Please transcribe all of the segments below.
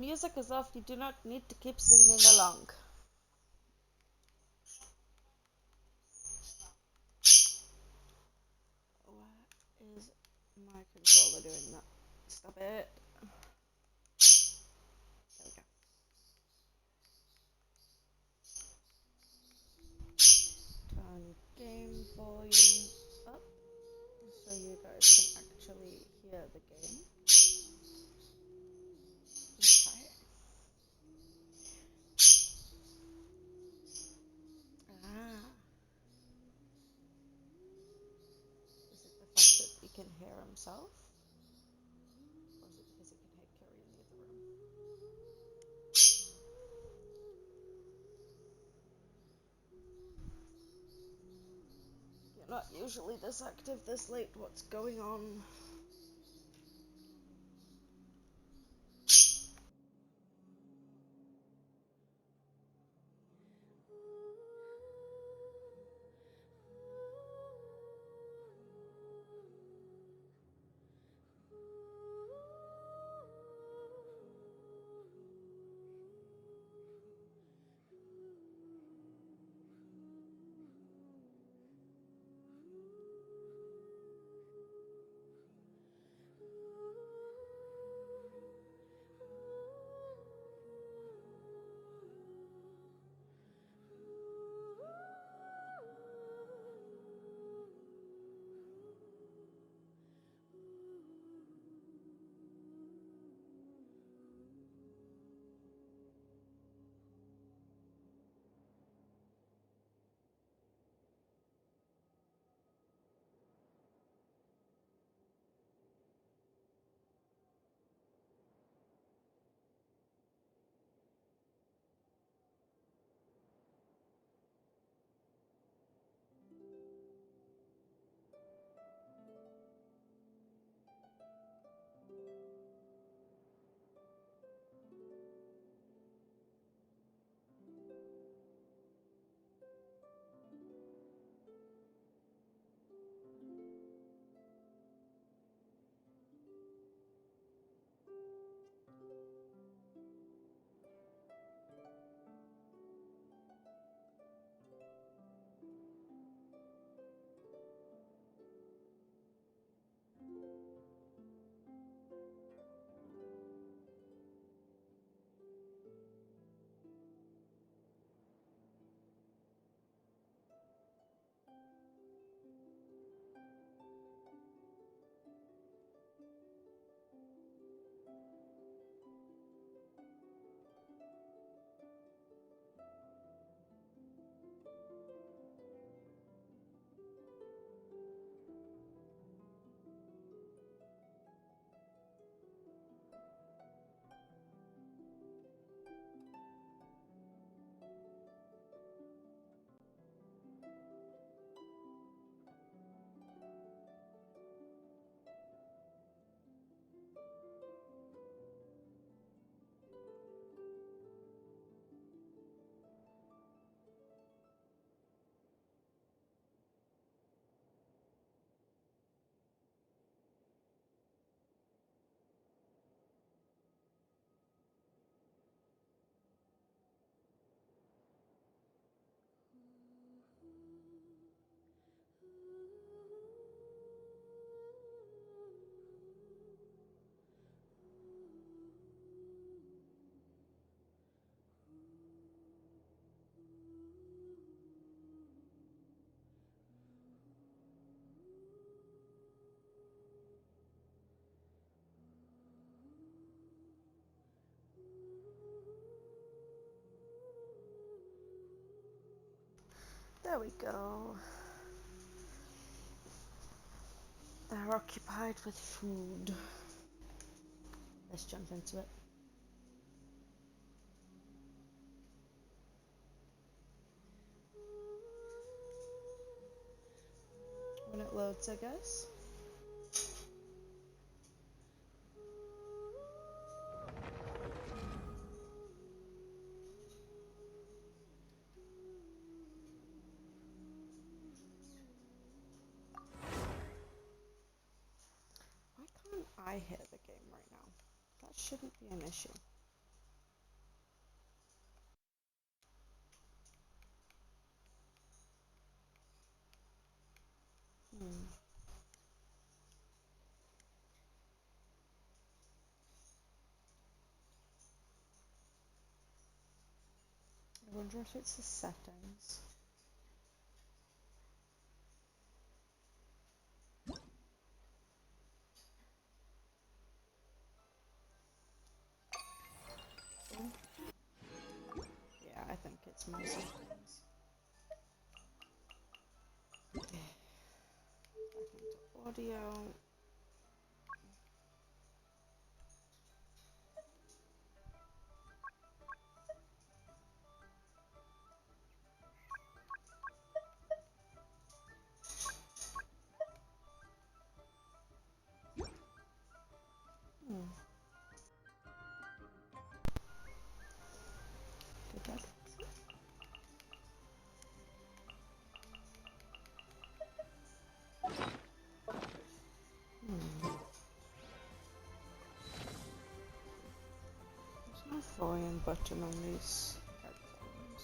music is off, you do not need to keep singing along. Why is my controller doing that? Stop it. There we go. Turn game volume up so you guys can actually hear the game. Okay. Ah. Is it the fact that he can hear himself? Or is it because he can hear Carrie in the other room? You're not usually this active this late. What's going on? There we go. They're occupied with food. Let's jump into it. When it loads, I guess. Why can't I hear the game right now? That shouldn't be an issue. I wonder if it's the settings. Yeah, I think it's my settings. Back into audio. Did that? There's no volume button on these headphones.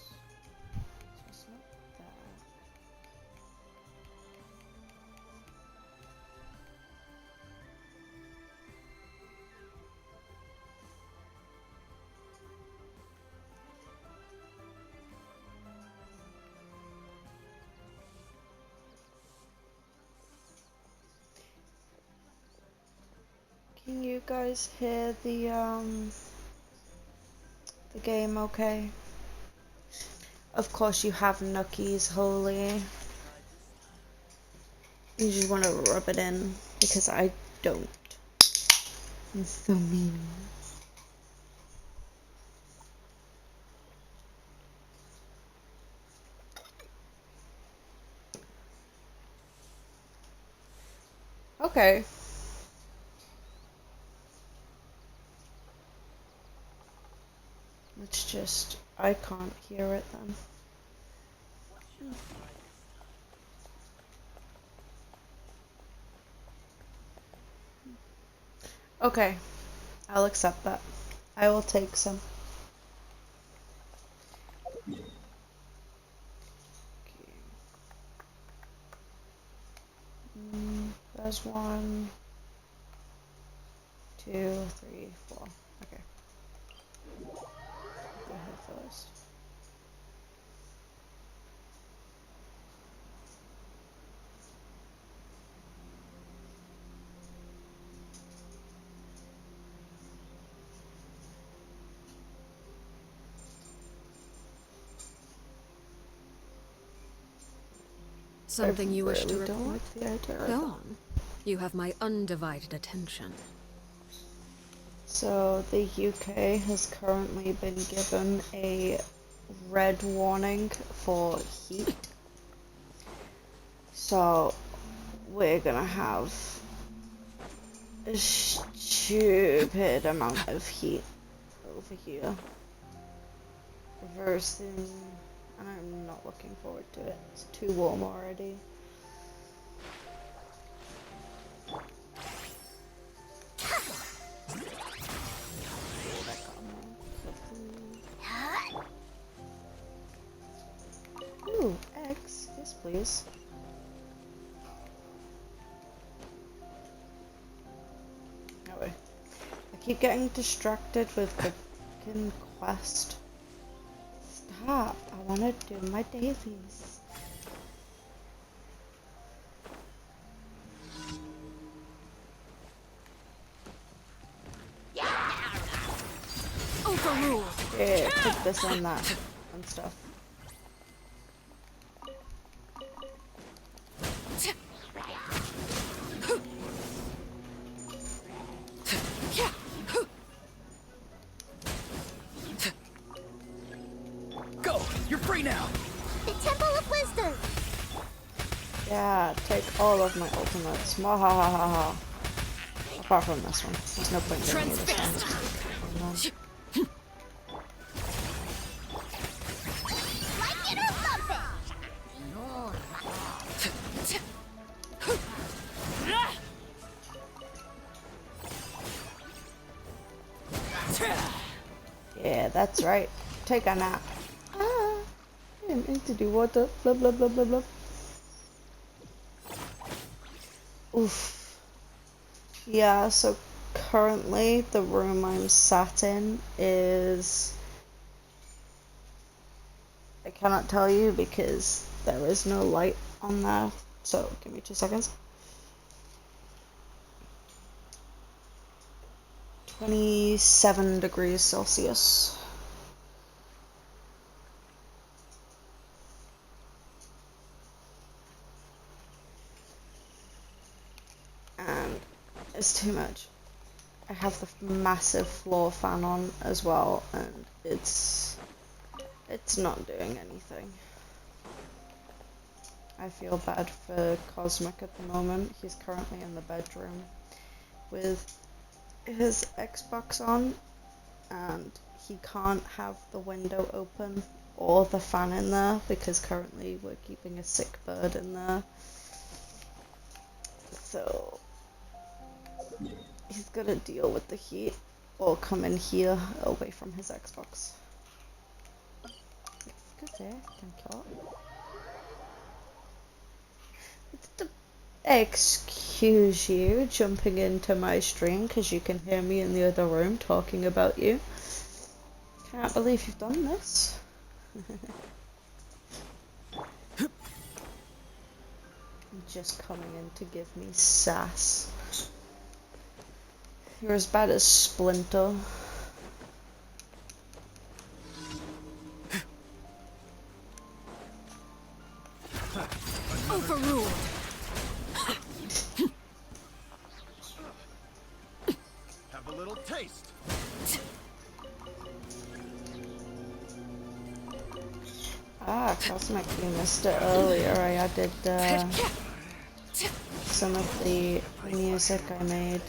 So it's not there. Can you guys hear the game okay? Of course you have Nookies, holy. You just want to rub it in because I don't. I'm so mean. Okay. It's just, I can't hear it then. Okay, I'll accept that. I will take some. Okay. There's 1, 2, 3, 4. Okay. Go ahead first. Something you wish to don't report? like the idea Go on. You have my undivided attention. So the UK has currently been given a red warning for heat. So we're gonna have a stupid amount of heat over here. Reversing, and I'm not looking forward to it. It's too warm already. Ooh, eggs. Yes, please. No way. I keep getting distracted with the fucking quest. Stop. I want to do my dailies. Overruled. Yeah, put this on that and stuff. Go! You're free now! The Temple of Wisdom! Yeah, take all of my ultimates. Mwahahaha. Apart from this one. There's no point in giving me this one. Like it or lump it! Yeah, that's right. Take a nap. Ah, I didn't mean to do water. Blah blah blah blah blah. Oof. Yeah, so currently the room I'm sat in is I cannot tell you because there is no light on there. So give me 2 seconds. 27 degrees Celsius. And it's too much. I have the massive floor fan on as well, and it's not doing anything. I feel bad for Cosmic at the moment. He's currently in the bedroom with his Xbox on, and he can't have the window open or the fan in there because currently we're keeping a sick bird in there. So he's gonna deal with the heat or come in here away from his Xbox. Excuse you jumping into my stream because you can hear me in the other room talking about you. Can't believe you've done this. Just coming in to give me sass. You're as bad as Splinter. Overruled. Have a little taste. Ah, Cosmic, you missed it earlier. I added some of the music I made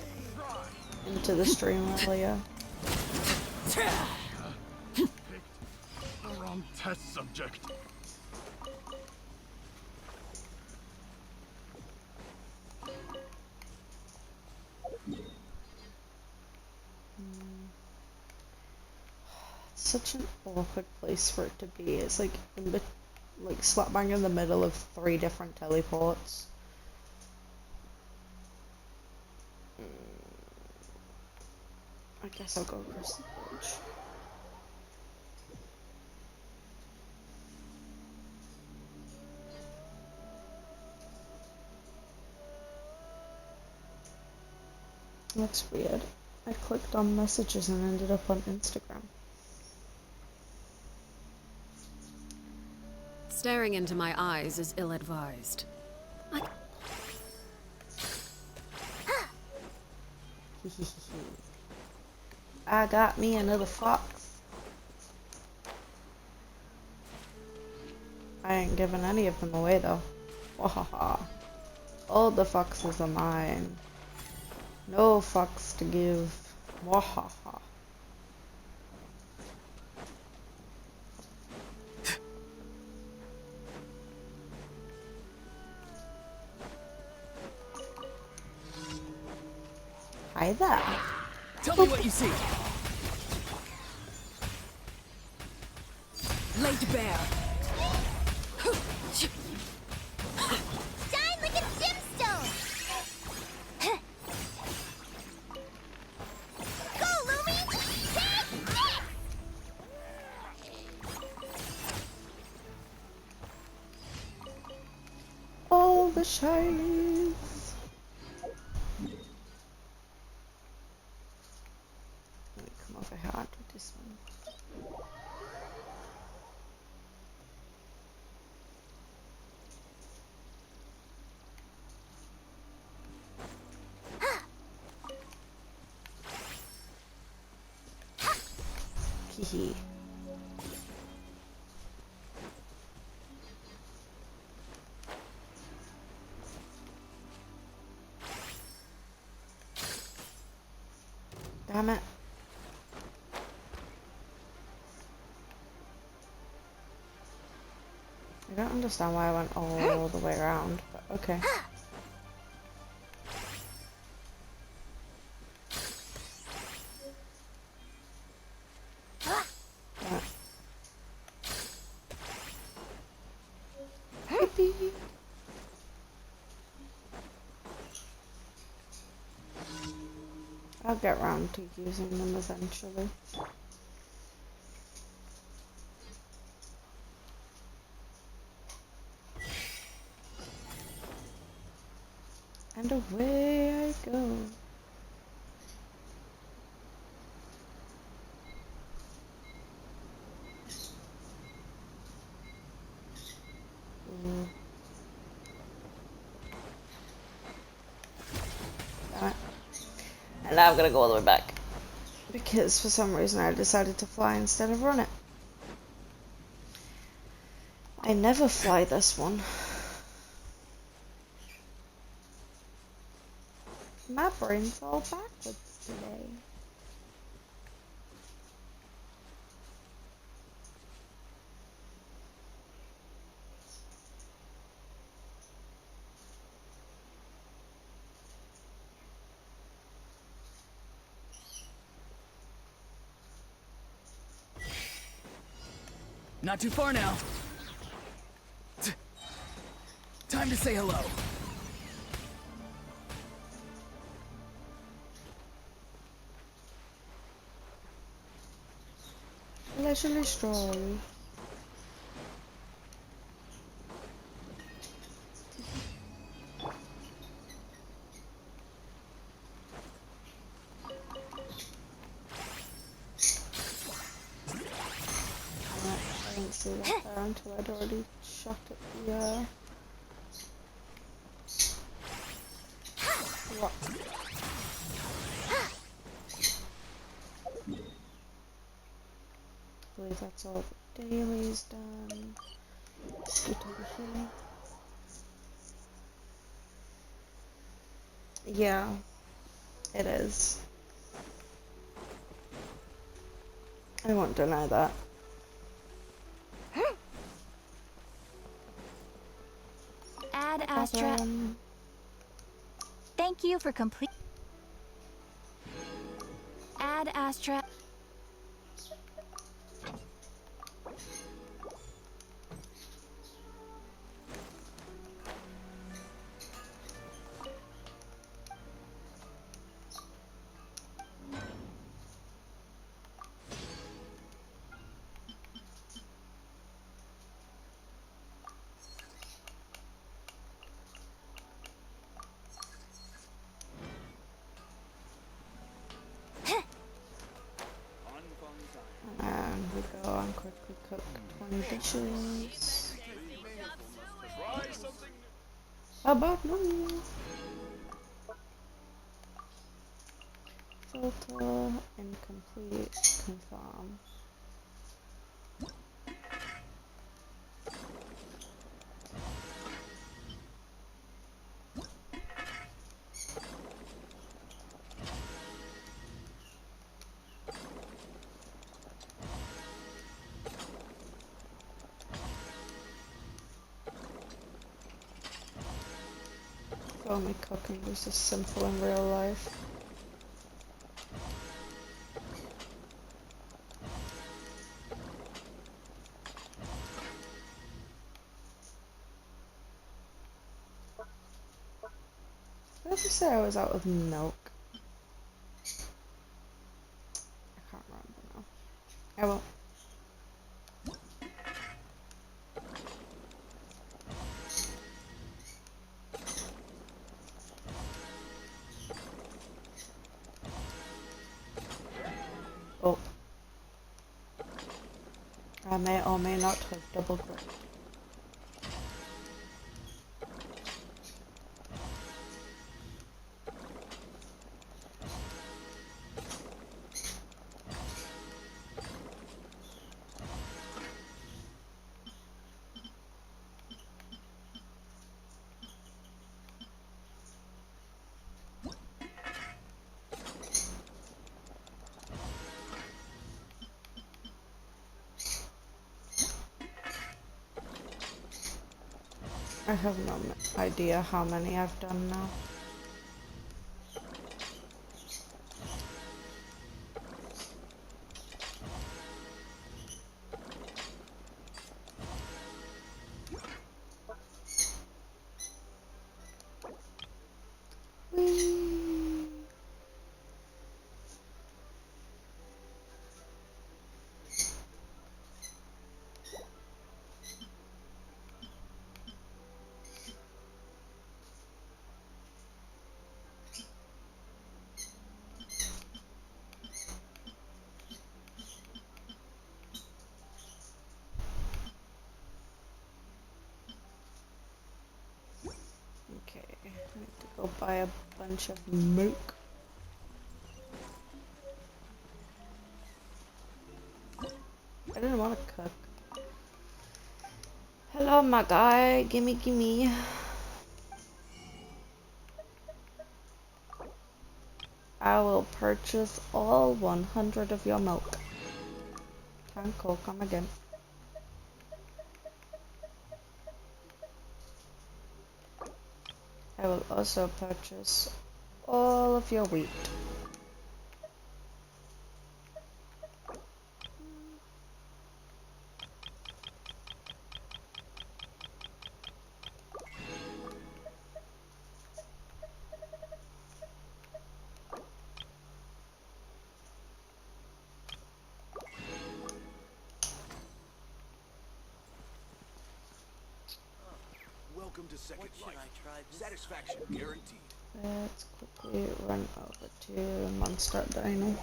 into the stream earlier. Picked the wrong test subject. It's such an awkward place for it to be. It's like like slap bang in the middle of 3 different teleports. I guess I'll go across the bridge. That's weird. I clicked on messages and ended up on Instagram. Staring into my eyes is ill-advised. I got me another fox. I ain't giving any of them away though. Wahaha. All the foxes are mine. No fox to give. Wahaha. Hi there. Tell me what you see. Laid bare. Shine like a gemstone! Go, Lumi! Take this! All the shinies. Let me come over here and do this one. Hehe. Damn it. I don't understand why I went all the way around, but okay. Yippee. I'll get round to using them eventually. And away I go. Ooh. Damn it. And now I'm gonna go all the way back. Because for some reason I decided to fly instead of run it. I never fly this one. My brain's all backwards today. Not too far now. Time to say hello. Leisurely stroll. I didn't see that there until I'd already shot at the rock. I believe that's all the dailies done. Scoot over here. Yeah, it is. I won't deny that. Ad Astra. Thank you for complete. Ad Astra. And we go and quickly cook 20 dishes. About me. Filter, incomplete, confirm. If only cooking was this simple in real life. Did I just say I was out of milk? I can't remember now. I won't. Oh. I may or may not have double grip. I have no idea how many I've done now. Whee! go buy a bunch of milk. I didn't want to cook. Hello, my guy. Gimme, gimme. I will purchase all 100 of your milk. Cool, come again. I will also purchase all of your wheat. Welcome to Second Life. Satisfaction guaranteed. Let's quickly run over to Mondstadt Dino.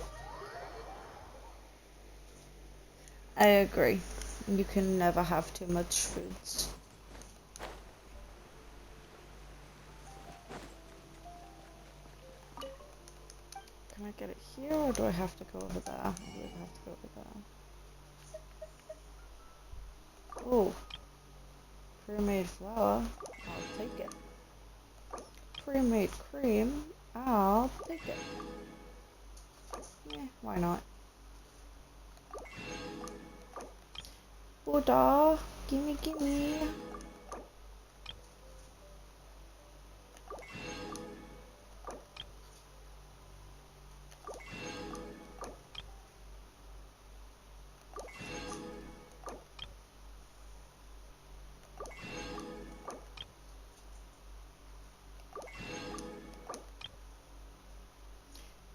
I agree. You can never have too much foods. Can I get it here or do I have to go over there? I believe I have to go over there. Oh, pre-made flour. I'll take it. Pre-made cream. I'll take it. Yeah, why not? Buddha, gimme, gimme.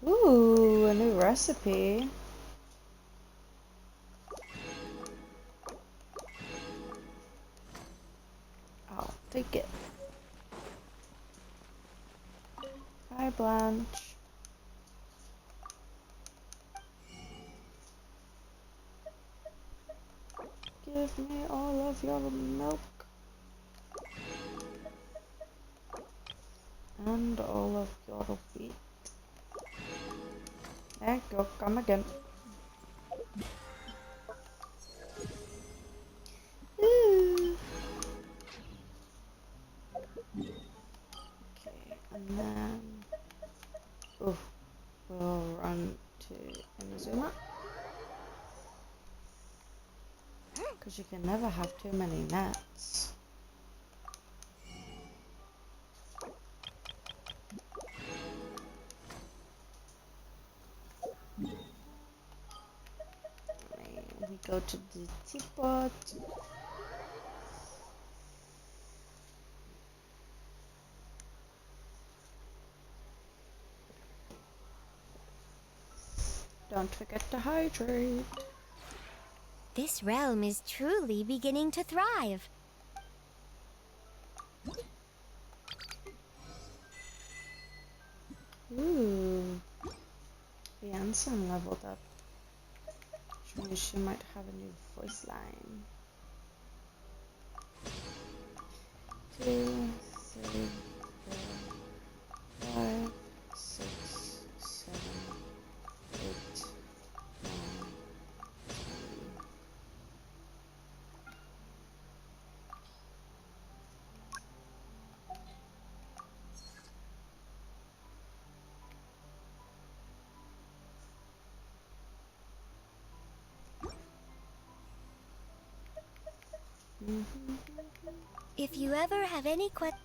Ooh, a new recipe. I'll take it. Hi, Blanche. Give me all of your milk. And all of your wheat. There you go, come again. Ooh. Okay, and then we'll run to Inazuma. Because you can never have too many nets. We go to the teapot. Don't forget to hydrate. This realm is truly beginning to thrive. Ooh. Bianson leveled up. Which means she might have a new voice line. 2, 3, 4, 5, 6, 7, 8, 9, 10. If you ever have any questions.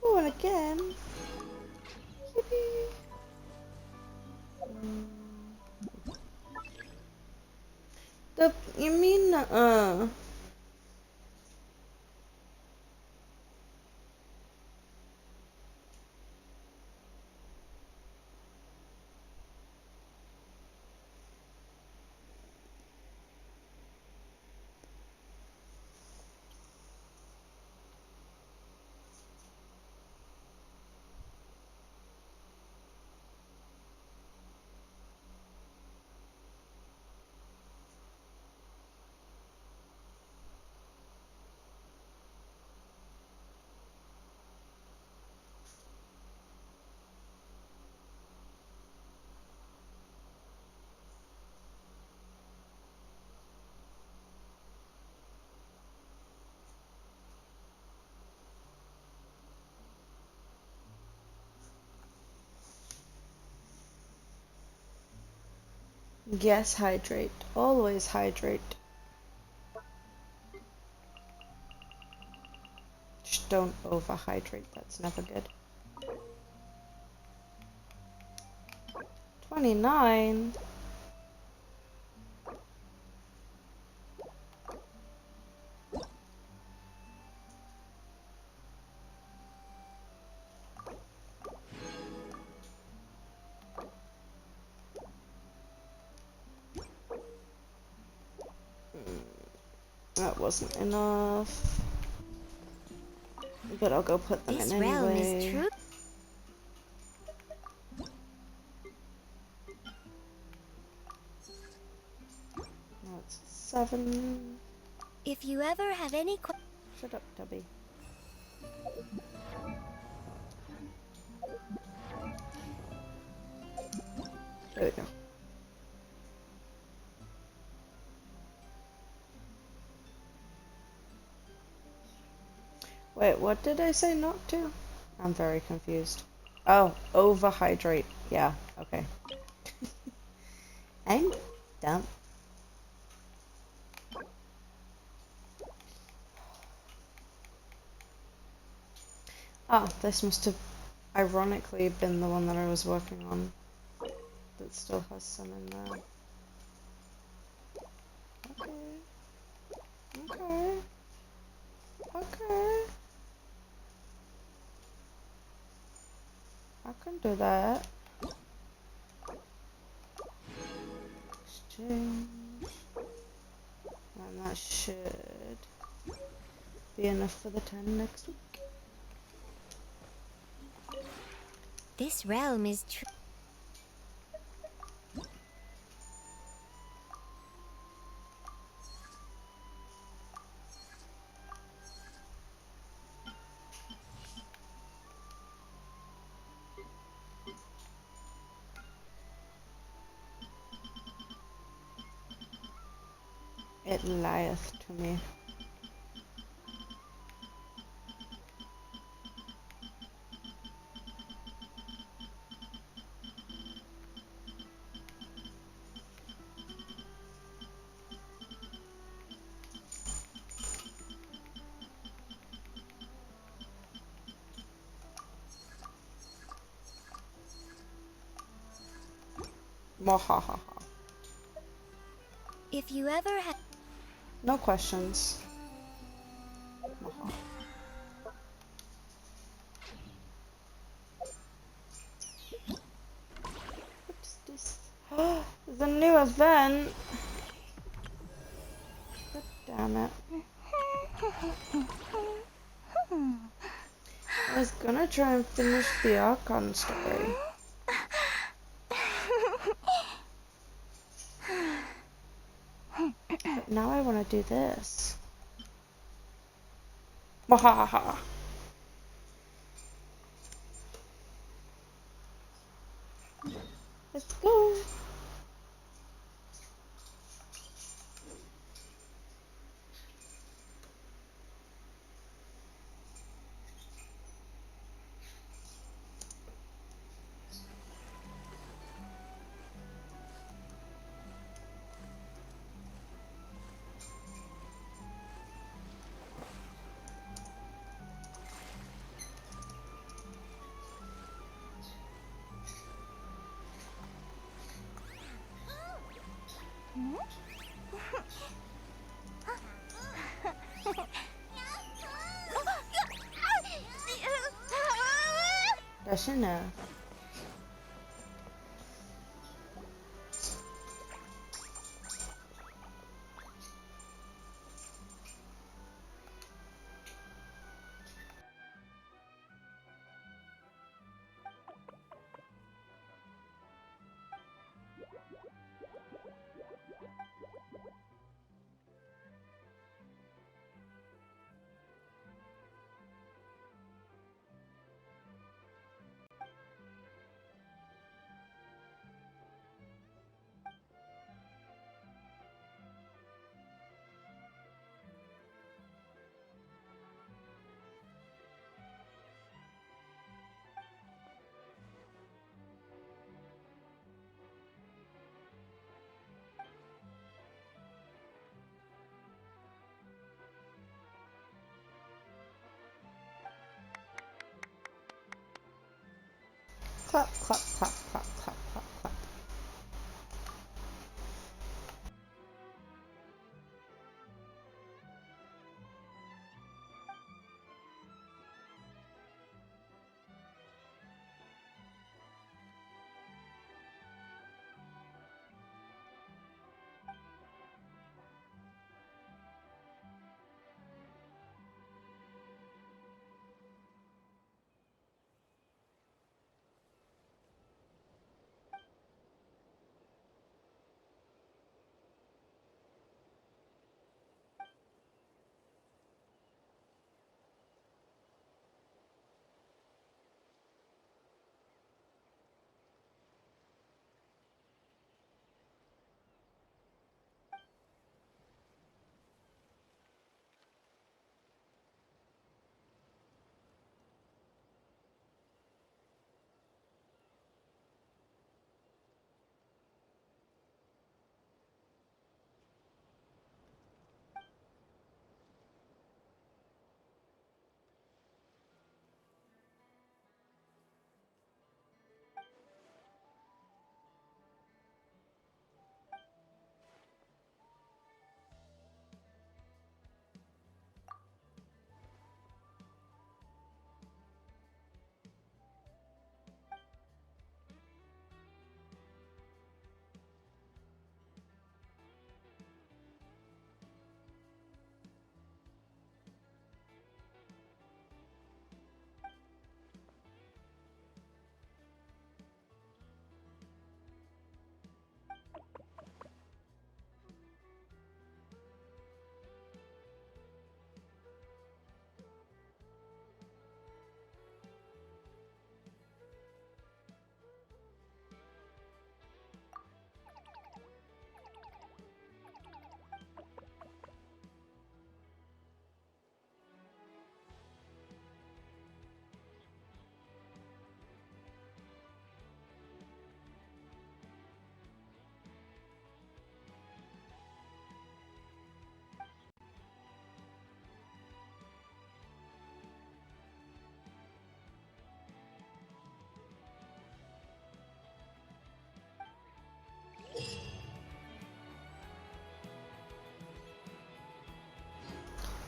Oh, and again. Yippee. You mean, Yes, hydrate. Always hydrate. Just don't overhydrate, that's never good. 29? That wasn't enough. But I'll go put them This in realm anyway. is true. That's 7. If you ever have any Shut up, Tubby. There we go. Wait, what did I say not to? I'm very confused. Oh, overhydrate. Yeah, okay. I'm dumb. Ah, this must have ironically been the one that I was working on. That still has some in there. Okay. Okay. Okay. I can do that. Exchange. And that should be enough for the 10 next week. This realm is true. It lieth to me. Mwahaha. If you ever have No questions. Mwaha. What's this? The new event. God damn it. I was gonna try and finish the Archon story. But now I want to do this. Mwahaha. Let's go. Does she know? Clap, clap, clap, clap, clap, clap, clap.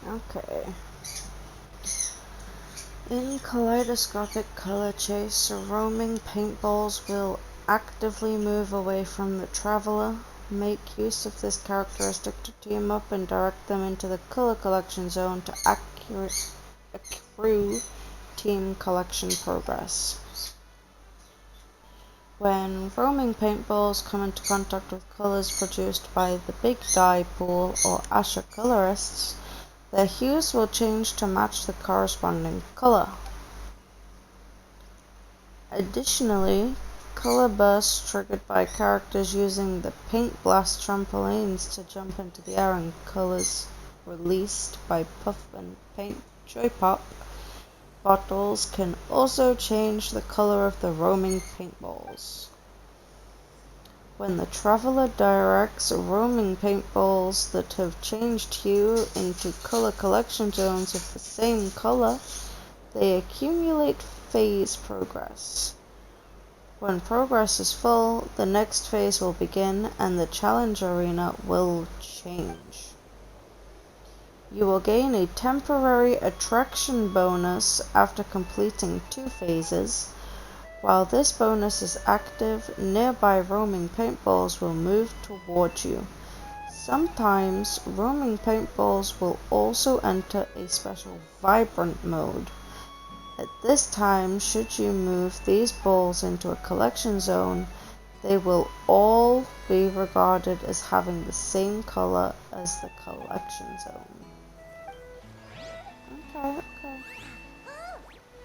Okay. In Kaleidoscopic Color Chase, roaming paintballs will actively move away from the traveler. Make use of this characteristic to team up and direct them into the color collection zone to accrue team collection progress. When roaming paintballs come into contact with colors produced by the big dye pool or Asha colorists, their hues will change to match the corresponding color. Additionally, color bursts triggered by characters using the Paint Blast trampolines to jump into the air and colors released by Puff and Paint Joy Pop bottles can also change the color of the roaming paintballs. When the traveler directs roaming paintballs that have changed hue into color collection zones of the same color, they accumulate phase progress. When progress is full, the next phase will begin and the challenge arena will change. You will gain a temporary attraction bonus after completing 2 phases. While this bonus is active, nearby roaming paintballs will move towards you. Sometimes, roaming paintballs will also enter a special vibrant mode. At this time, should you move these balls into a collection zone, they will all be regarded as having the same color as the collection zone. Okay.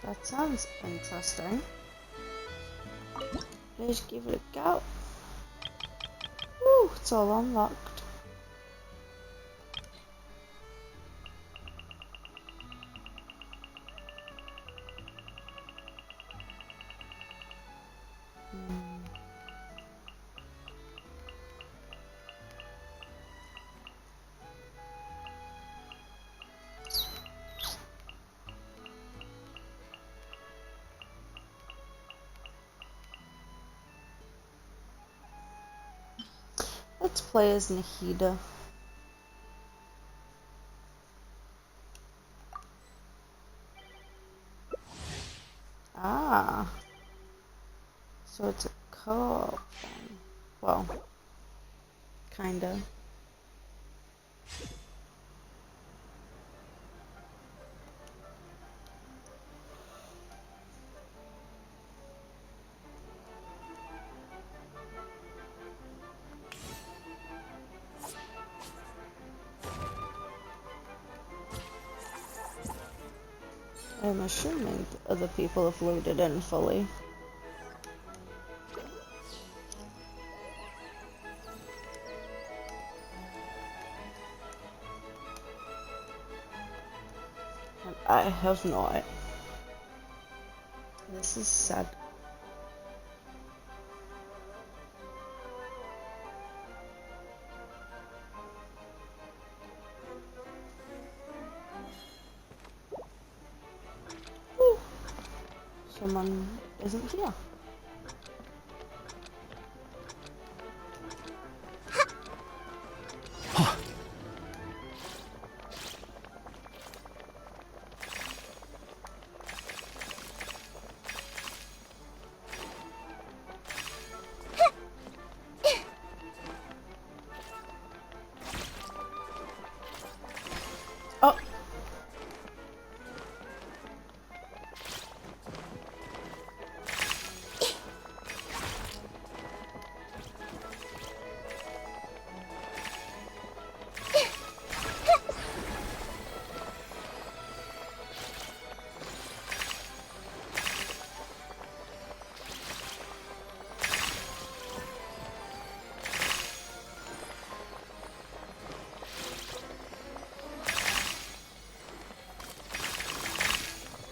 That sounds interesting. Let's give it a go. Woo, it's all unlocked. Let's play as Nahida. Ah. So it's a co-op then. Well, kinda. I'm assuming other people have loaded in fully. And I have not. This is sad. Ooh. Someone isn't here. Oh.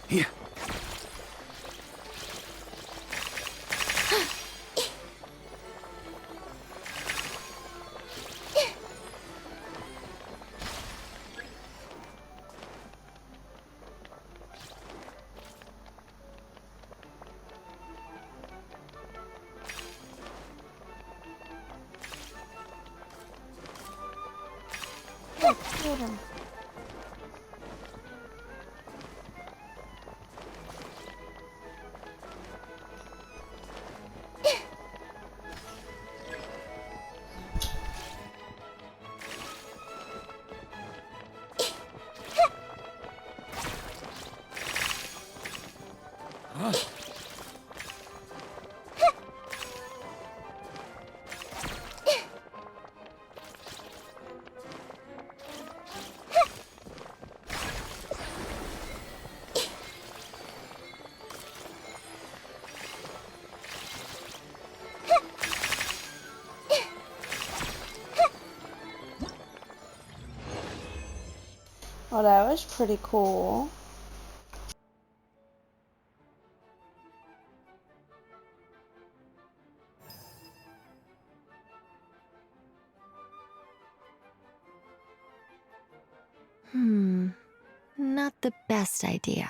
Here. Oh, get him. Oh, that was pretty cool. Not the best idea.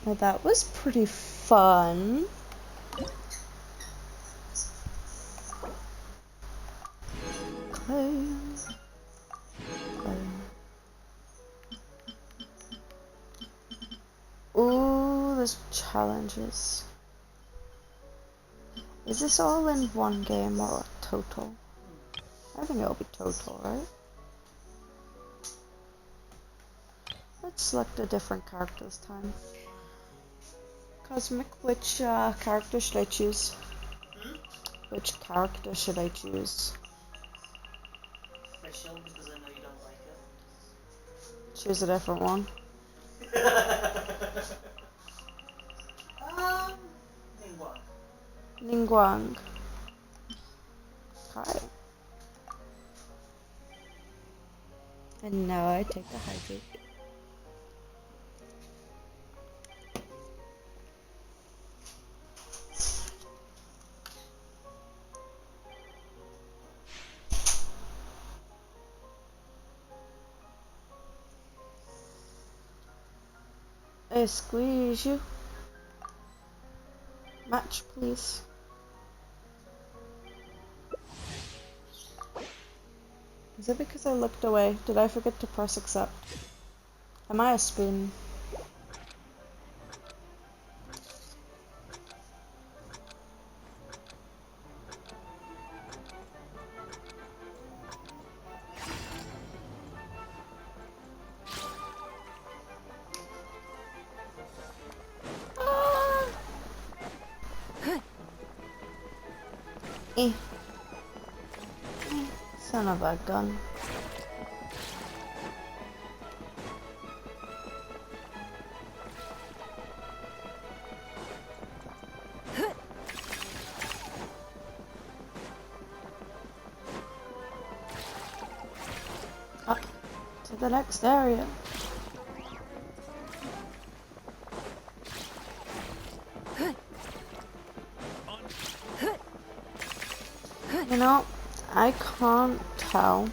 Well, that was pretty fun. Close. Ooh, there's challenges. Is this all in one game or total? I think it'll be total, right? Let's select a different character this time. Cosmic, which character should I choose? Which character should I choose? Special, because I know you don't like it. Choose a different one. Ningguang. Ningguang. Okay. And now I take the hydrate. I squeeze you. Match, please. Is it because I looked away? Did I forget to press accept? Am I a spoon? Eh. Son of a gun. Up to the next area. You know, I can't tell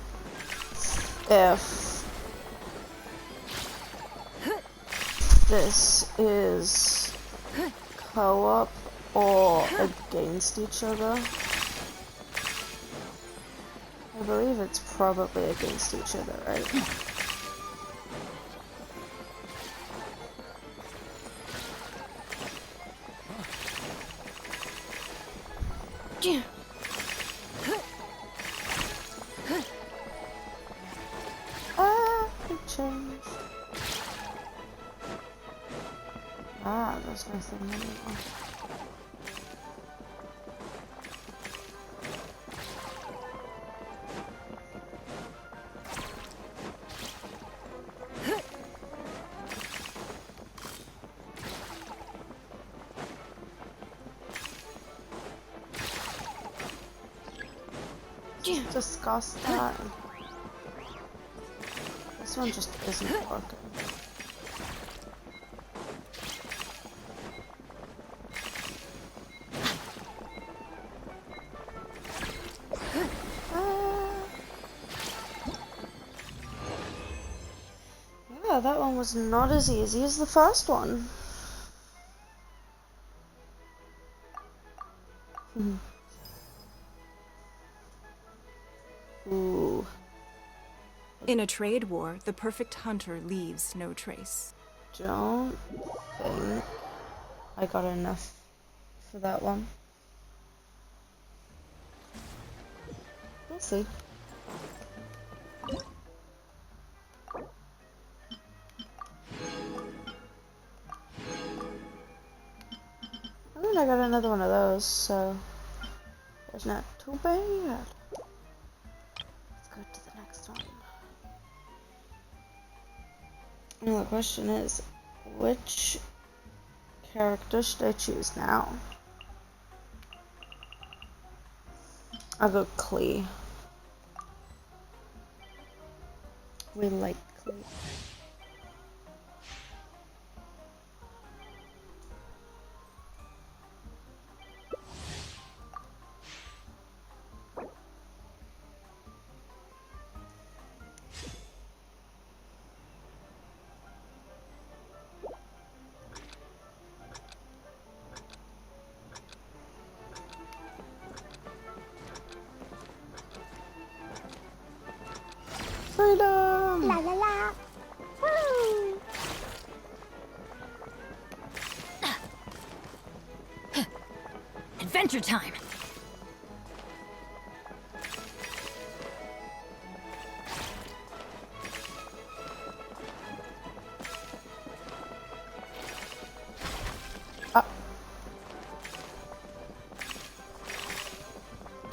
if this is co-op or against each other. I believe it's probably against each other, right? Yeah. It changed. Ah, there's nothing anymore. Discuss that. This one just isn't working. Yeah, that one was not as easy as the first one. Ooh. In a trade war, the perfect hunter leaves no trace. Don't think I got enough for that one. We'll see. I mean, I got another one of those, so it's not too bad. Let's go to the next one. Now the question is, which character should I choose now? I'll go Klee. We like Klee. Freedom! La la la! Woo! Adventure time! Ah.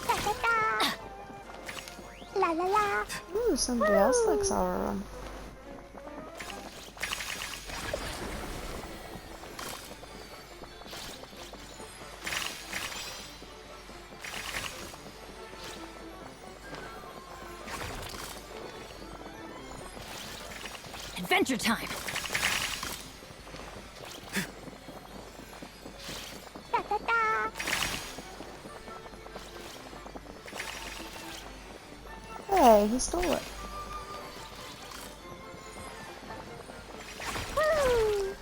Da da da! La la la! Ooh, somebody else likes our run. Adventure time! Da da da! Hey, he stole it. Woo!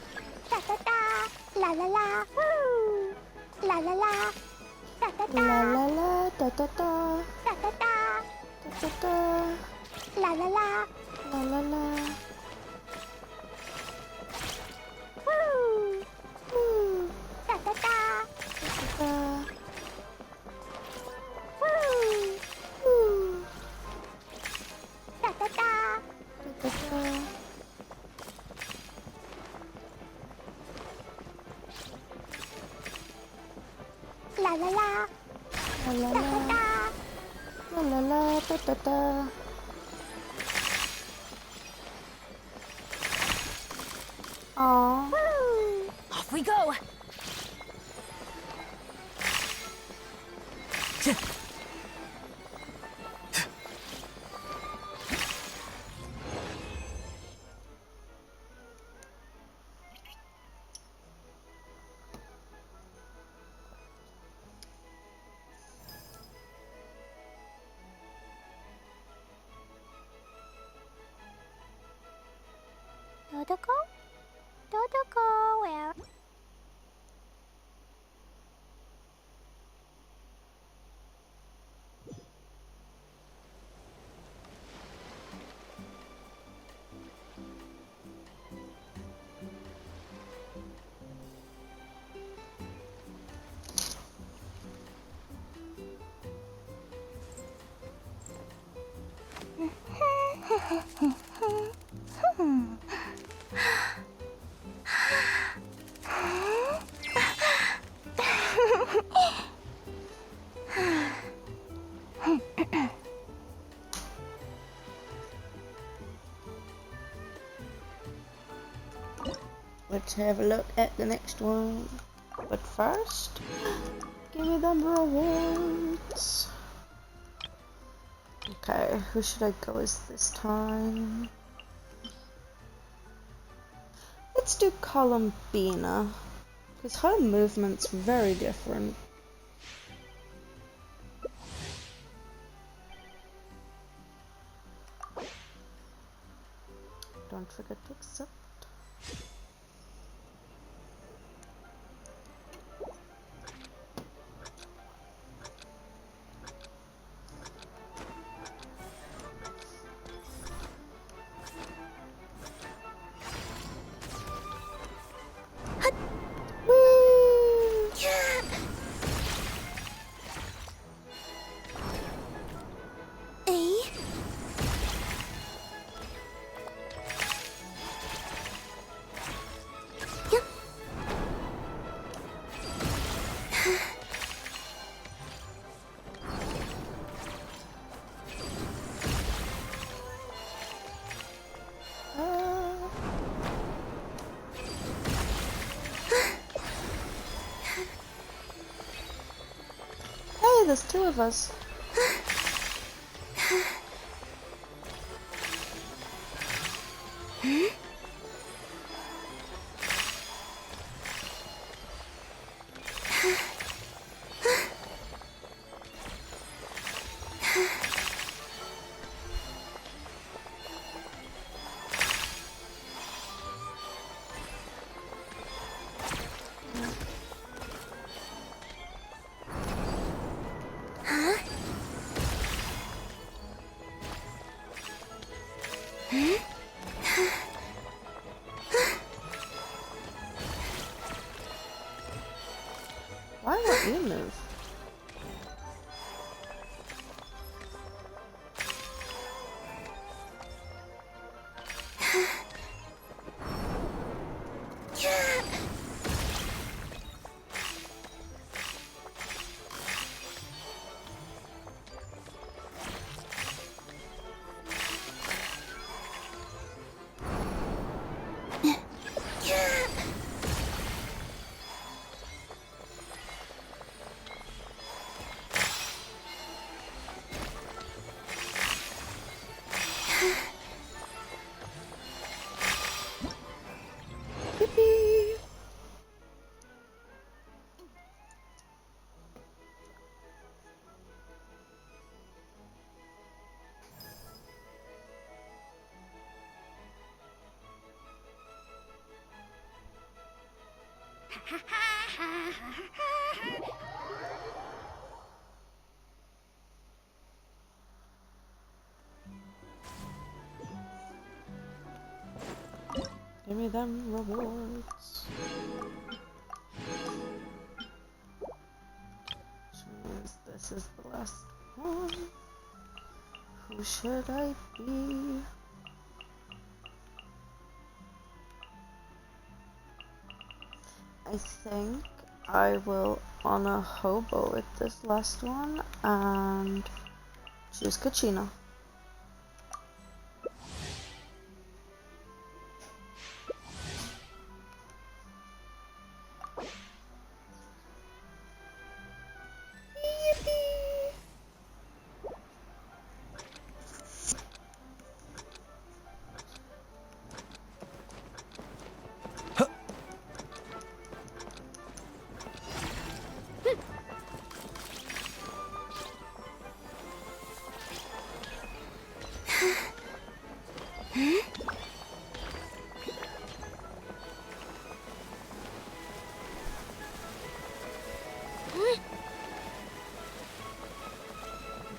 La la la. La la la. La la la da da da. Aww. Woo! Off we go! Dodoko? Dodoko, where? Let's have a look at the next one. But first, give me them rewards. Okay, who should I go as this time? Let's do Columbina, because her movement's very different. Don't forget to accept. Hey, there's two of us. Why won't you move? Give me them rewards. Which means this is the last one. Who should I be? I think I will honor Hobo with this last one and choose Kachina.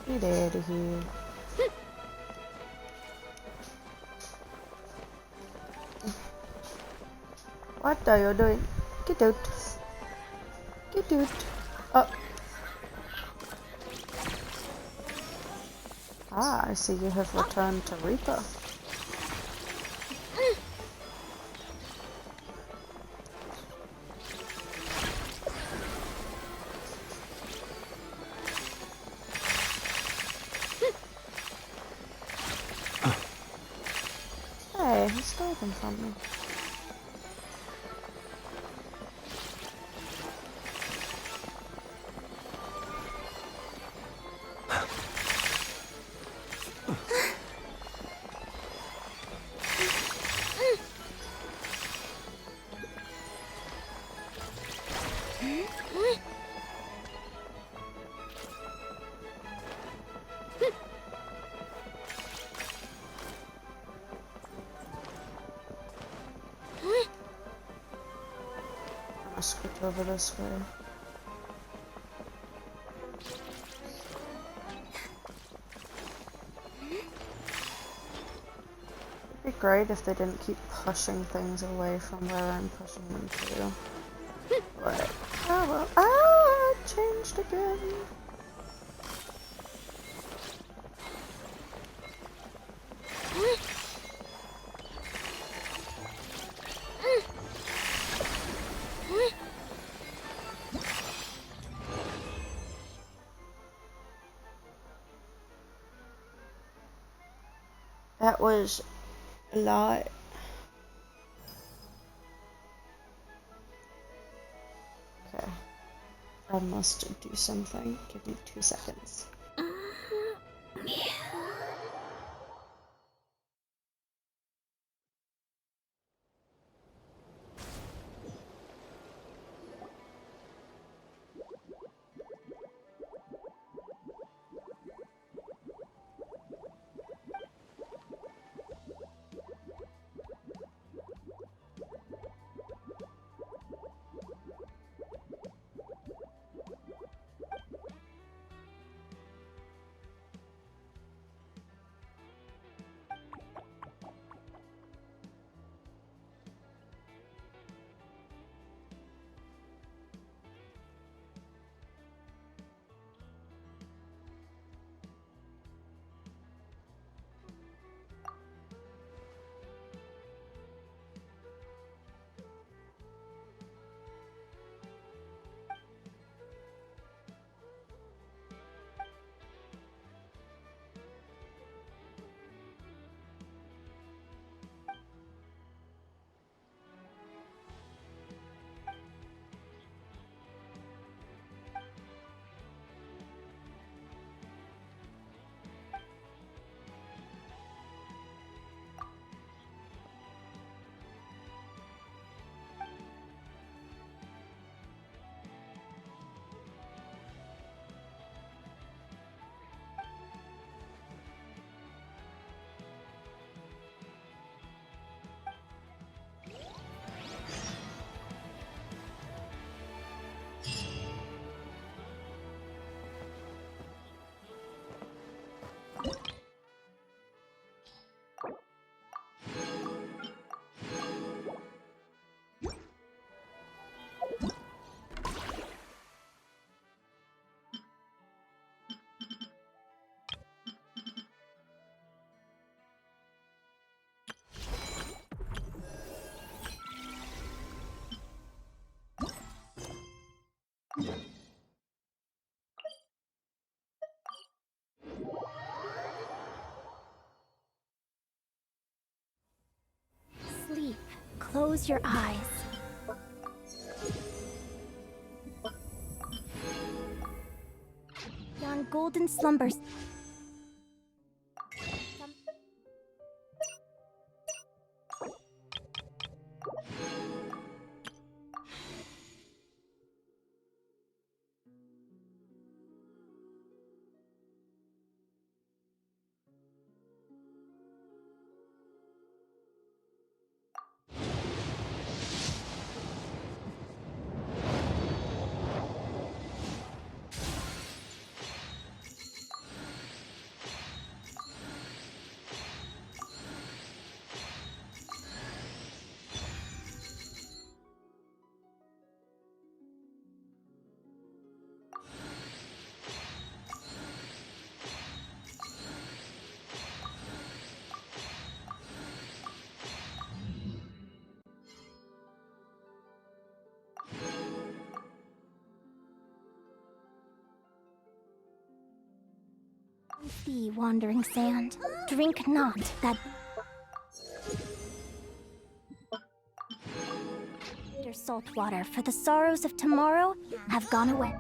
Get out of here. What are you doing? Get out. Get out. Oh. Ah, I see you have returned to Reaper. Hey, he stole them from me. I'll scoot over this way. It'd be great if they didn't keep pushing things away from where I'm pushing them to. But, oh well. Ah, it changed again. That was a lot. Okay. I must do something. Give me 2 seconds. Close your eyes. Yon golden slumbers. Be wandering sand. Drink not that bitter salt water, for the sorrows of tomorrow have gone away.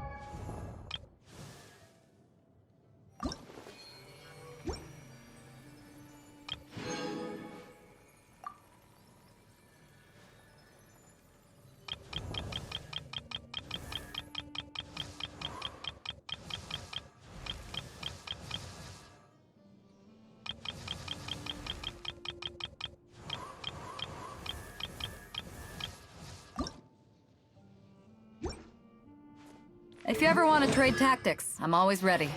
If you ever want to trade tactics, I'm always ready.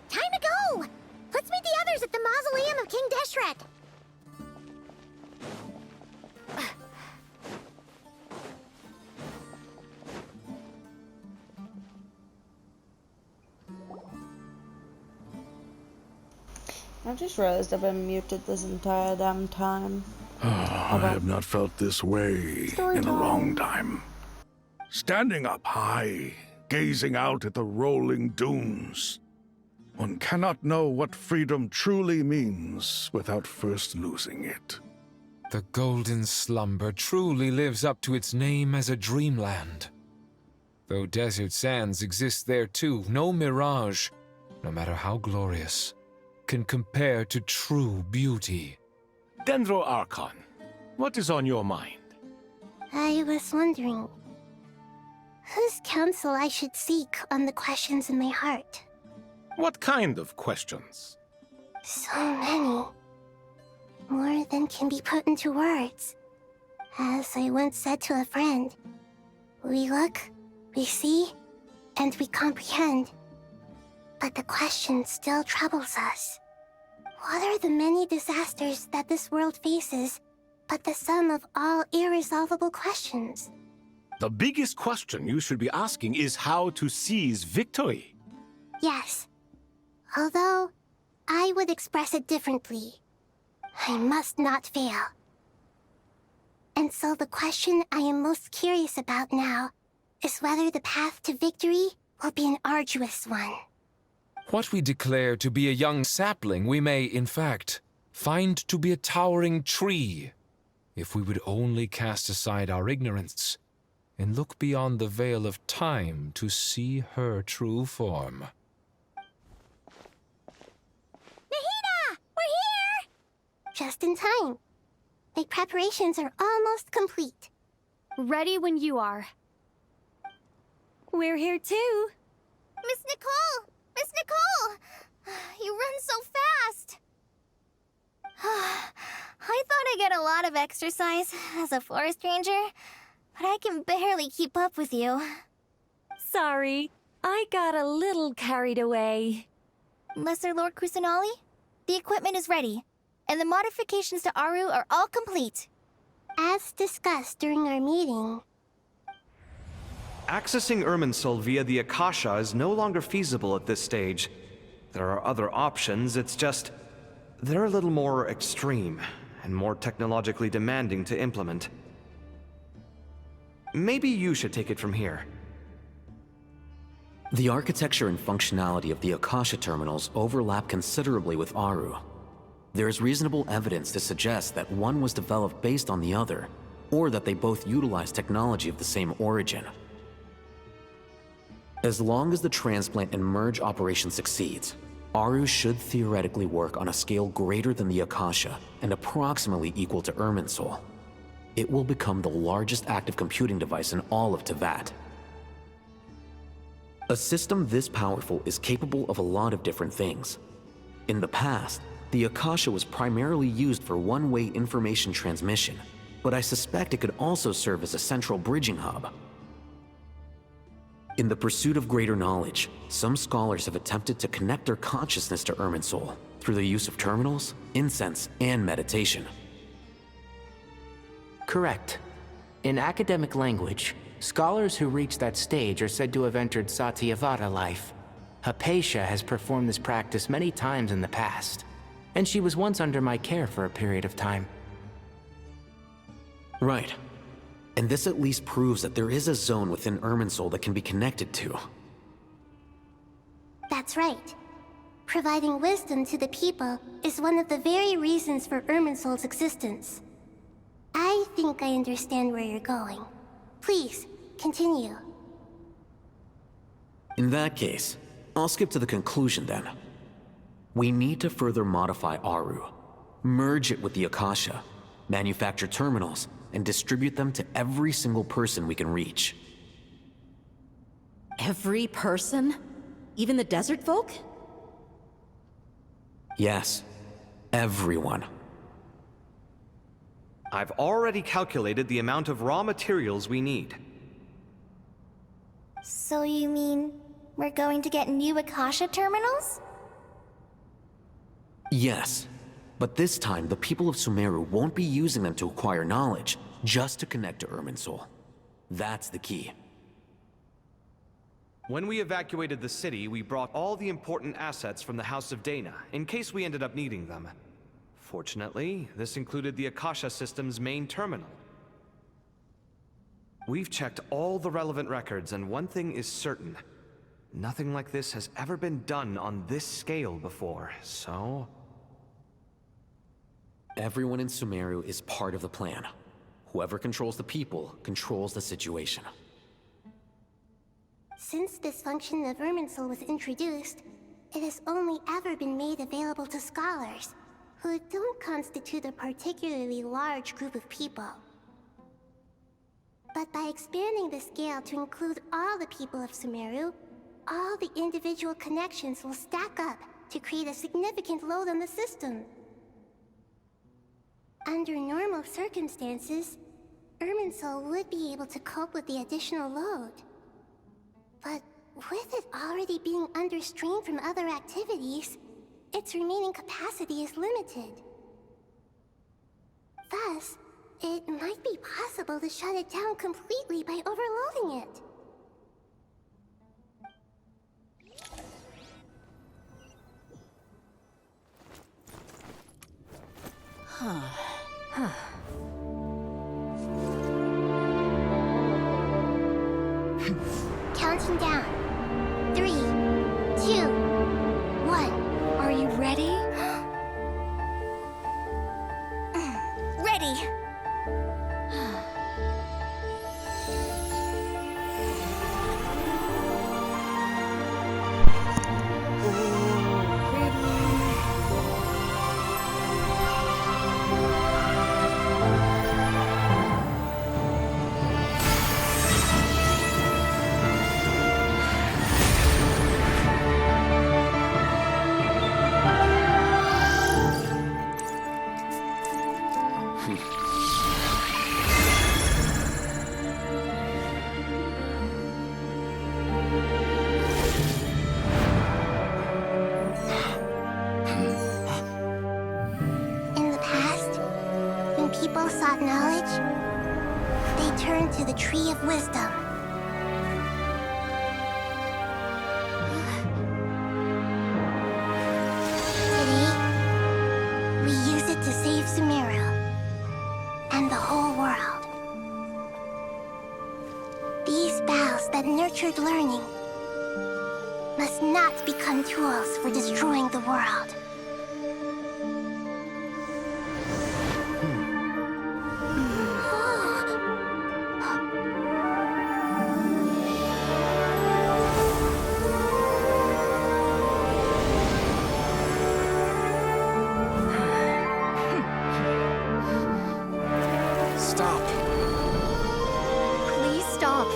Time to go! Let's meet the others at the mausoleum of King Deshret. I've just realized I've been muted this entire damn time. I have not felt this way in a long time. Standing up high, gazing out at the rolling dunes. One cannot know what freedom truly means without first losing it. The golden slumber truly lives up to its name as a dreamland. Though desert sands exist there too, no mirage, no matter how glorious, can compare to true beauty. Dendro Archon, what is on your mind? I was wondering whose counsel I should seek on the questions in my heart. What kind of questions? So many. More than can be put into words. As I once said to a friend, we look, we see, and we comprehend. But the question still troubles us. What are the many disasters that this world faces, but the sum of all irresolvable questions? The biggest question you should be asking is how to seize victory. Yes. Although, I would express it differently. I must not fail. And so the question I am most curious about now is whether the path to victory will be an arduous one. What we declare to be a young sapling, we may, in fact, find to be a towering tree, if we would only cast aside our ignorance and look beyond the veil of time to see her true form. Nahida! We're here! Just in time. My preparations are almost complete. Ready when you are. We're here too. Miss Nicole! Miss Nicole! You run so fast! I thought I'd get a lot of exercise as a forest ranger, but I can barely keep up with you. Sorry, I got a little carried away. Lesser Lord Kusanali, the equipment is ready, and the modifications to Aru are all complete. As discussed during our meeting, Accessing Irminsul via the Akasha is no longer feasible at this stage. There are other options, it's just... they're a little more extreme, and more technologically demanding to implement. Maybe you should take it from here. The architecture and functionality of the Akasha terminals overlap considerably with Aru. There is reasonable evidence to suggest that one was developed based on the other, or that they both utilize technology of the same origin. As long as the transplant and merge operation succeeds, Aru should theoretically work on a scale greater than the Akasha and approximately equal to Irminsul. It will become the largest active computing device in all of Teyvat. A system this powerful is capable of a lot of different things. In the past, the Akasha was primarily used for one-way information transmission, but I suspect it could also serve as a central bridging hub. In the pursuit of greater knowledge, some scholars have attempted to connect their consciousness to Irminsul through the use of terminals, incense, and meditation. Correct. In academic language, scholars who reach that stage are said to have entered Satyavada life. Hypatia has performed this practice many times in the past, and she was once under my care for a period of time. Right. And this at least proves that there is a zone within Irminsul that can be connected to. that's right. Providing wisdom to the people is one of the very reasons for Irminsul's existence. I think I understand where you're going. Please, continue. In that case, I'll skip to the conclusion then. We need to further modify Aru, merge it with the Akasha, manufacture terminals, and distribute them to every single person we can reach. Every person? Even the desert folk? Yes, everyone. I've already calculated the amount of raw materials we need. So you mean we're going to get new Akasha terminals? Yes, but this time the people of Sumeru won't be using them to acquire knowledge, just to connect to Irminsul. That's the key. When we evacuated the city, we brought all the important assets from the House of Dana, in case we ended up needing them. Fortunately, this included the Akasha system's main terminal. We've checked all the relevant records, and one thing is certain. Nothing like this has ever been done on this scale before, so... Everyone in Sumeru is part of the plan. Whoever controls the people controls the situation. Since this function of Irminsul was introduced, it has only ever been made available to scholars, who don't constitute a particularly large group of people. But by expanding the scale to include all the people of Sumeru, all the individual connections will stack up to create a significant load on the system. Under normal circumstances, Irminsul would be able to cope with the additional load. But with it already being under strain from other activities, its remaining capacity is limited. Thus, it might be possible to shut it down completely by overloading it. Counting down. 3, 2, 1. Are you ready? Ready! Tree of Wisdom. Today, we use it to save Sumeru and the whole world. These boughs that nurtured learning must not become tools for destroying the world. Stop. Please stop.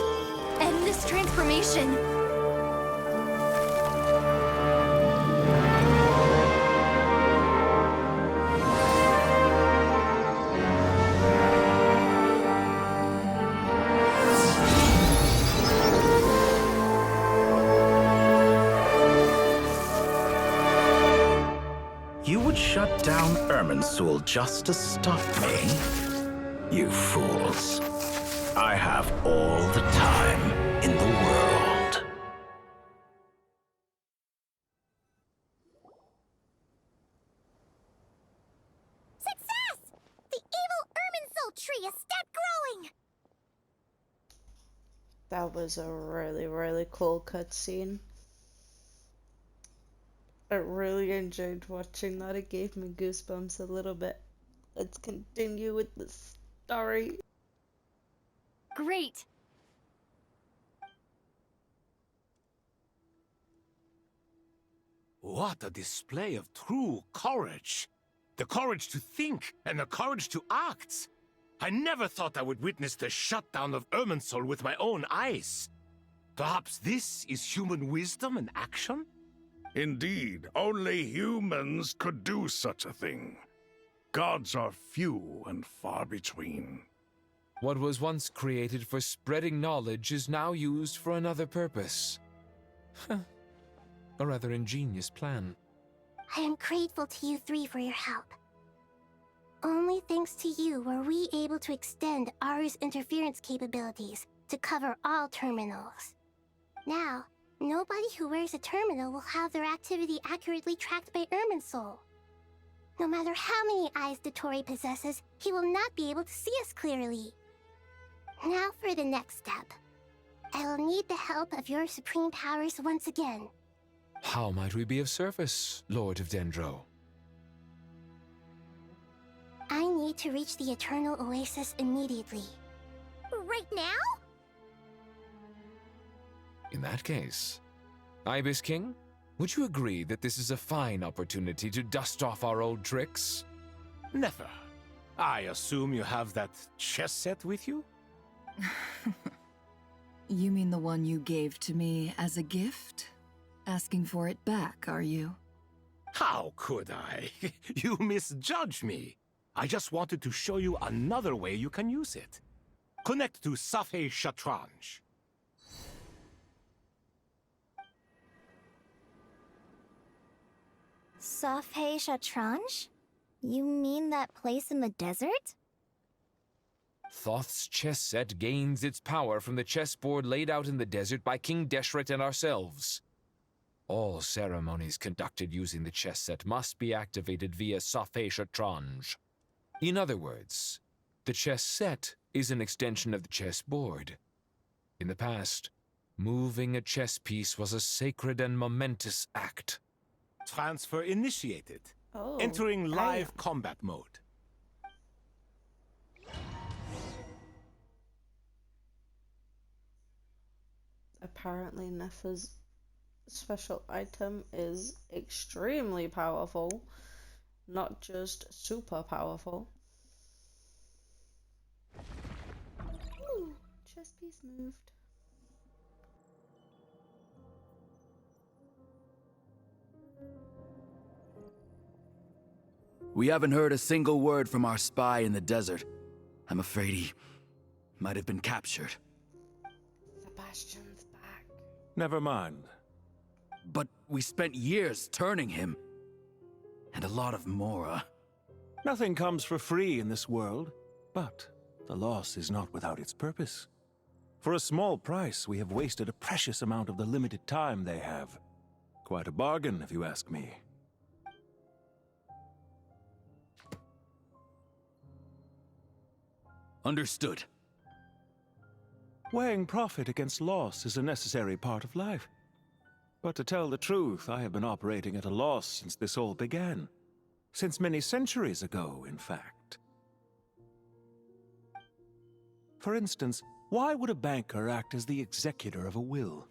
End this transformation. You would shut down Irminsul just to stop me? You fools. I have all the time in the world. Success! The evil Irminsul tree is step growing! That was a really, really cool cutscene. I really enjoyed watching that. It gave me goosebumps a little bit. Let's continue with the story. Great! What a display of true courage! The courage to think and the courage to act! I never thought I would witness the shutdown of Irminsul with my own eyes. Perhaps this is human wisdom in action? Indeed, only humans could do such a thing. Gods are few and far between. What was once created for spreading knowledge is now used for another purpose. A rather ingenious plan. I am grateful to you three for your help. Only thanks to you were we able to extend Aru's interference capabilities to cover all terminals. Now, nobody who wears a terminal will have their activity accurately tracked by Irminsul. No matter how many eyes Dotori possesses, he will not be able to see us clearly. Now for the next step. I will need the help of your supreme powers once again. How might we be of service, Lord of Dendro? I need to reach the Eternal Oasis immediately. Right now? In that case, Ibis King, would you agree that this is a fine opportunity to dust off our old tricks? Never. I assume you have that chess set with you? You mean the one you gave to me as a gift? Asking for it back, are you? How could I? You misjudge me. I just wanted to show you another way you can use it. Connect to Safei Shatranj. Safei Shatranj? You mean that place in the desert? Thoth's chess set gains its power from the chessboard laid out in the desert by King Deshret and ourselves. All ceremonies conducted using the chess set must be activated via Safei Shatranj. In other words, the chess set is an extension of the chessboard. In the past, moving a chess piece was a sacred and momentous act. Transfer initiated. Oh, Entering live combat mode. Apparently Nefa's special item is extremely powerful, not just super powerful. Ooh, chess piece moved. We haven't heard a single word from our spy in the desert. I'm afraid he might have been captured. Sebastian's back. Never mind. But we spent years turning him. And a lot of Mora. Nothing comes for free in this world, but the loss is not without its purpose. For a small price, we have wasted a precious amount of the limited time they have. Quite a bargain, if you ask me. Understood. Weighing profit against loss is a necessary part of life. But to tell the truth, I have been operating at a loss since this all began. Since many centuries ago, in fact. For instance, why would a banker act as the executor of a will?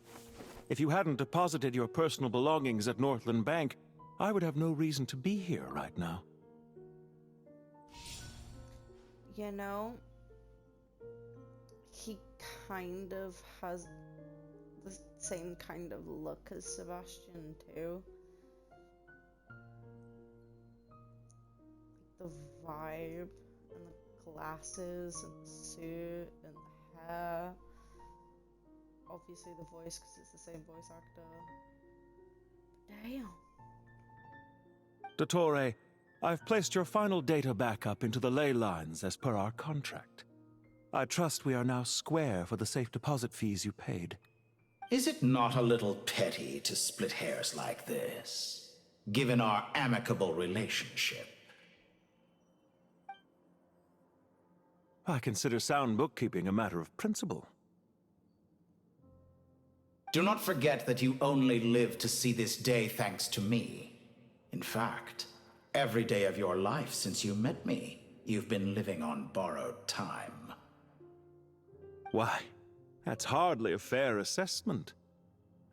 If you hadn't deposited your personal belongings at Northland Bank, I would have no reason to be here right now. You know, he kind of has the same kind of look as Sebastian too. The vibe and the glasses and the suit and the hair. Obviously the voice because it's the same voice actor. But damn. Dottore, I've placed your final data backup into the ley lines as per our contract. I trust we are now square for the safe deposit fees you paid. Is it not a little petty to split hairs like this, given our amicable relationship? I consider sound bookkeeping a matter of principle. Do not forget that you only live to see this day thanks to me. In fact, every day of your life since you met me, you've been living on borrowed time. Why, that's hardly a fair assessment.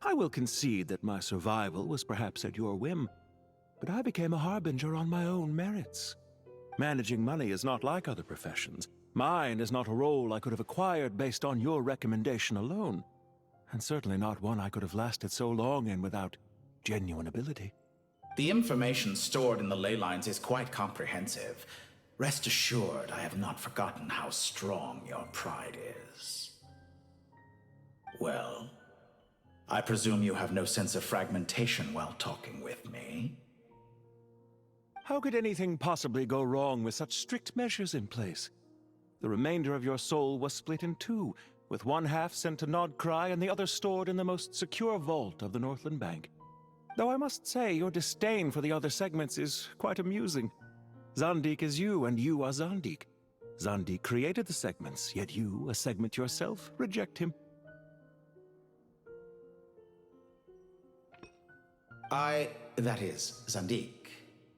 I will concede that my survival was perhaps at your whim, but I became a harbinger on my own merits. Managing money is not like other professions. Mine is not a role I could have acquired based on your recommendation alone, and certainly not one I could have lasted so long in without genuine ability. The information stored in the ley lines is quite comprehensive. Rest assured, I have not forgotten how strong your pride is. Well, I presume you have no sense of fragmentation while talking with me. How could anything possibly go wrong with such strict measures in place? The remainder of your soul was split in two, with one half sent to Nodcry and the other stored in the most secure vault of the Northland Bank. Though I must say, your disdain for the other segments is quite amusing. Zandik is you, and you are Zandik. Zandik created the segments, yet you, a segment yourself, reject him. That is, Zandik,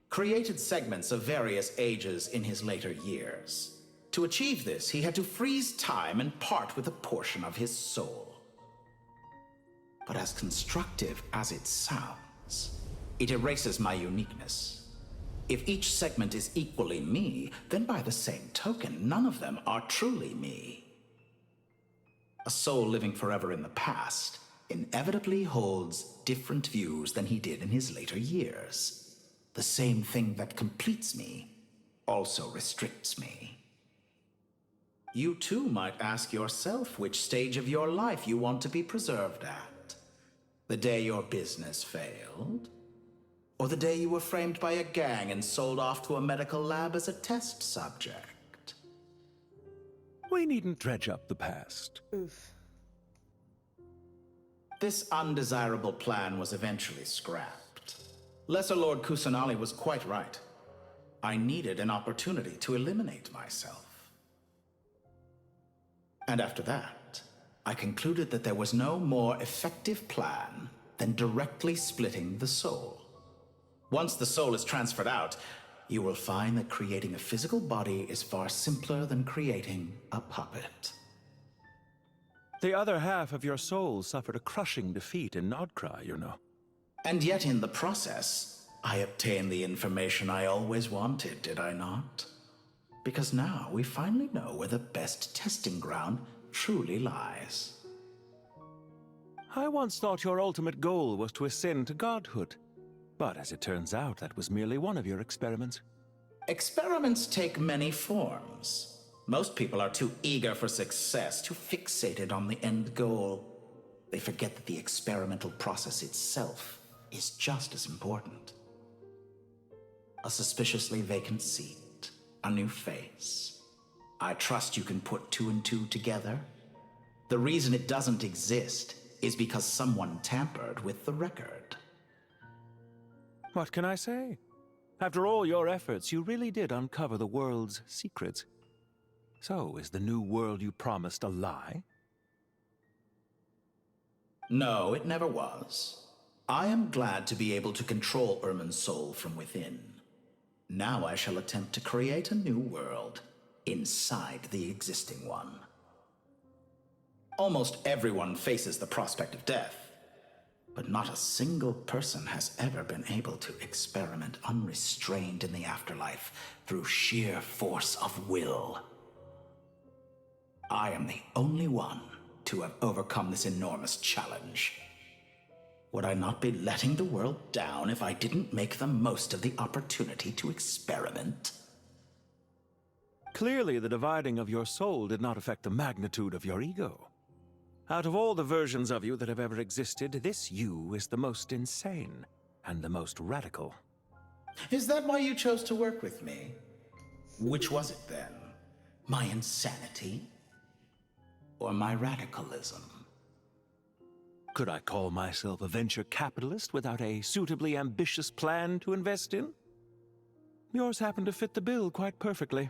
created segments of various ages in his later years. To achieve this, he had to freeze time and part with a portion of his soul. But as constructive as it sounds, it erases my uniqueness. If each segment is equally me, then by the same token, none of them are truly me. A soul living forever in the past inevitably holds different views than he did in his later years. The same thing that completes me also restricts me. You too might ask yourself which stage of your life you want to be preserved at. The day your business failed? Or the day you were framed by a gang and sold off to a medical lab as a test subject? We needn't dredge up the past. Oof. This undesirable plan was eventually scrapped. Lesser Lord Kusanali was quite right. I needed an opportunity to eliminate myself. And after that, I concluded that there was no more effective plan than directly splitting the soul. Once the soul is transferred out, you will find that creating a physical body is far simpler than creating a puppet. The other half of your soul suffered a crushing defeat in Nodcry, you know. And yet in the process, I obtained the information I always wanted, did I not? Because now we finally know where the best testing ground truly lies. I once thought your ultimate goal was to ascend to godhood. But as it turns out, that was merely one of your experiments. Experiments take many forms. Most people are too eager for success, too fixated on the end goal. They forget that the experimental process itself is just as important. A suspiciously vacant seat, a new face. I trust you can put two and two together. The reason it doesn't exist is because someone tampered with the record. What can I say? After all your efforts, you really did uncover the world's secrets. So, is the new world you promised a lie? No, it never was. I am glad to be able to control Irmin's soul from within. Now I shall attempt to create a new world inside the existing one. Almost everyone faces the prospect of death, but not a single person has ever been able to experiment unrestrained in the afterlife through sheer force of will. I am the only one to have overcome this enormous challenge. Would I not be letting the world down if I didn't make the most of the opportunity to experiment? Clearly, the dividing of your soul did not affect the magnitude of your ego. Out of all the versions of you that have ever existed, this you is the most insane and the most radical. Is that why you chose to work with me? Which was it then? My insanity? Or my radicalism? Could I call myself a venture capitalist without a suitably ambitious plan to invest in? Yours happened to fit the bill quite perfectly.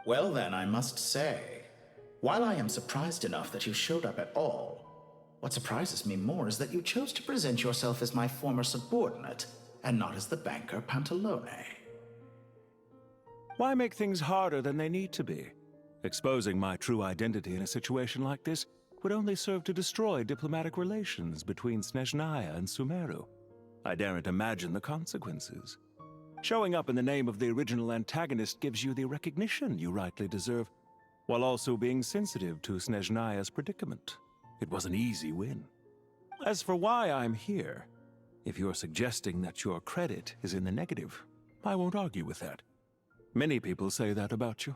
Well then, I must say, while I am surprised enough that you showed up at all, what surprises me more is that you chose to present yourself as my former subordinate, and not as the banker Pantalone. Why make things harder than they need to be? Exposing my true identity in a situation like this would only serve to destroy diplomatic relations between Snezhnaya and Sumeru. I daren't imagine the consequences. Showing up in the name of the original antagonist gives you the recognition you rightly deserve, while also being sensitive to Snezhnaya's predicament. It was an easy win. As for why I'm here, if you're suggesting that your credit is in the negative, I won't argue with that. Many people say that about you.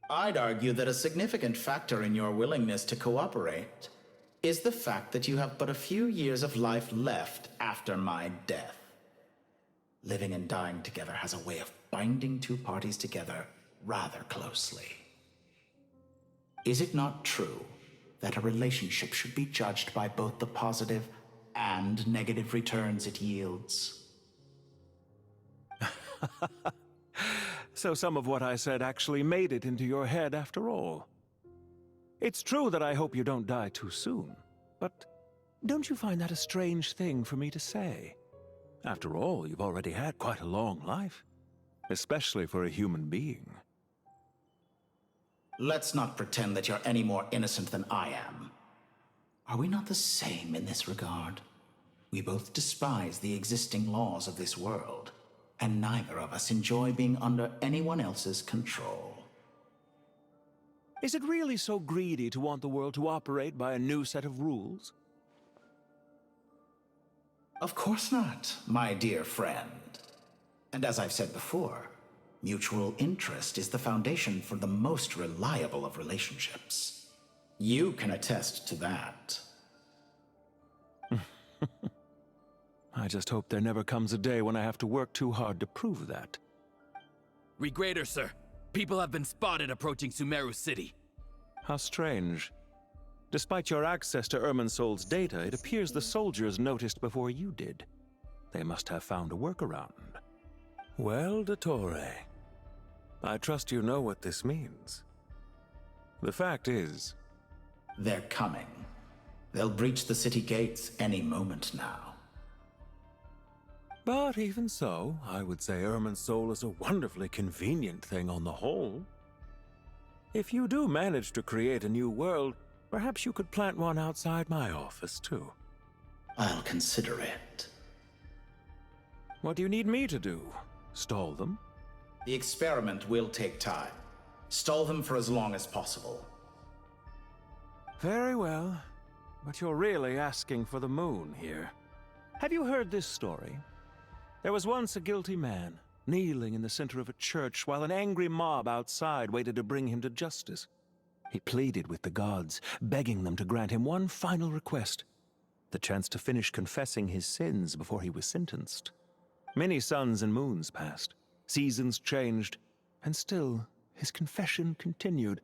I'd argue that a significant factor in your willingness to cooperate is the fact that you have but a few years of life left after my death. Living and dying together has a way of binding two parties together rather closely. Is it not true that a relationship should be judged by both the positive and negative returns it yields? So some of what I said actually made it into your head after all. It's true that I hope you don't die too soon, but don't you find that a strange thing for me to say? After all, you've already had quite a long life, especially for a human being. Let's not pretend that you're any more innocent than I am. Are we not the same in this regard? We both despise the existing laws of this world, and neither of us enjoy being under anyone else's control. Is it really so greedy to want the world to operate by a new set of rules? Of course not, my dear friend. And as I've said before, mutual interest is the foundation for the most reliable of relationships. You can attest to that. I just hope there never comes a day when I have to work too hard to prove that. Regrader, sir. People have been spotted approaching Sumeru City. How strange. Despite your access to Irminsol's data, it appears the soldiers noticed before you did. They must have found a workaround. Well, Dottore, I trust you know what this means. The fact is... They're coming. They'll breach the city gates any moment now. But even so, I would say Irminsol is a wonderfully convenient thing on the whole. If you do manage to create a new world, perhaps you could plant one outside my office, too. I'll consider it. What do you need me to do? Stall them? The experiment will take time. Stall them for as long as possible. Very well. But you're really asking for the moon here. Have you heard this story? There was once a guilty man, kneeling in the center of a church while an angry mob outside waited to bring him to justice. He pleaded with the gods, begging them to grant him one final request, the chance to finish confessing his sins before he was sentenced. Many suns and moons passed, seasons changed, and still his confession continued,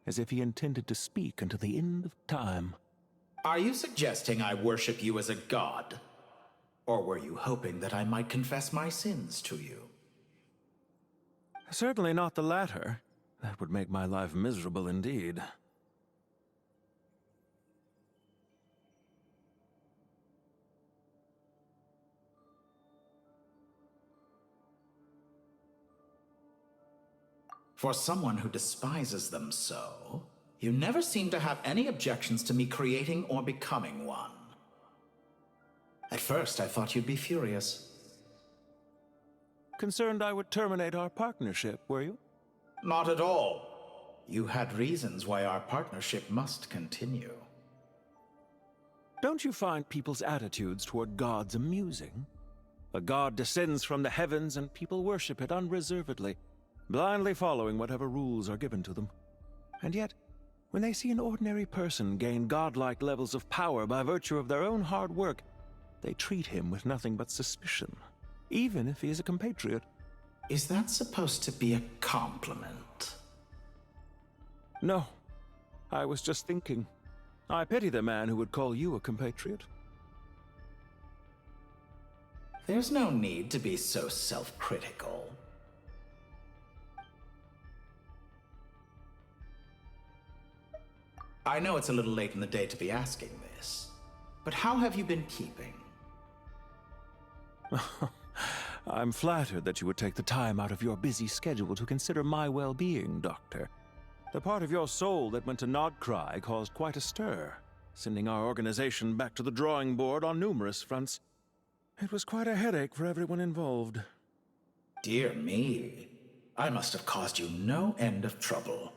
as if he intended to speak until the end of time. Are you suggesting I worship you as a god? Or were you hoping that I might confess my sins to you? Certainly not the latter. That would make my life miserable indeed. For someone who despises them so, you never seem to have any objections to me creating or becoming one. At first, I thought you'd be furious. Concerned I would terminate our partnership, were you? Not at all. You had reasons why our partnership must continue. Don't you find people's attitudes toward gods amusing? A god descends from the heavens and people worship it unreservedly, blindly following whatever rules are given to them. And yet, when they see an ordinary person gain godlike levels of power by virtue of their own hard work, they treat him with nothing but suspicion, even if he is a compatriot. Is that supposed to be a compliment? No. I was just thinking. I pity the man who would call you a compatriot. There's no need to be so self-critical. I know it's a little late in the day to be asking this, but how have you been keeping? I'm flattered that you would take the time out of your busy schedule to consider my well-being, Doctor. The part of your soul that went to Nodcry caused quite a stir, sending our organization back to the drawing board on numerous fronts. It was quite a headache for everyone involved. Dear me, I must have caused you no end of trouble.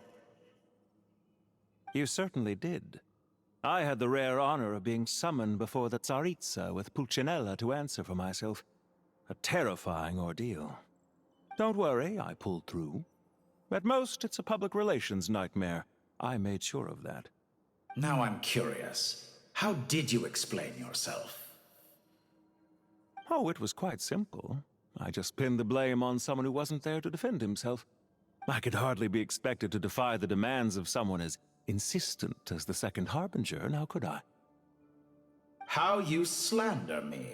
You certainly did. I had the rare honor of being summoned before the Tsaritsa with Pulcinella to answer for myself. A terrifying ordeal. Don't worry, I pulled through. At most, it's a public relations nightmare. I made sure of that. Now I'm curious. How did you explain yourself? Oh, it was quite simple. I just pinned the blame on someone who wasn't there to defend himself. I could hardly be expected to defy the demands of someone as insistent as the Second Harbinger, now could I? How you slander me.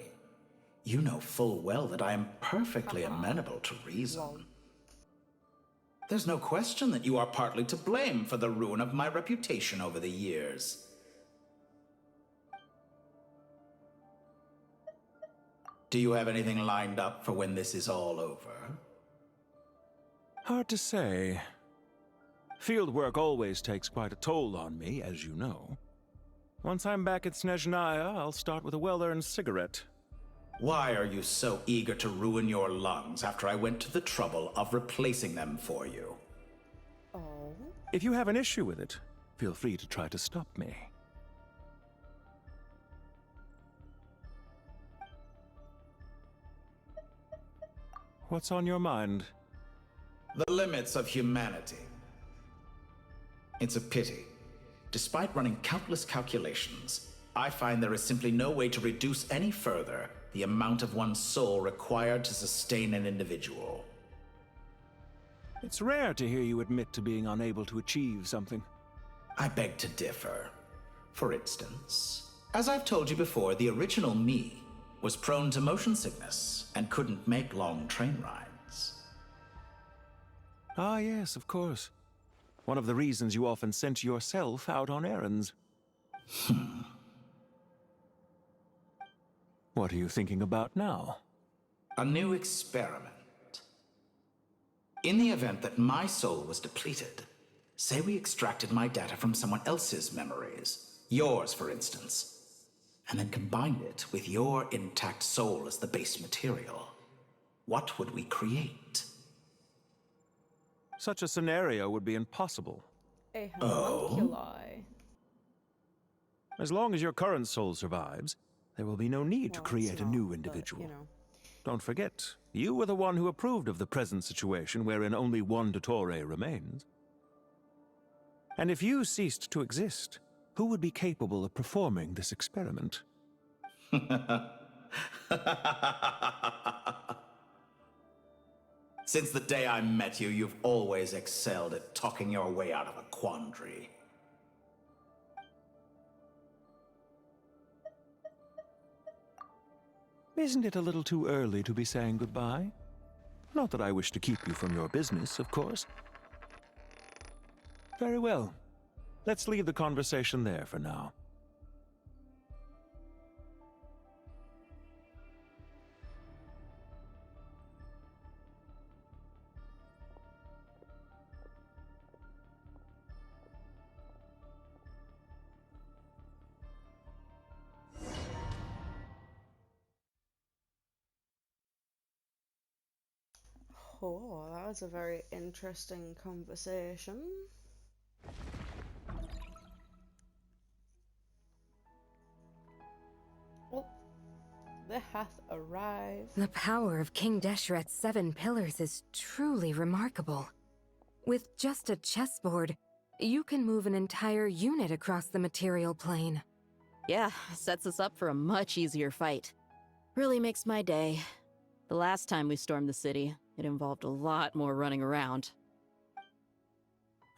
You know full well that I am perfectly amenable to reason. There's no question that you are partly to blame for the ruin of my reputation over the years. Do you have anything lined up for when this is all over? Hard to say. Field work always takes quite a toll on me, as you know. Once I'm back at Snezhnaya, I'll start with a well-earned cigarette. Why are you so eager to ruin your lungs after I went to the trouble of replacing them for you? Oh. If you have an issue with it, feel free to try to stop me. What's on your mind? The limits of humanity. It's a pity. Despite running countless calculations, I find there is simply no way to reduce any further the amount of one's soul required to sustain an individual. It's rare to hear you admit to being unable to achieve something. I beg to differ. For instance, as I've told you before, the original me was prone to motion sickness and couldn't make long train rides. Ah, yes, of course. One of the reasons you often sent yourself out on errands. What are you thinking about now? A new experiment. In the event that my soul was depleted, say we extracted my data from someone else's memories, yours for instance, and then combined it with your intact soul as the base material, what would we create? Such a scenario would be impossible. A homunculi. As long as your current soul survives, there will be no need to create a new individual. But, you know. Don't forget, you were the one who approved of the present situation wherein only one Dottore remains. And if you ceased to exist, who would be capable of performing this experiment? Since the day I met you, you've always excelled at talking your way out of a quandary. Isn't it a little too early to be saying goodbye? Not that I wish to keep you from your business, of course. Very well. Let's leave the conversation there for now. Oh, that was a very interesting conversation. Oh, the hath arrived. The power of King Deshret's 7 pillars is truly remarkable. With just a chessboard, you can move an entire unit across the material plane. Yeah, sets us up for a much easier fight. Really makes my day. The last time we stormed the city, it involved a lot more running around.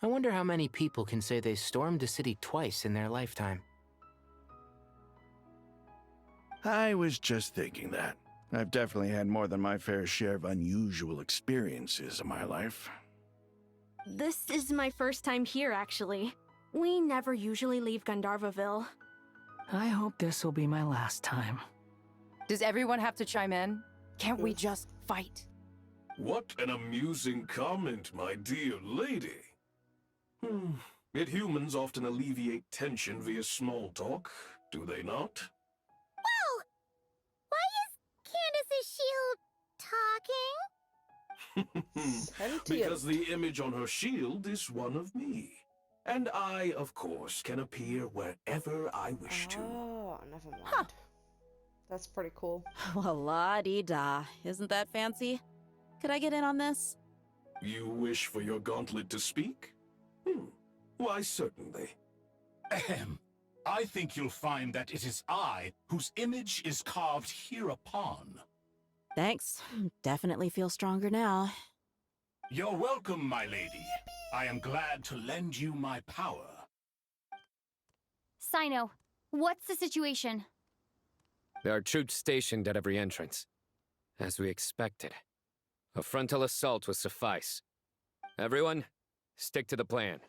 I wonder how many people can say they stormed a city twice in their lifetime. I was just thinking that. I've definitely had more than my fair share of unusual experiences in my life. This is my first time here, actually. We never usually leave Gandharvaville. I hope this will be my last time. Does everyone have to chime in? Can't we just fight? What an amusing comment, my dear lady. Yet humans often alleviate tension via small talk, do they not? Whoa! Why is Candace's shield talking? Because the image on her shield is one of me. And I, of course, can appear wherever I wish to. Oh, never mind. That's pretty cool. Well, la-dee-da. Isn't that fancy? Could I get in on this? You wish for your gauntlet to speak? Why, certainly. Ahem. I think you'll find that it is I whose image is carved hereupon. Thanks. Definitely feel stronger now. You're welcome, my lady. I am glad to lend you my power. Sino, what's the situation? There are troops stationed at every entrance. As we expected. A frontal assault will suffice. Everyone, stick to the plan.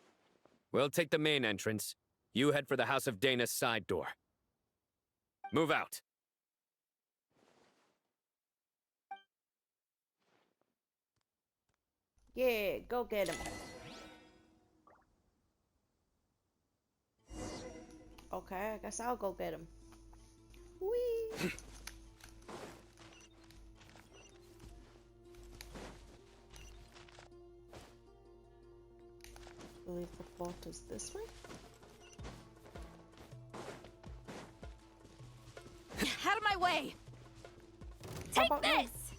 We'll take the main entrance. You head for the House of Dana's side door. Move out. Yeah, go get him. Okay, I guess I'll go get him. Whee! I believe the plot is this way. Out of my way! Take this!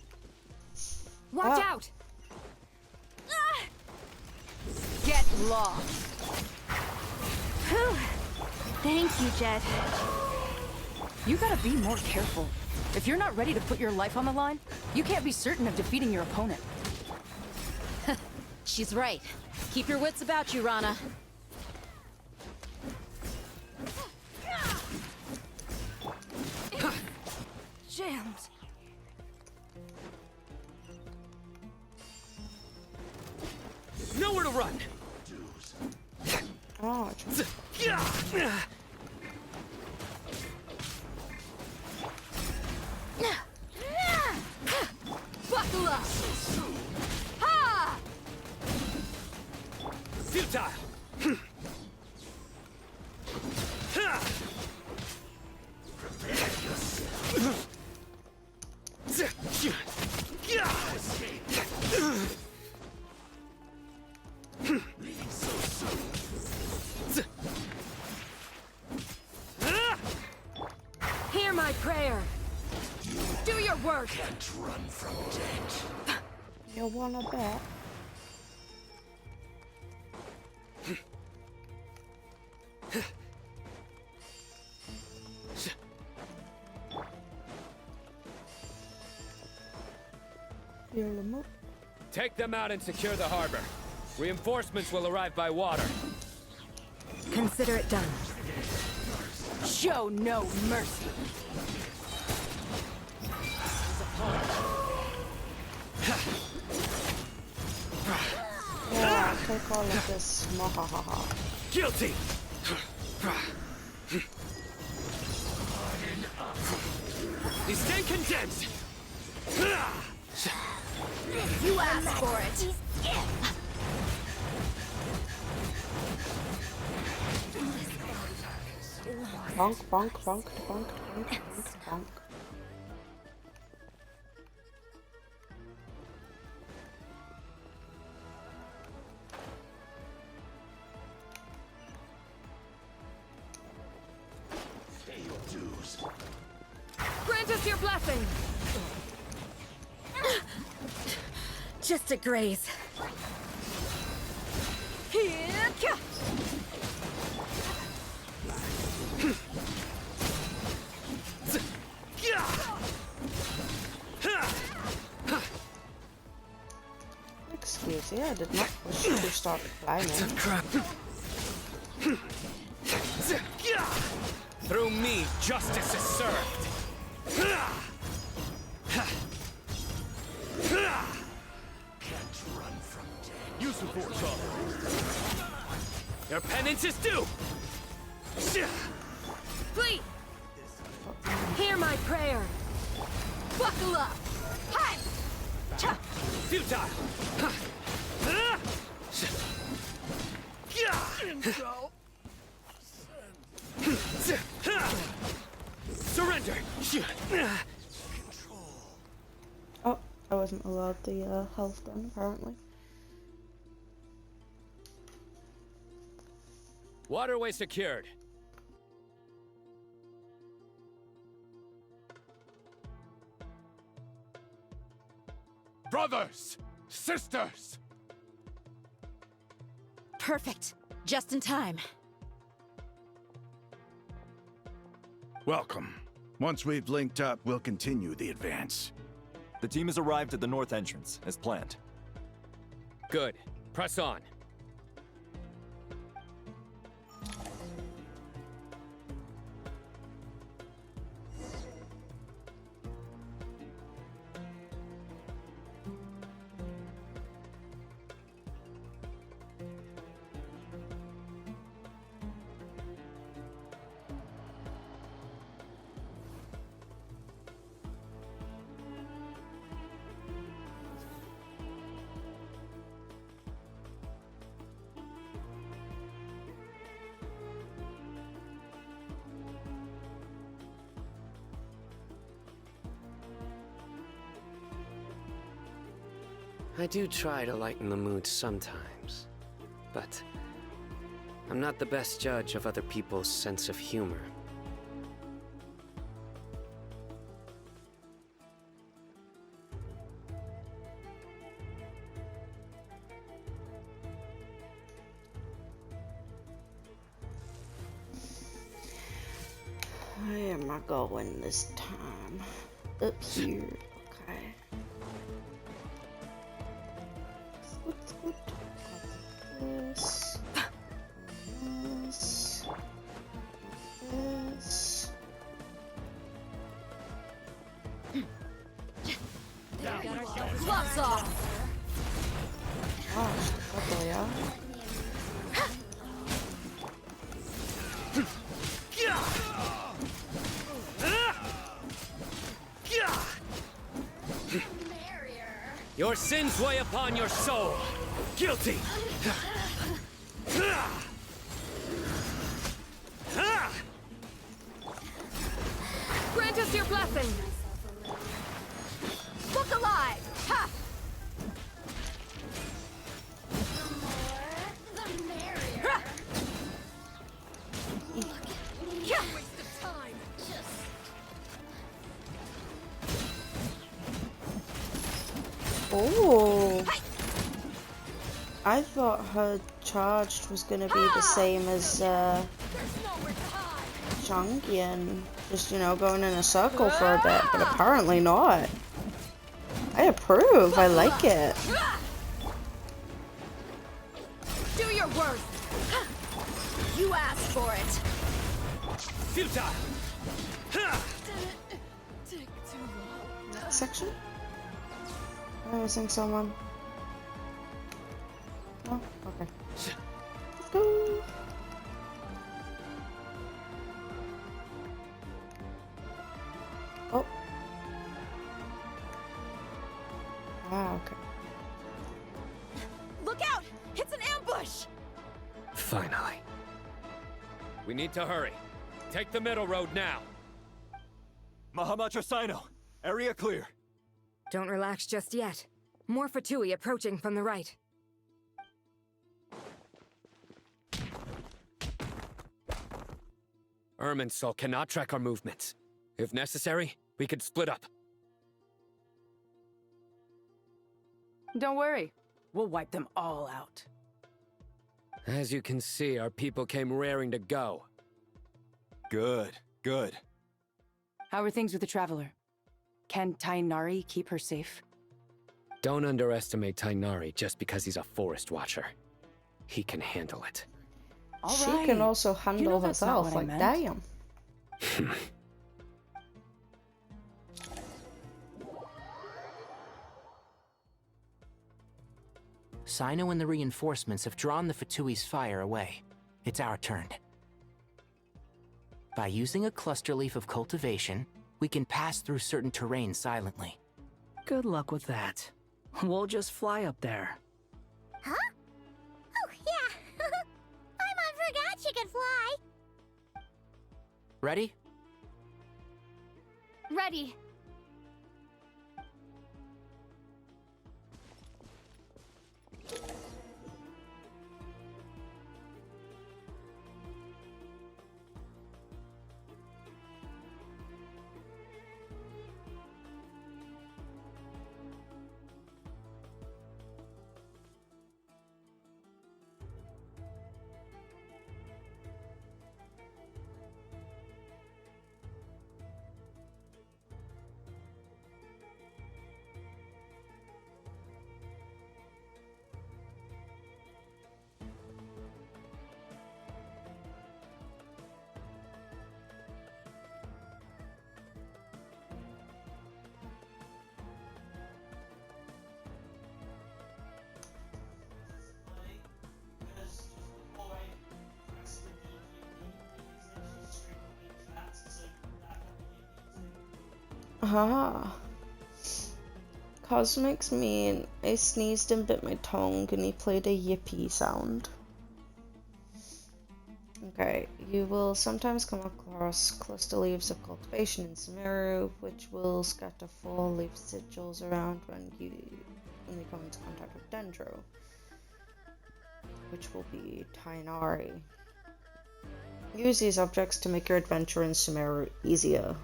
Watch out! Ah! Get lost! Whew. Thank you, Jet. You gotta be more careful. If you're not ready to put your life on the line, you can't be certain of defeating your opponent. She's right. Keep your wits about you, Rana. Jams. Nowhere to run! Oh, Buckle up! Ha! Futile! Hear my prayer. Do your work. Can't run from death. You wanna bet? Heal him up. Take them out and secure the harbor. Reinforcements will arrive by water. Consider it done. Show no mercy. Yeah, take all of this. Mwahaha. Guilty! You stand condemned! You asked for it. Bonk, bonk, bonk, bonk, bonk, bonk, bonk. Grant us your blessing! Just a graze. Here. Excuse me, I did not push you to start climbing. Through me, justice is served. Can't run from death. Use the force on. Your penance is due. Please! Hear my prayer. Buckle up! Hi! Futile. Surrender. Oh, I wasn't allowed the health gun, apparently. Waterway secured. Brothers! Sisters! Perfect. Just in time. Welcome. Once we've linked up, we'll continue the advance. The team has arrived at the north entrance, as planned. Good. Press on. I do try to lighten the mood sometimes, but I'm not the best judge of other people's sense of humor. Where am I going this time? Up here. Okay. Let's go this. This. This. Gloves off. Gosh, the yeah. Your sins weigh upon your soul. Guilty. Grant us your blessing! Look alive! Ha! Oh, I thought her charged was gonna be the same as Changyan, just going in a circle for a bit, but apparently not. I approve. I like it. You asked for it. Futile! Next section? I'm missing someone. Oh, okay. Let's go. Oh. Ah, okay. Look out! It's an ambush! Finally. We need to hurry. Take the middle road now. Mahamacho Sino, area clear. Don't relax just yet. More Fatui approaching from the right. Irminsul cannot track our movements. If necessary, we could split up. Don't worry. We'll wipe them all out. As you can see, our people came raring to go. Good, good. How are things with the Traveler? Can Tainari keep her safe? Don't underestimate Tainari just because he's a forest watcher. He can handle it. All she right. can also handle You know that's not herself, what I like meant. damn. Sino and the reinforcements have drawn the Fatui's fire away. It's our turn. By using a cluster leaf of cultivation, we can pass through certain terrain silently. Good luck with that. We'll just fly up there. Huh? Oh, yeah. Paimon forgot she could fly. Ready? Ready. Ah. Cosmic's mean I sneezed and bit my tongue and he played a yippee sound. Okay, you will sometimes come across cluster leaves of cultivation in Sumeru, which will scatter fall-leaf sigils around when you come into contact with Dendro, which will be Tainari. Use these objects to make your adventure in Sumeru easier.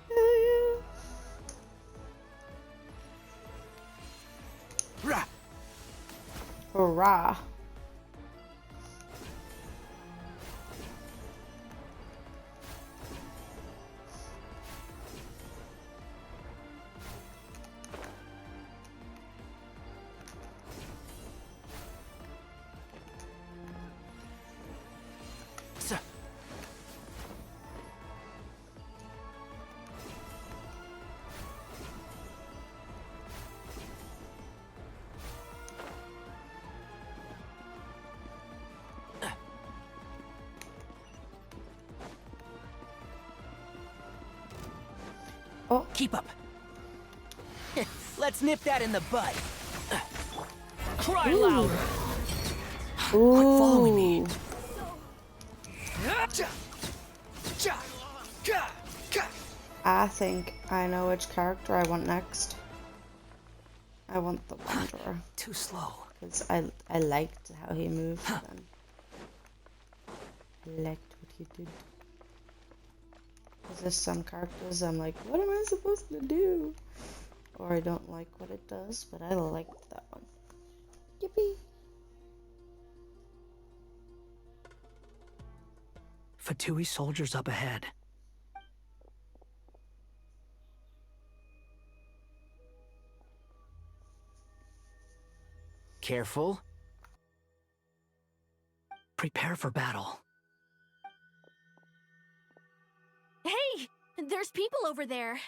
Hell yeah! Rah! Hurrah! Oh, keep up. Let's nip that in the bud. Cry loud. Ooh. Follow me. I think I know which character I want next. I want the Wanderer. Too slow. Because I liked how he moved then. I liked what he did. Because there's some characters I'm like, what am I supposed to do? Or I don't like what it does, but I liked that one. Yippee! Fatui soldiers up ahead. Careful. Prepare for battle. Hey! There's people over there.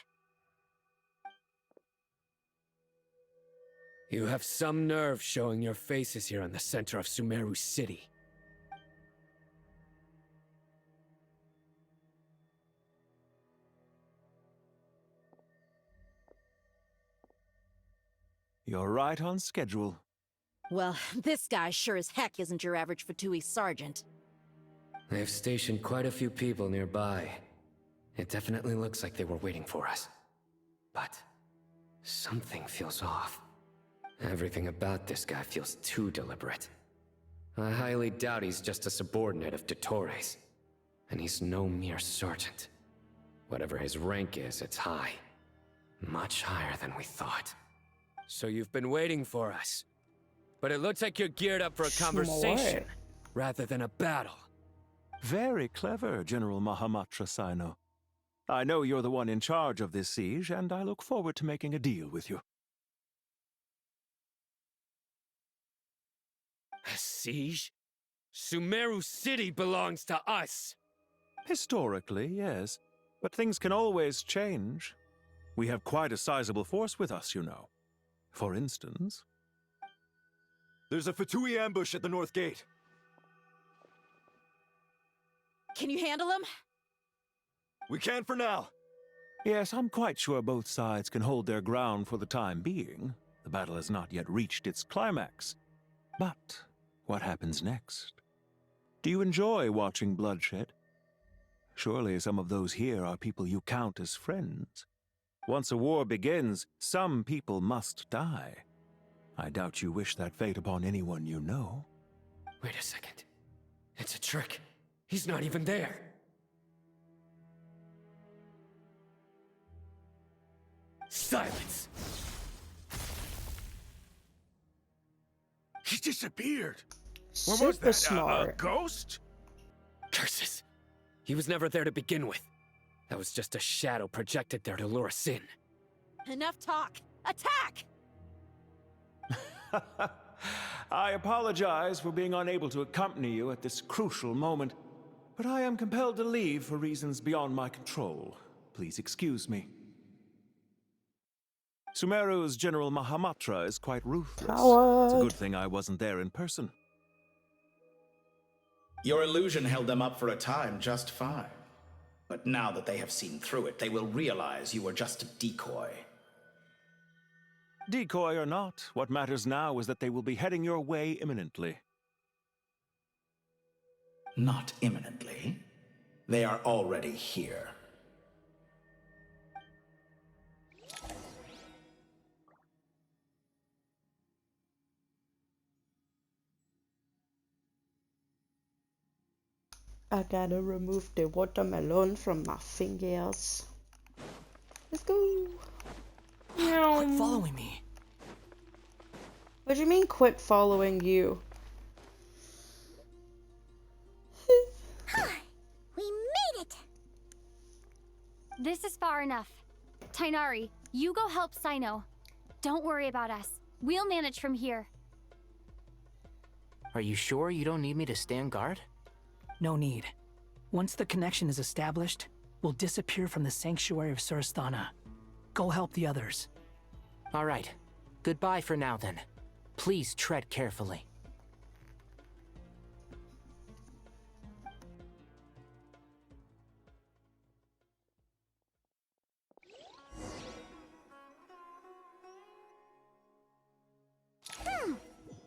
You have some nerve showing your faces here in the center of Sumeru City. You're right on schedule. Well, this guy sure as heck isn't your average Fatui sergeant. They've stationed quite a few people nearby. It definitely looks like they were waiting for us. But something feels off. Everything about this guy feels too deliberate. I highly doubt he's just a subordinate of Dottores. And he's no mere sergeant. Whatever his rank is, it's high. Much higher than we thought. So you've been waiting for us. But it looks like you're geared up for a conversation, rather than a battle. Very clever, General Mahamatra Sino. I know you're the one in charge of this siege, and I look forward to making a deal with you. A siege? Sumeru City belongs to us! Historically, yes. But things can always change. We have quite a sizable force with us, you know. For instance... There's a Fatui ambush at the north gate. Can you handle him? We can for now. Yes, I'm quite sure both sides can hold their ground for the time being. The battle has not yet reached its climax. But what happens next? Do you enjoy watching bloodshed? Surely some of those here are people you count as friends. Once a war begins, some people must die. I doubt you wish that fate upon anyone you know. Wait a second. It's a trick. He's not even there. Silence! He disappeared. What was that? Smart. A ghost? Curses. He was never there to begin with. That was just a shadow projected there to lure us in. Enough talk! Attack! I apologize for being unable to accompany you at this crucial moment, but I am compelled to leave for reasons beyond my control. Please excuse me. Sumeru's General Mahamatra is quite ruthless. It's a good thing I wasn't there in person. Your illusion held them up for a time just fine. But now that they have seen through it, they will realize you were just a decoy. Decoy or not, what matters now is that they will be heading your way imminently. Not imminently. They are already here. I gotta remove the watermelon from my fingers. Let's go. Quit following me. What do you mean quit following you? We made it! This is far enough. Tainari, you go help Sino. Don't worry about us. We'll manage from here. Are you sure you don't need me to stand guard? No need. Once the connection is established, we'll disappear from the Sanctuary of Surasthana. Go help the others. All right. Goodbye for now, then. Please tread carefully.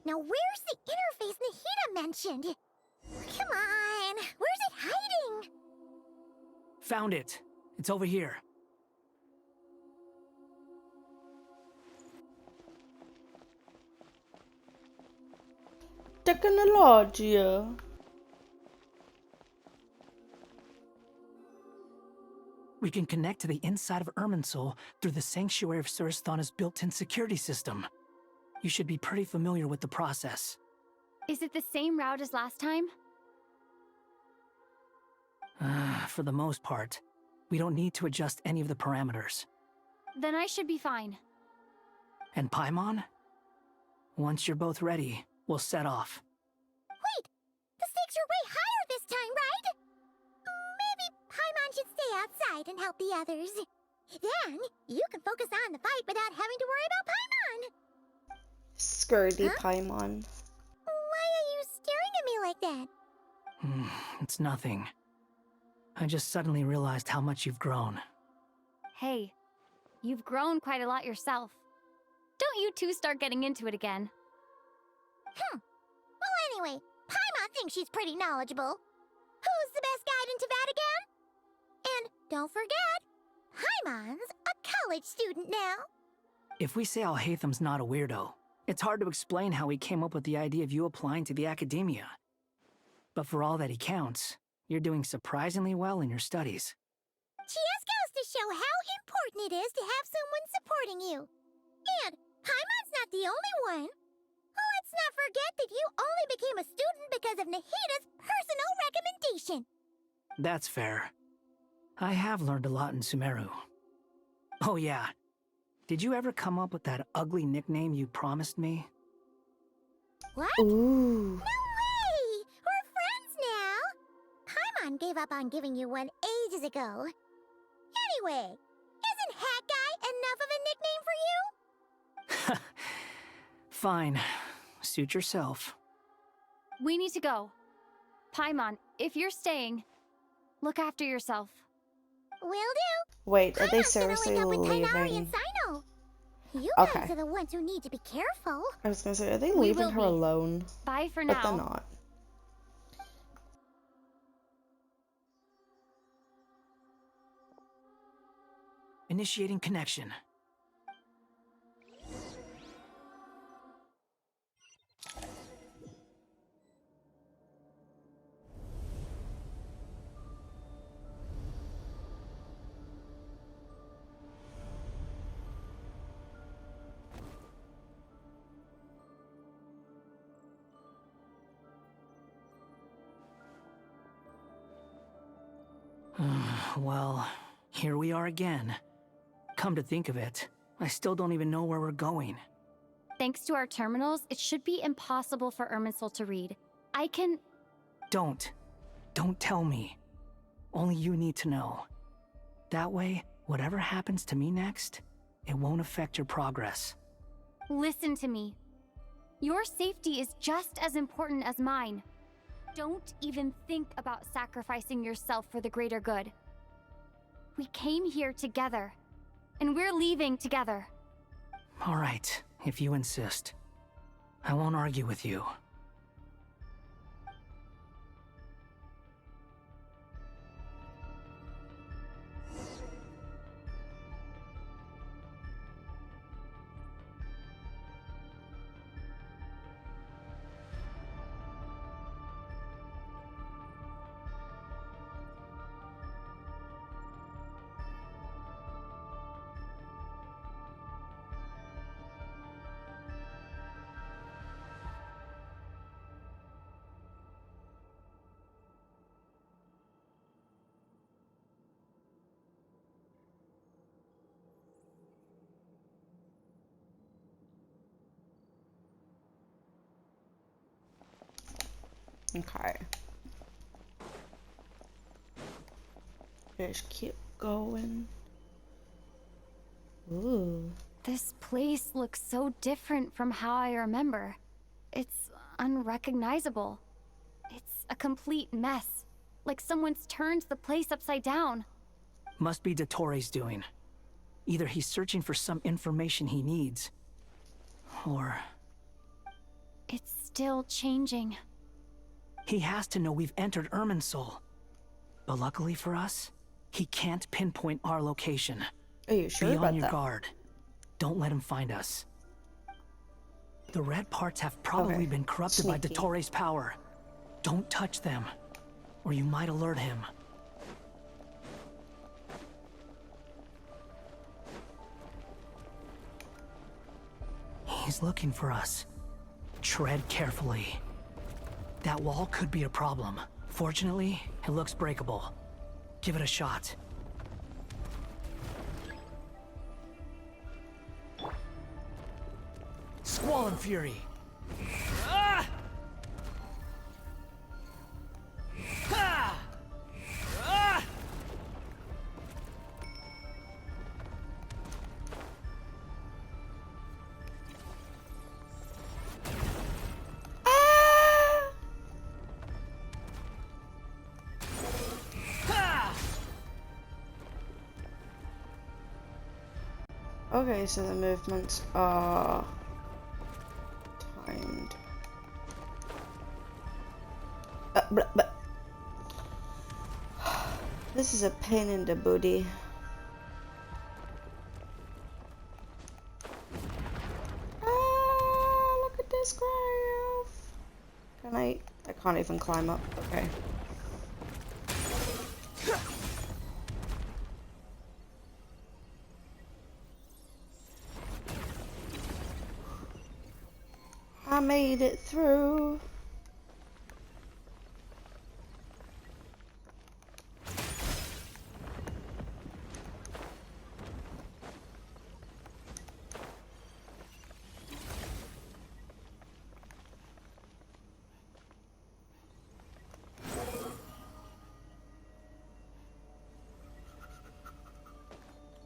Now where's the interface Nahida mentioned? Come on, where's it hiding? Found it. It's over here. Tecnologia. We can connect to the inside of Irminsul through the Sanctuary of Surasthana's built-in security system. You should be pretty familiar with the process. Is it the same route as last time? For the most part, we don't need to adjust any of the parameters. Then I should be fine. And Paimon? Once you're both ready, we'll set off. Wait! The venture way higher this time, right? Maybe Paimon should stay outside and help the others. Then, you can focus on the fight without having to worry about Paimon. Scurdy Paimon. Why are you staring at me like that? It's nothing. I just suddenly realized how much you've grown. Hey, you've grown quite a lot yourself. Don't you two start getting into it again. Well, anyway, Paimon thinks she's pretty knowledgeable. Who's the best guide in Tavatigan? And don't forget, Paimon's a college student now. If we say Alhatham's not a weirdo, it's hard to explain how he came up with the idea of you applying to the academia. But for all that he counts, you're doing surprisingly well in your studies. Just goes to show how important it is to have someone supporting you. And Paimon's not the only one. Let's not forget that you only became a student because of Nahida's personal recommendation. That's fair. I have learned a lot in Sumeru. Oh yeah, did you ever come up with that ugly nickname you promised me? What? Ooh. No way! We're friends now! Paimon gave up on giving you one ages ago. Anyway, isn't Hat Guy enough of a nickname for you? Fine. Suit yourself. We need to go. Paimon, if you're staying, look after yourself. Will do. Wait, are they Paimon's seriously gonna link up with Tighnari leaving? and Sino. You Okay. guys are the ones who need to be careful. I was gonna say, are they We leaving will her be. alone? Bye for But now. they're not. Initiating connection. Well, here we are again. Come to think of it, I still don't even know where we're going. Thanks to our terminals, it should be impossible for Irminsul to read. I can... Don't tell me. Only you need to know. That way, whatever happens to me next, it won't affect your progress. Listen to me. Your safety is just as important as mine. Don't even think about sacrificing yourself for the greater good. We came here together, and we're leaving together. All right, if you insist. I won't argue with you. Okay. Just keep going. Ooh. This place looks so different from how I remember. It's unrecognizable. It's a complete mess. Like someone's turned the place upside down. Must be Dottoro's doing. Either he's searching for some information he needs, or... It's still changing. He has to know we've entered Irminsul. But luckily for us, he can't pinpoint our location. Are you sure Be about on your that? guard. Don't let him find us. The red parts have probably Okay. been corrupted by Sneaky. Dottoro's power. Don't touch them, or you might alert him. He's looking for us. Tread carefully. That wall could be a problem. Fortunately, it looks breakable. Give it a shot. Squall and Fury! Okay, so the movements are timed. But. This is a pain in the booty. Ah, look at this graph. Can I can't even climb up. Okay. I made it through.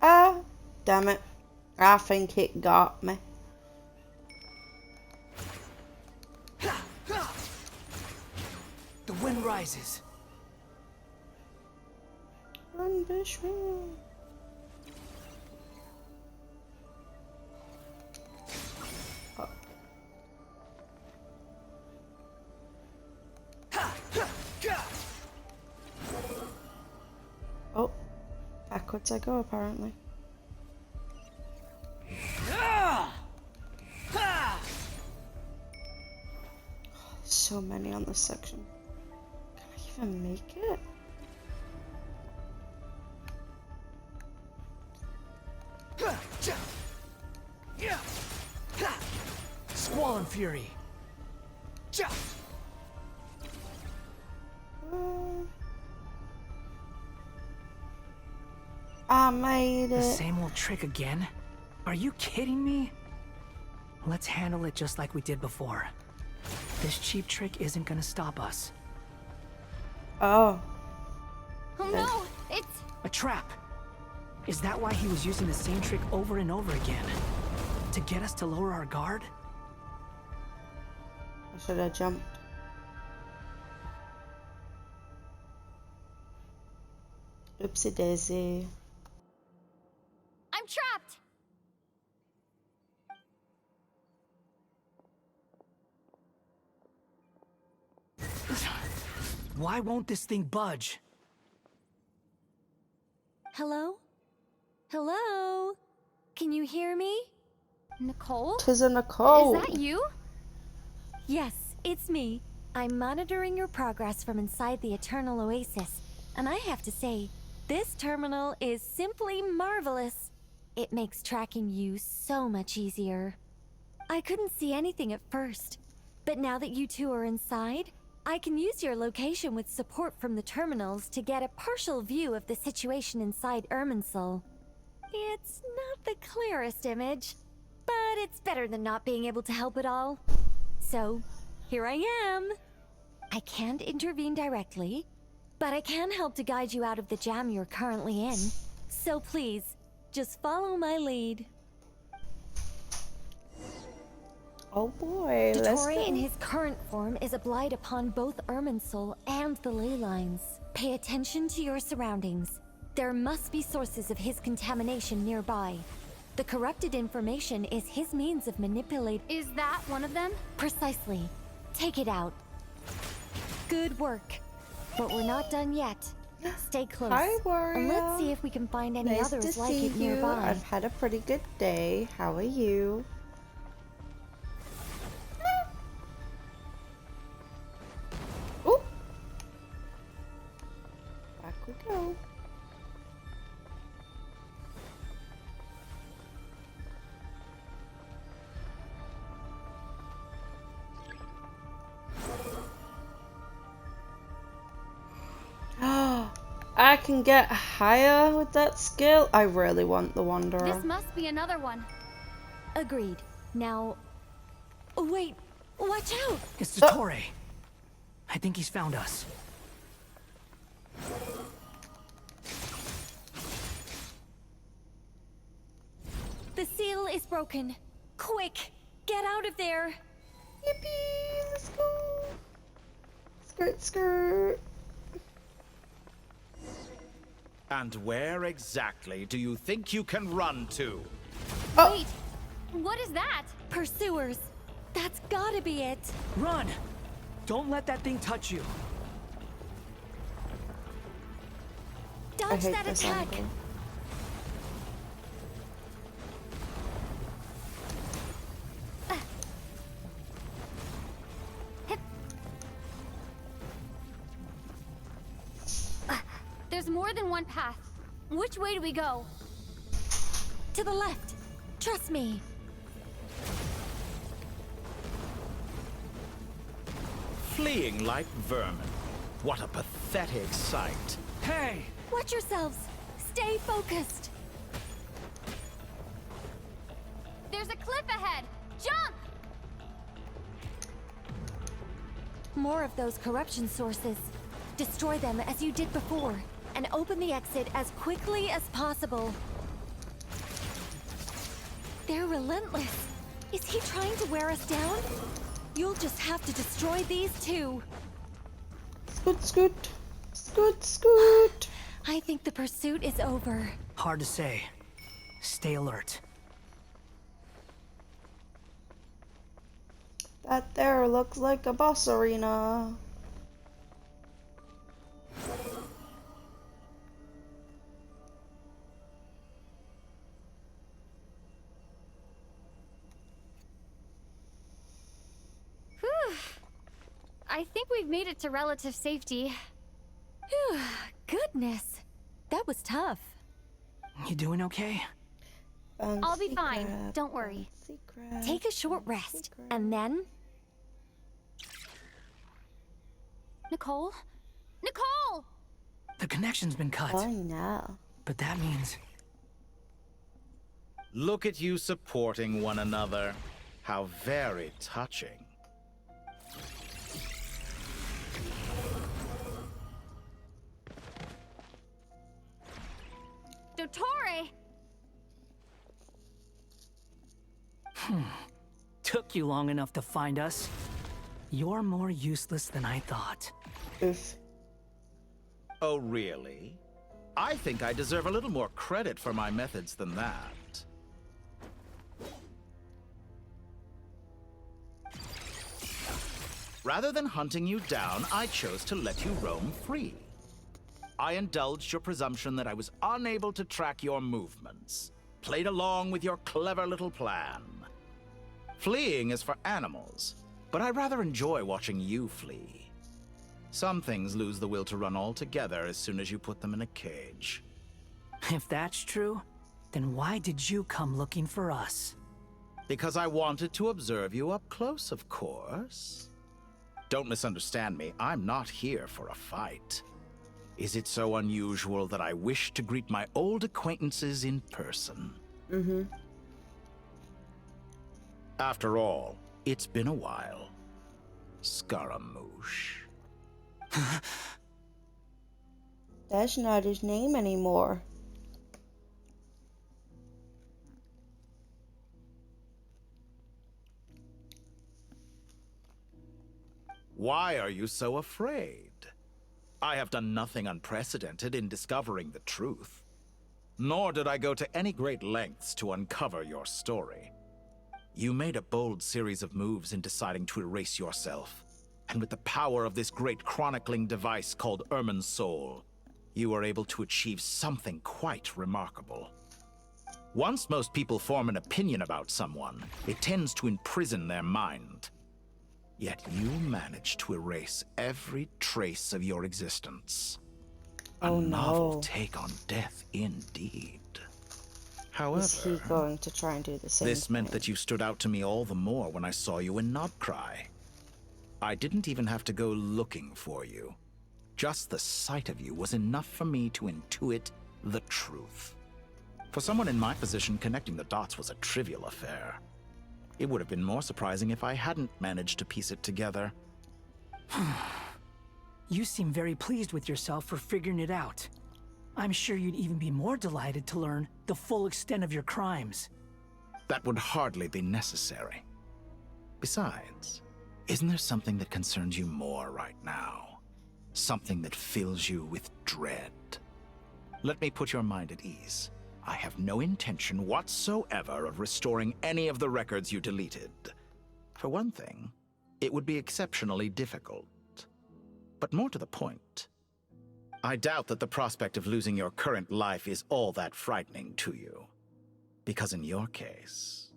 Ah, damn it. I think it got me. The wind rises. Run, fish, run. Oh, backwards I go apparently. So many on this section. Can I even make it? Squall and Fury. I made it. The same old trick again? Are you kidding me? Let's handle it just like we did before. This cheap trick isn't gonna stop us. Oh. Oh no, it's a trap. Is that why he was using the same trick over and over again? To get us to lower our guard? I should have jumped. Oopsie daisy. I'm trapped. Why won't this thing budge? Hello? Hello? Can you hear me? Nicole? 'Tis a Nicole. Is that you? Yes, it's me. I'm monitoring your progress from inside the Eternal Oasis, and I have to say, this terminal is simply marvelous. It makes tracking you so much easier. I couldn't see anything at first, but now that you two are inside, I can use your location with support from the terminals to get a partial view of the situation inside Irminsul. It's not the clearest image, but it's better than not being able to help at all. So, here I am. I can't intervene directly, but I can help to guide you out of the jam you're currently in. So please, just follow my lead. Oh boy, let's Dottore go. in his current form is a blight upon both Irminsul and the ley lines. Pay attention to your surroundings. There must be sources of his contamination nearby. The corrupted information is his means of manipulating. Is that one of them? Precisely. Take it out. Good work. But we're not done yet. Stay close. Hi, Warrior. And let's see if we can find any Nice others to like see it you. nearby. I've had a pretty good day. How are you? Ooh. Back we go. I can get higher with that skill. I really want the Wanderer. This must be another one. Agreed. Now... Oh, wait! Watch out! It's Dottore. I think he's found us. The seal is broken. Quick! Get out of there! Yippee! Let's go! Skirt, skirt. And where exactly do you think you can run to? Wait, what is that? Pursuers. That's gotta be it. Run! Don't let that thing touch you. Dodge that attack. Angle. There's more than one path. Which way do we go? To the left. Trust me. Fleeing like vermin. What a pathetic sight. Hey! Watch yourselves. Stay focused. There's a cliff ahead. Jump! More of those corruption sources. Destroy them as you did before, and open the exit as quickly as possible. They're relentless. Is he trying to wear us down? You'll just have to destroy these two. Scoot, scoot. Scoot, scoot. I think the pursuit is over. Hard to say. Stay alert. That there looks like a boss arena. I think we've made it to relative safety. Phew, goodness. That was tough. You doing okay? I'll be fine. Don't worry. Take a short rest, and then... Nicole? Nicole! The connection's been cut. Oh no. But that means... Look at you supporting one another. How very touching. Dottore! Took you long enough to find us. You're more useless than I thought. Oof. Oh, really? I think I deserve a little more credit for my methods than that. Rather than hunting you down, I chose to let you roam free. I indulged your presumption that I was unable to track your movements, played along with your clever little plan. Fleeing is for animals, but I rather enjoy watching you flee. Some things lose the will to run altogether as soon as you put them in a cage. If that's true, then why did you come looking for us? Because I wanted to observe you up close, of course. Don't misunderstand me, I'm not here for a fight. Is it so unusual that I wish to greet my old acquaintances in person? Mm-hmm. After all, it's been a while. Scaramouche. That's not his name anymore. Why are you so afraid? I have done nothing unprecedented in discovering the truth. Nor did I go to any great lengths to uncover your story. You made a bold series of moves in deciding to erase yourself. And with the power of this great chronicling device called Irmin's Soul, you were able to achieve something quite remarkable. Once most people form an opinion about someone, it tends to imprison their mind. Yet you managed to erase every trace of your existence. Oh, a novel no. take on death indeed. However, Is he going to try and do the same this meant thing? that you stood out to me all the more when I saw you in Nodcry. I didn't even have to go looking for you. Just the sight of you was enough for me to intuit the truth. For someone in my position, connecting the dots was a trivial affair. It would have been more surprising if I hadn't managed to piece it together. You seem very pleased with yourself for figuring it out. I'm sure you'd even be more delighted to learn the full extent of your crimes. That would hardly be necessary. Besides, isn't there something that concerns you more right now? Something that fills you with dread? Let me put your mind at ease. I have no intention whatsoever of restoring any of the records you deleted. For one thing, it would be exceptionally difficult. But more to the point, I doubt that the prospect of losing your current life is all that frightening to you. Because in your case...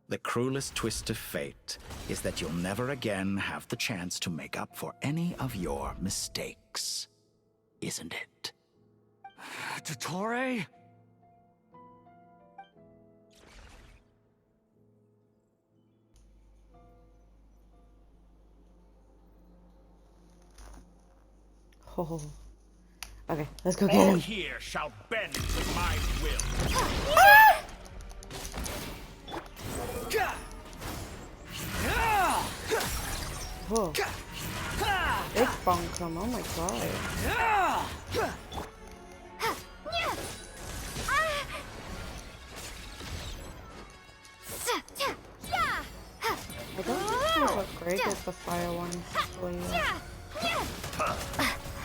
the cruelest twist of fate is that you'll never again have the chance to make up for any of your mistakes. Isn't it? Dottore? Oh. Okay, let's go get All him. here shall bend to my will. Whoa. Big bonkum, oh my god. I don't think we've upgraded the fire one for you.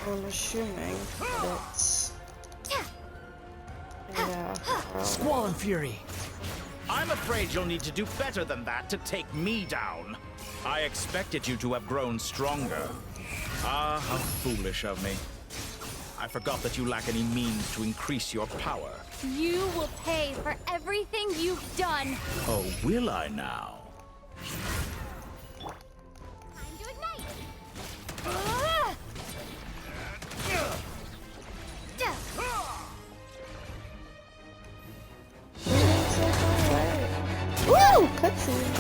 I'm assuming it's... yeah. Squall and Fury. I'm afraid you'll need to do better than that to take me down. I expected you to have grown stronger. Ah, how foolish of me. I forgot that you lack any means to increase your power. You will pay for everything you've done. Oh, will I now? Time to ignite. Woo! Cutscene.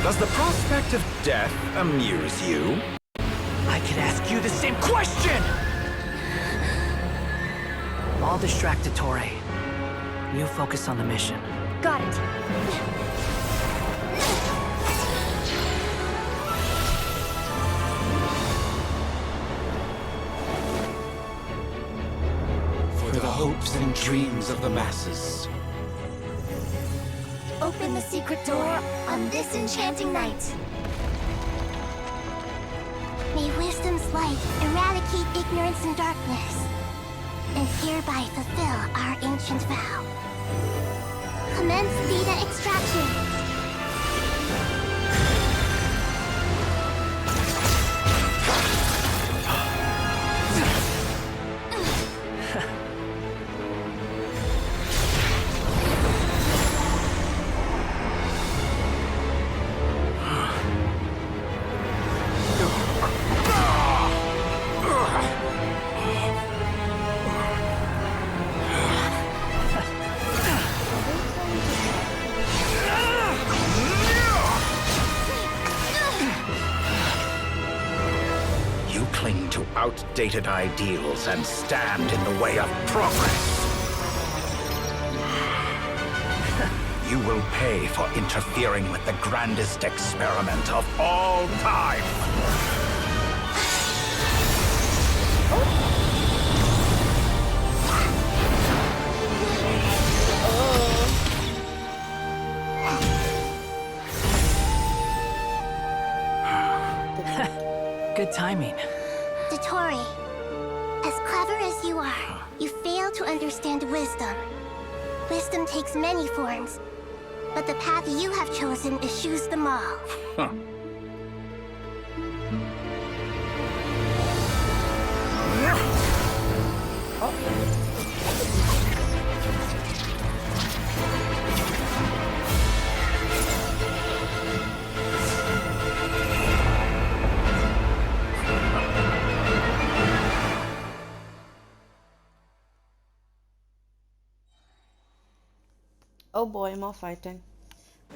Does the prospect of death amuse you? I could ask you the same question! I'll distract Dottore. You focus on the mission. Got it. For the hopes and dreams of the masses. Open the secret door on this enchanting night. May wisdom's light eradicate ignorance and darkness, and hereby fulfill our ancient vow. Commence data extraction. Outdated ideals and stand in the way of progress. You will pay for interfering with the grandest experiment of all time. Good timing. Dottore, as clever as you are, you fail to understand wisdom. Wisdom takes many forms, but the path you have chosen eschews them all. Huh. Oh boy, more fighting.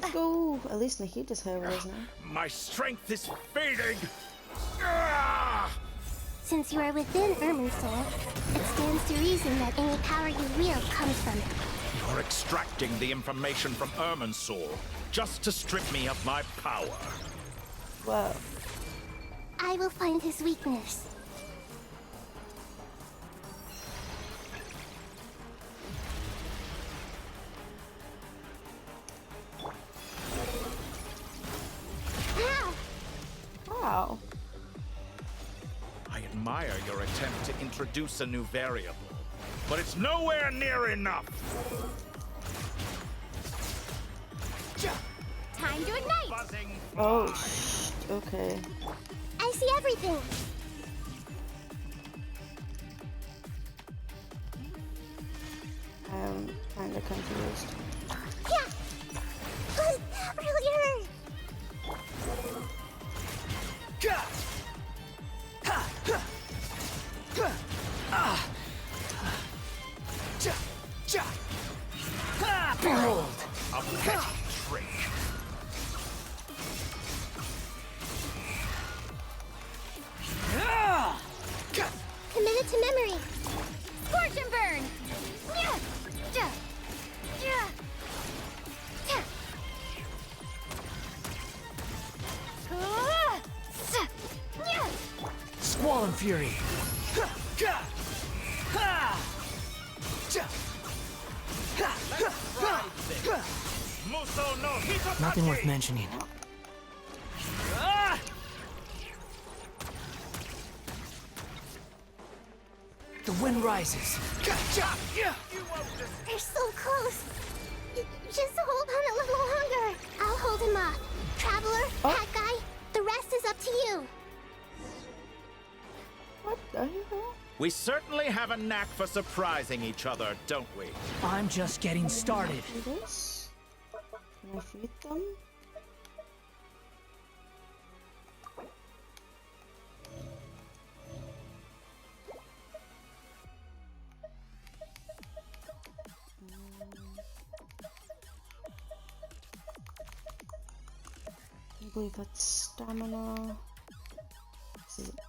Let's go! At least Nikita's hero is now. My strength is fading! Since you are within Irminsul, it stands to reason that any power you wield comes from it. You're extracting the information from Irminsul just to strip me of my power. Well, I will find his weakness. Wow. I admire your attempt to introduce a new variable, but it's nowhere near enough. Time to ignite! Oh, okay. I see everything. I'm kinda confused. Yeah! Earlier! Behold, a petty trick. Committed to memory. Scorch and burn! Yeah! Yeah! Yeah! Yeah! Squall and Fury. Nothing worth mentioning. The wind rises. They're so close. Just hold on a little longer. I'll hold him off. Traveler, Hat Guy, the rest is up to you. What the hell? We certainly have a knack for surprising each other, don't we? I'm just getting started. Do this? Can I feed them? I believe that's stamina. This is attack.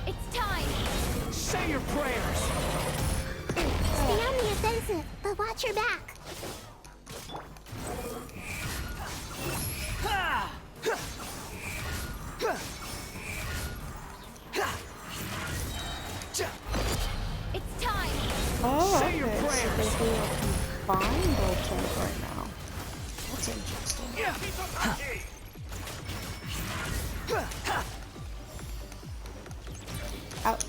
It's time! Say your prayers! Stay on the offensive, but watch your back. It's time! Oh, Say okay. your prayers. So they do a combined ultimate right now. That's interesting. Out.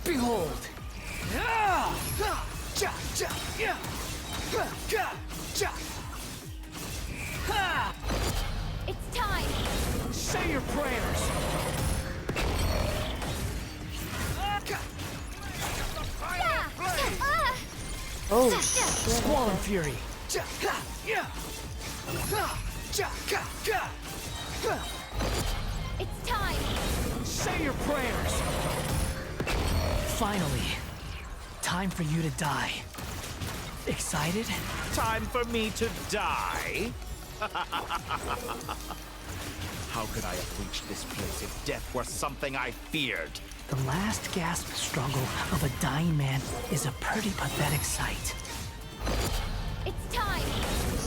Behold! It's time! Say your prayers! Oh, shit. Squall and Fury! It's time! Say your prayers! Finally, time for you to die. Excited? Time for me to die? How could I have reached this place if death were something I feared? The last gasp struggle of a dying man is a pretty pathetic sight. It's time!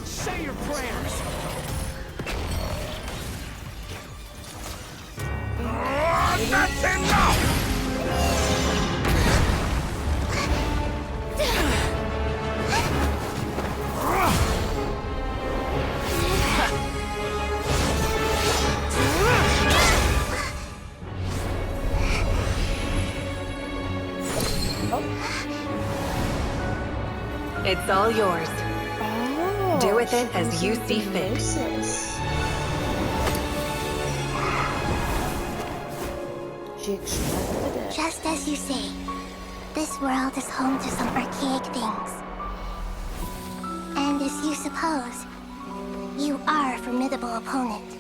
Say your prayers! That's enough! It's all yours. Oh, Do with it as you see fit. She extracted it. Just as you say, this world is home to some archaic things. And as you suppose, you are a formidable opponent.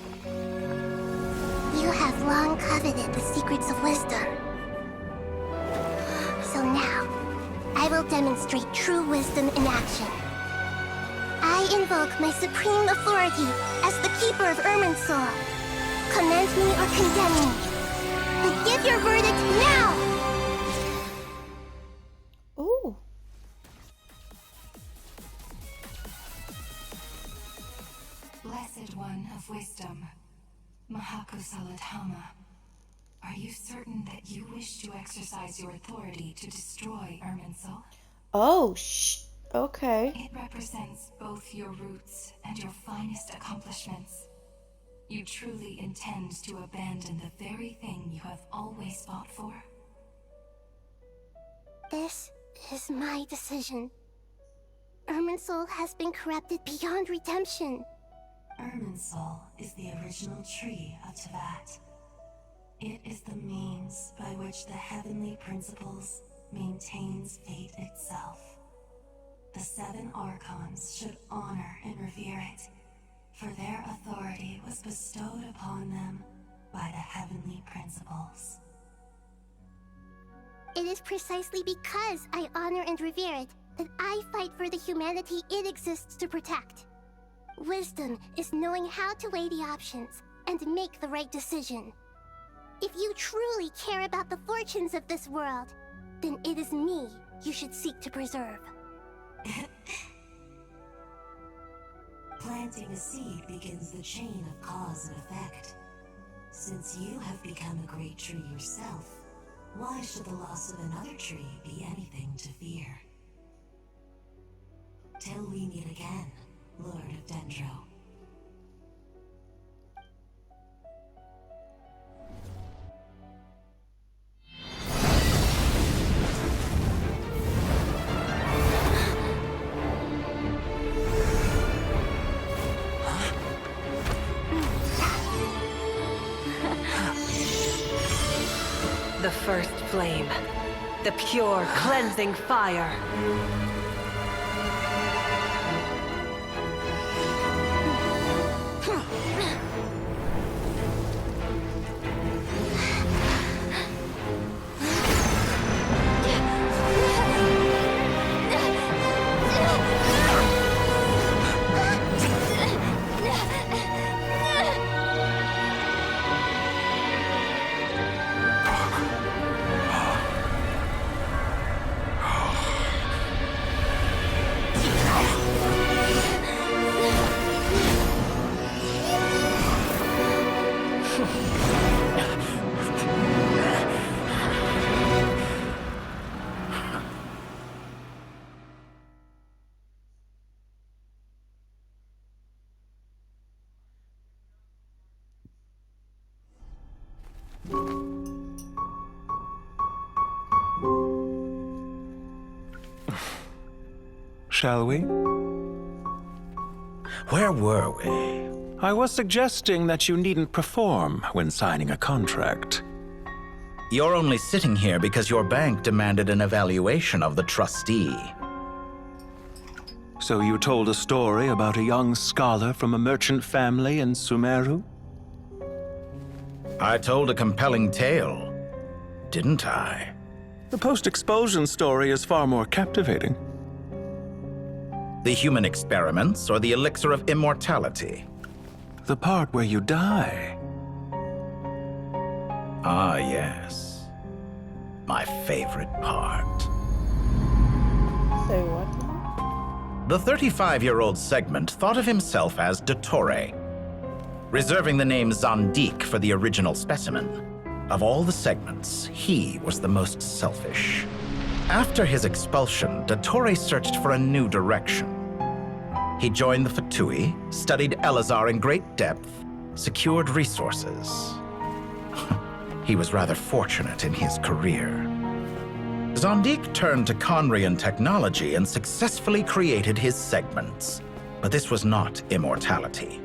You You have long coveted the secrets of wisdom. So now, I will demonstrate true wisdom in action. I invoke my supreme authority as the keeper of Irminsul. Commend me or condemn me. But give your verdict now! Ooh. Blessed One of Wisdom, Mahakosaladhama, are you certain that you wish to exercise your authority to destroy Irminsul? Oh, okay. It represents both your roots and your finest accomplishments. You truly intend to abandon the very thing you have always fought for? This is my decision. Irminsul has been corrupted beyond redemption. Irminsul is the original tree of Tevat. It is the means by which the heavenly principles maintains fate itself. The 7 Archons should honor and revere it, for their authority was bestowed upon them by the heavenly principles. It is precisely because I honor and revere it that I fight for the humanity it exists to protect. Wisdom is knowing how to weigh the options and make the right decision. If you truly care about the fortunes of this world, then it is me you should seek to preserve. Planting a seed begins the chain of cause and effect. Since you have become a great tree yourself, why should the loss of another tree be anything to fear? Till we meet again, Lord of Dendro. The first flame. The pure, cleansing fire. Shall we? Where were we? I was suggesting that you needn't perform when signing a contract. You're only sitting here because your bank demanded an evaluation of the trustee. So you told a story about a young scholar from a merchant family in Sumeru? I told a compelling tale, didn't I? The post-expulsion story is far more captivating. The human experiments or the elixir of immortality? The part where you die. Ah, yes. My favorite part. Say what now? The 35-year-old segment thought of himself as Dottore, reserving the name Zandik for the original specimen. Of all the segments, he was the most selfish. After his expulsion, Dottore searched for a new direction. He joined the Fatui, studied Elazar in great depth, secured resources. He was rather fortunate in his career. Zandik turned to Conrian technology and successfully created his segments. But this was not immortality.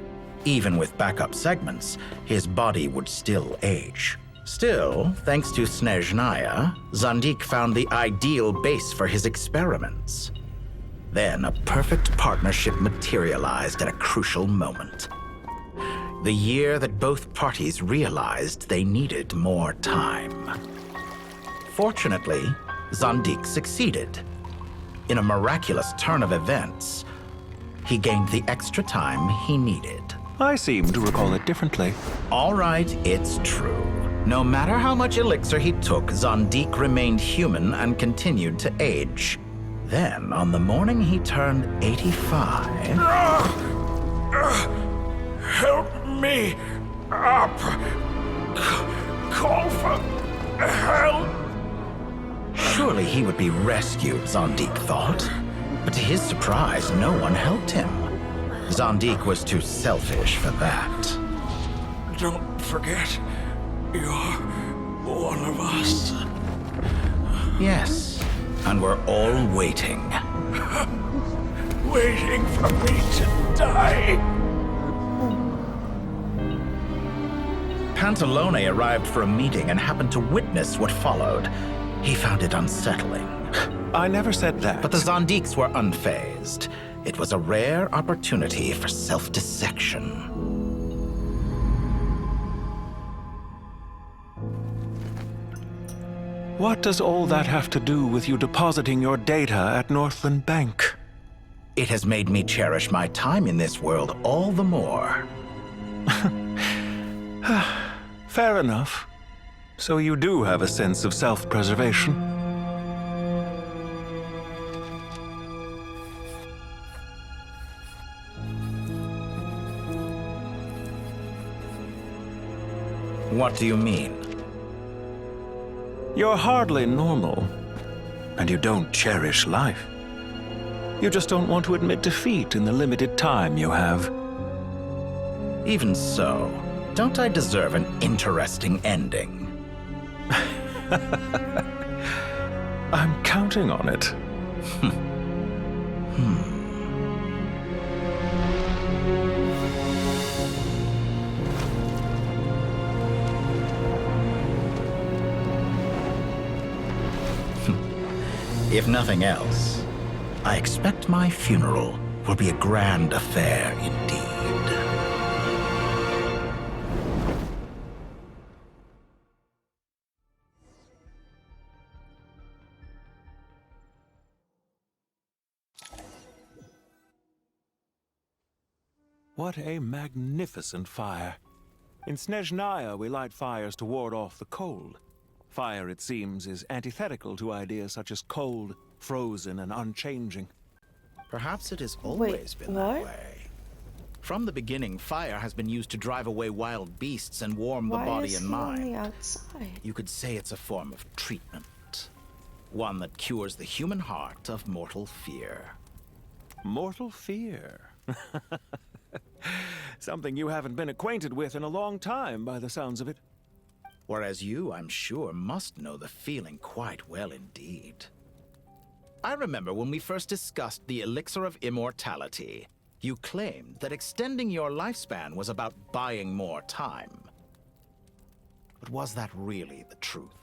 Even with backup segments, his body would still age. Still, thanks to Snezhnaya, Zandik found the ideal base for his experiments. Then a perfect partnership materialized at a crucial moment. The year that both parties realized they needed more time. Fortunately, Zandik succeeded. In a miraculous turn of events, he gained the extra time he needed. I seem to recall it differently. All right, it's true. No matter how much elixir he took, Zandik remained human and continued to age. Then, on the morning he turned 85... Help me up. Call for help. Surely he would be rescued, Zandik thought. But to his surprise, no one helped him. Zandik was too selfish for that. Don't forget, you're one of us. Yes, and we're all waiting. Waiting for me to die. Pantalone arrived for a meeting and happened to witness what followed. He found it unsettling. I never said that. But the Zandiks were unfazed. It was a rare opportunity for self-dissection. What does all that have to do with you depositing your data at Northland Bank? It has made me cherish my time in this world all the more. Fair enough. So you do have a sense of self-preservation. What do you mean? You're hardly normal, and you don't cherish life. You just don't want to admit defeat in the limited time you have. Even so, don't I deserve an interesting ending? I'm counting on it. If nothing else, I expect my funeral will be a grand affair indeed. What a magnificent fire. In Snezhnaya, we light fires to ward off the cold. Fire, it seems, is antithetical to ideas such as cold, frozen, and unchanging. Perhaps it has always been that way. From the beginning, fire has been used to drive away wild beasts and warm the body and mind. On the outside? You could say it's a form of treatment. One that cures the human heart of mortal fear. Mortal fear? Something you haven't been acquainted with in a long time, by the sounds of it. Whereas you, I'm sure, must know the feeling quite well indeed. I remember when we first discussed the elixir of immortality, you claimed that extending your lifespan was about buying more time. But was that really the truth?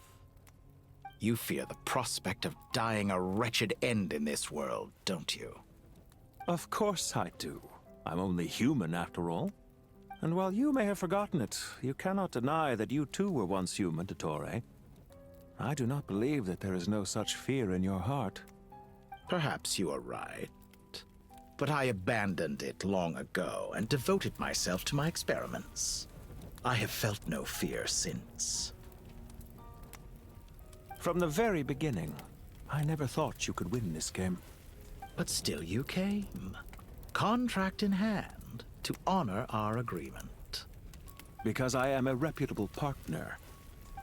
You fear the prospect of dying a wretched end in this world, don't you? Of course I do. I'm only human, after all. And while you may have forgotten it, you cannot deny that you too were once human, Dottore. I do not believe that there is no such fear in your heart. Perhaps you are right. But I abandoned it long ago and devoted myself to my experiments. I have felt no fear since. From the very beginning, I never thought you could win this game. But still you came. Contract in hand, to honor our agreement. Because I am a reputable partner.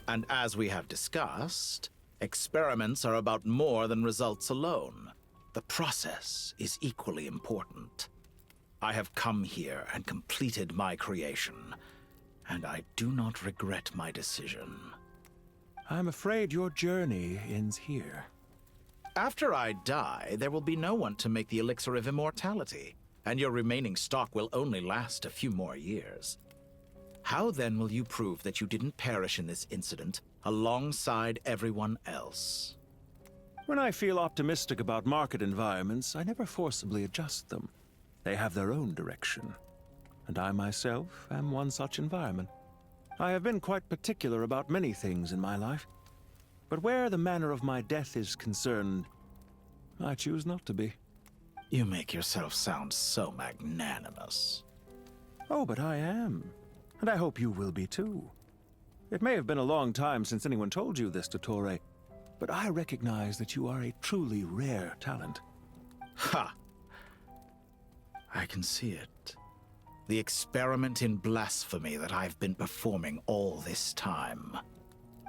And as we have discussed, experiments are about more than results alone. The process is equally important. I have come here and completed my creation, and I do not regret my decision. I'm afraid your journey ends here. After I die, there will be no one to make the elixir of immortality, and your remaining stock will only last a few more years. How then will you prove that you didn't perish in this incident alongside everyone else? When I feel optimistic about market environments, I never forcibly adjust them. They have their own direction. and I myself am one such environment. I have been quite particular about many things in my life, but where the manner of my death is concerned, I choose not to be. You make yourself sound so magnanimous. Oh, but I am, and I hope you will be too. It may have been a long time since anyone told you this, Dottore, but I recognize that you are a truly rare talent. Ha! I can see it. The experiment in blasphemy that I've been performing all this time.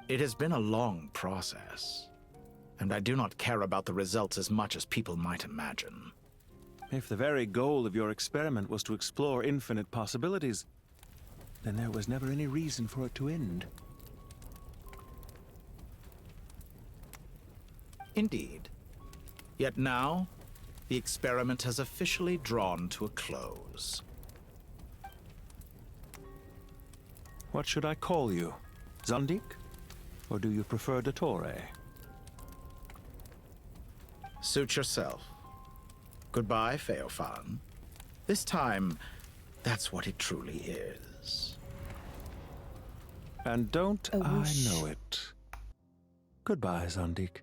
It has been a long process, and I do not care about the results as much as people might imagine. If the very goal of your experiment was to explore infinite possibilities, then there was never any reason for it to end. Indeed. Yet now, the experiment has officially drawn to a close. What should I call you? Zandik? Or do you prefer Dottore? Suit yourself. Goodbye, Feofan. This time, that's what it truly is. And don't I know it. Goodbye, Zandik.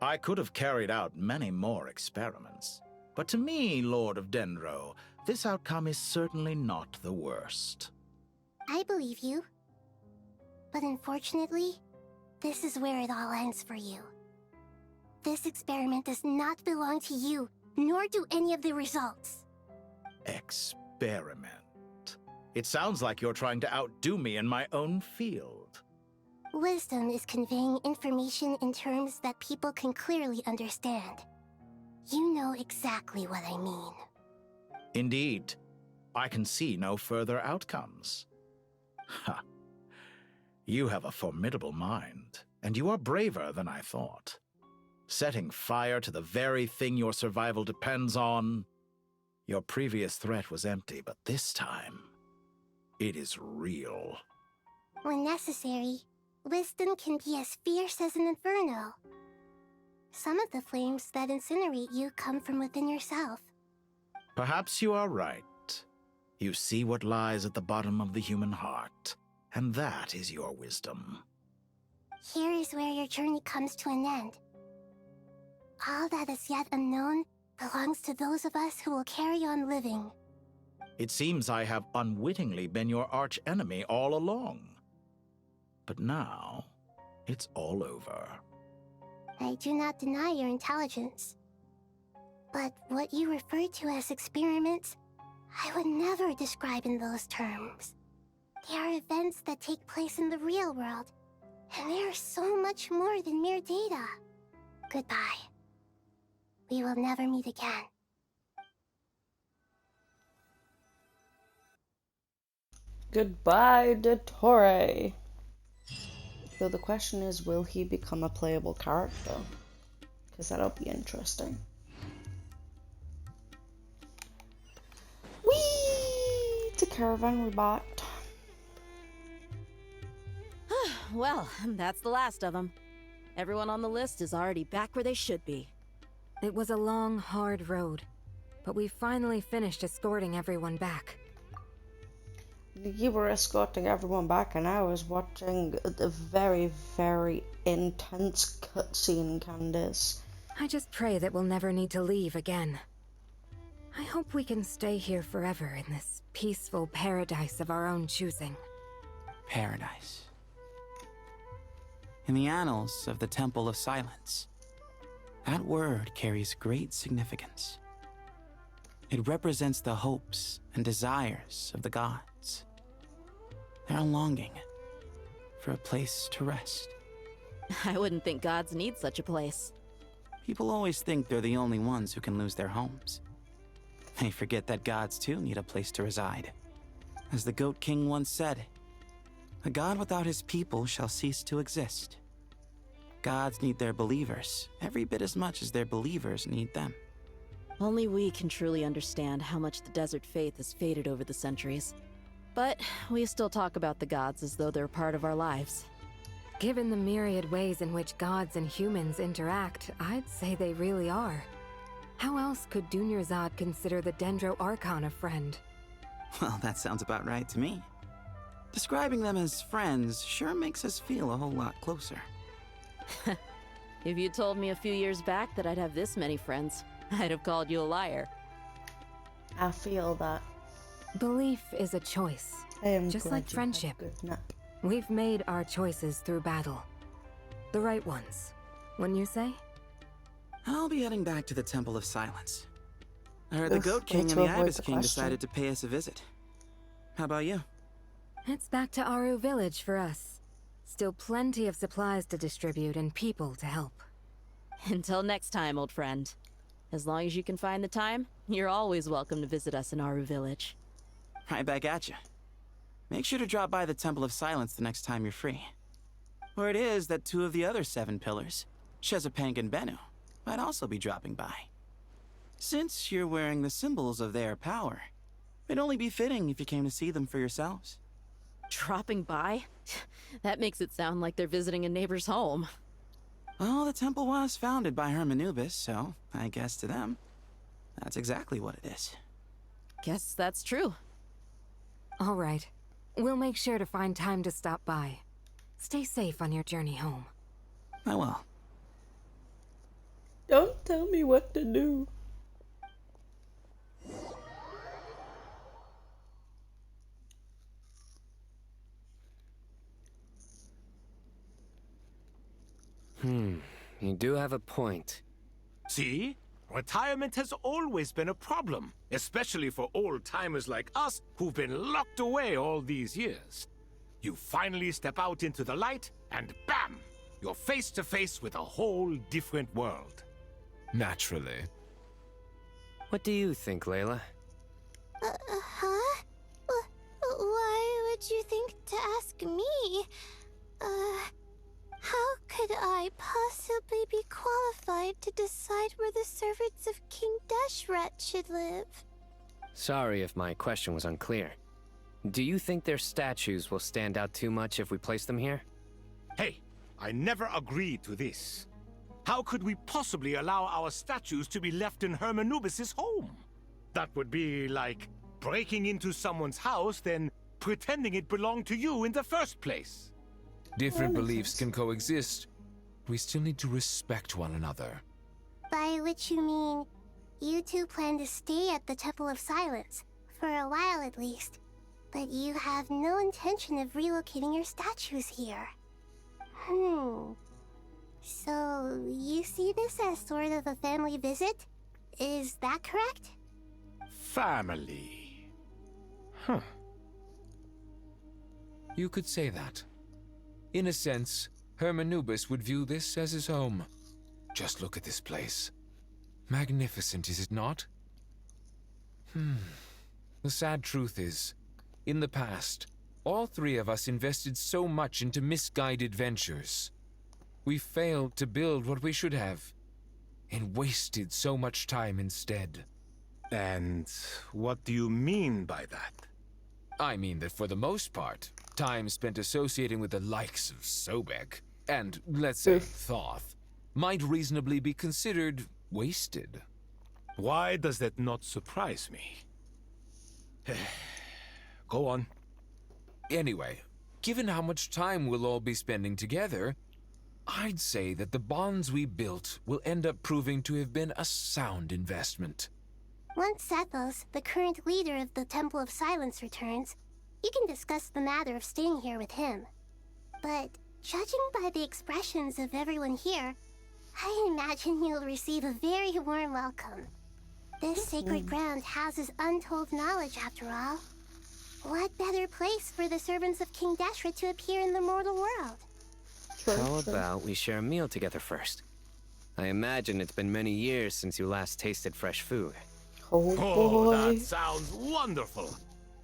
I could have carried out many more experiments, but to me, Lord of Dendro, this outcome is certainly not the worst. I believe you. But unfortunately, this is where it all ends for you. This experiment does not belong to you, nor do any of the results. Experiment? It sounds like you're trying to outdo me in my own field. Wisdom is conveying information in terms that people can clearly understand. You know exactly what I mean. Indeed. I can see no further outcomes. Ha. You have a formidable mind, and you are braver than I thought. Setting fire to the very thing your survival depends on. Your previous threat was empty, but this time, it is real. When necessary, wisdom can be as fierce as an inferno. Some of the flames that incinerate you come from within yourself. Perhaps you are right. You see what lies at the bottom of the human heart, and that is your wisdom. Here is where your journey comes to an end. All that is yet unknown belongs to those of us who will carry on living. It seems I have unwittingly been your arch-enemy all along. But now, it's all over. I do not deny your intelligence. But what you refer to as experiments, I would never describe in those terms. They are events that take place in the real world, and they are so much more than mere data. Goodbye. We will never meet again. Goodbye, Dottore. So the question is, will he become a playable character? Because that'll be interesting. Whee! It's a caravan we bought. Well, that's the last of them. Everyone on the list is already back where they should be. It was a long, hard road, but we finally finished escorting everyone back. You were escorting everyone back, and I was watching a very, very intense cutscene, Candace. I just pray that we'll never need to leave again. I hope we can stay here forever in this peaceful paradise of our own choosing. Paradise. In the annals of the Temple of Silence, that word carries great significance. It represents the hopes and desires of the gods. They're longing for a place to rest. I wouldn't think gods need such a place. People always think they're the only ones who can lose their homes. They forget that gods too need a place to reside. As the Goat King once said, "A god without his people shall cease to exist." Gods need their believers every bit as much as their believers need them. Only we can truly understand how much the desert faith has faded over the centuries. But we still talk about the gods as though they're part of our lives. Given the myriad ways in which gods and humans interact, I'd say they really are. How else could Dunyarzad consider the Dendro Archon a friend? Well, that sounds about right to me. Describing them as friends sure makes us feel a whole lot closer. If you told me a few years back that I'd have this many friends, I'd have called you a liar. I feel that. Belief is a choice. I am just glad like you had a friendship. good nap. We've made our choices through battle. The right ones. Wouldn't you say? I'll be heading back to the Temple of Silence. I heard the Ugh, Goat King way and to the avoid Ibis the King question. decided to pay us a visit. How about you? It's back to Aru Village for us. Still plenty of supplies to distribute and people to help. Until next time, old friend. As long as you can find the time, you're always welcome to visit us in Aru Village. Right back at you. Make sure to drop by the Temple of Silence the next time you're free. Where it is that 2 of the other 7 pillars, Chesapank and Bennu, might also be dropping by. Since you're wearing the symbols of their power, it'd only be fitting if you came to see them for yourselves. Dropping by? That makes it sound like they're visiting a neighbor's home. Well, the temple was founded by Hermanubis, so I guess to them, that's exactly what it is. Guess that's true. All right. We'll make sure to find time to stop by. Stay safe on your journey home. I will. Don't tell me what to do. You do have a point. See? Retirement has always been a problem, especially for old-timers like us who've been locked away all these years. You finally step out into the light, and bam! You're face to face with a whole different world. Naturally. What do you think, Layla? Huh? Why would you think to ask me? How could I possibly be qualified to decide where the servants of King Deshret should live? Sorry if my question was unclear. Do you think their statues will stand out too much if we place them here? Hey, I never agreed to this. How could we possibly allow our statues to be left in Hermanubis' home? That would be like breaking into someone's house, then pretending it belonged to you in the first place. Different beliefs can coexist. We still need to respect one another. By which you mean, you two plan to stay at the Temple of Silence, for a while at least, but you have no intention of relocating your statues here. So, you see this as sort of a family visit? Is that correct? Family. You could say that. In a sense, Hermanubis would view this as his home. Just look at this place. Magnificent, is it not? The sad truth is, in the past, all 3 of us invested so much into misguided ventures. We failed to build what we should have, and wasted so much time instead. And what do you mean by that? I mean that for the most part, time spent associating with the likes of Sobek, and, let's say, Thoth, might reasonably be considered wasted. Why does that not surprise me? Go on. Anyway, given how much time we'll all be spending together, I'd say that the bonds we built will end up proving to have been a sound investment. Once Sethos, the current leader of the Temple of Silence, returns, you can discuss the matter of staying here with him. But judging by the expressions of everyone here, I imagine you'll receive a very warm welcome. This sacred ground houses untold knowledge, after all. What better place for the servants of King Deshret to appear in the mortal world? How about we share a meal together first? I imagine it's been many years since you last tasted fresh food. Oh, that sounds wonderful!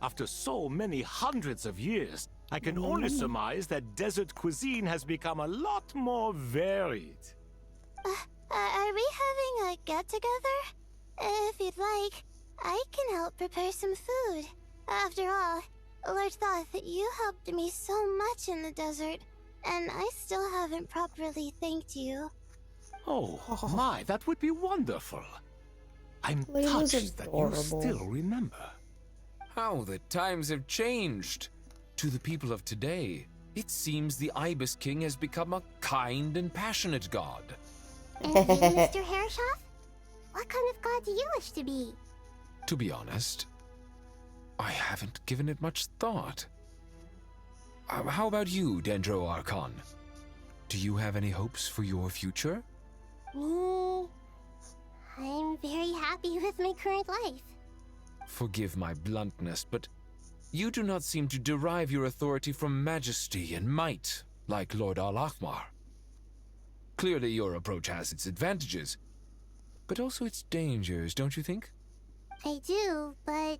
After so many hundreds of years, I can only surmise that desert cuisine has become a lot more varied. Are we having a get-together? If you'd like, I can help prepare some food. After all, Lord Thoth, you helped me so much in the desert. And I still haven't properly thanked you. Oh, my, that would be wonderful. I'm Layla's touched that you adorable. still remember. How the times have changed. To the people of today, it seems the Ibis King has become a kind and passionate god. And you, Mr. Herreshoff? What kind of god do you wish to be? To be honest, I haven't given it much thought. How about you, Dendro Archon? Do you have any hopes for your future? Me? I'm very happy with my current life. Forgive my bluntness, but you do not seem to derive your authority from majesty and might, like Lord Al-Ahmar. Clearly your approach has its advantages, but also its dangers, don't you think? I do, but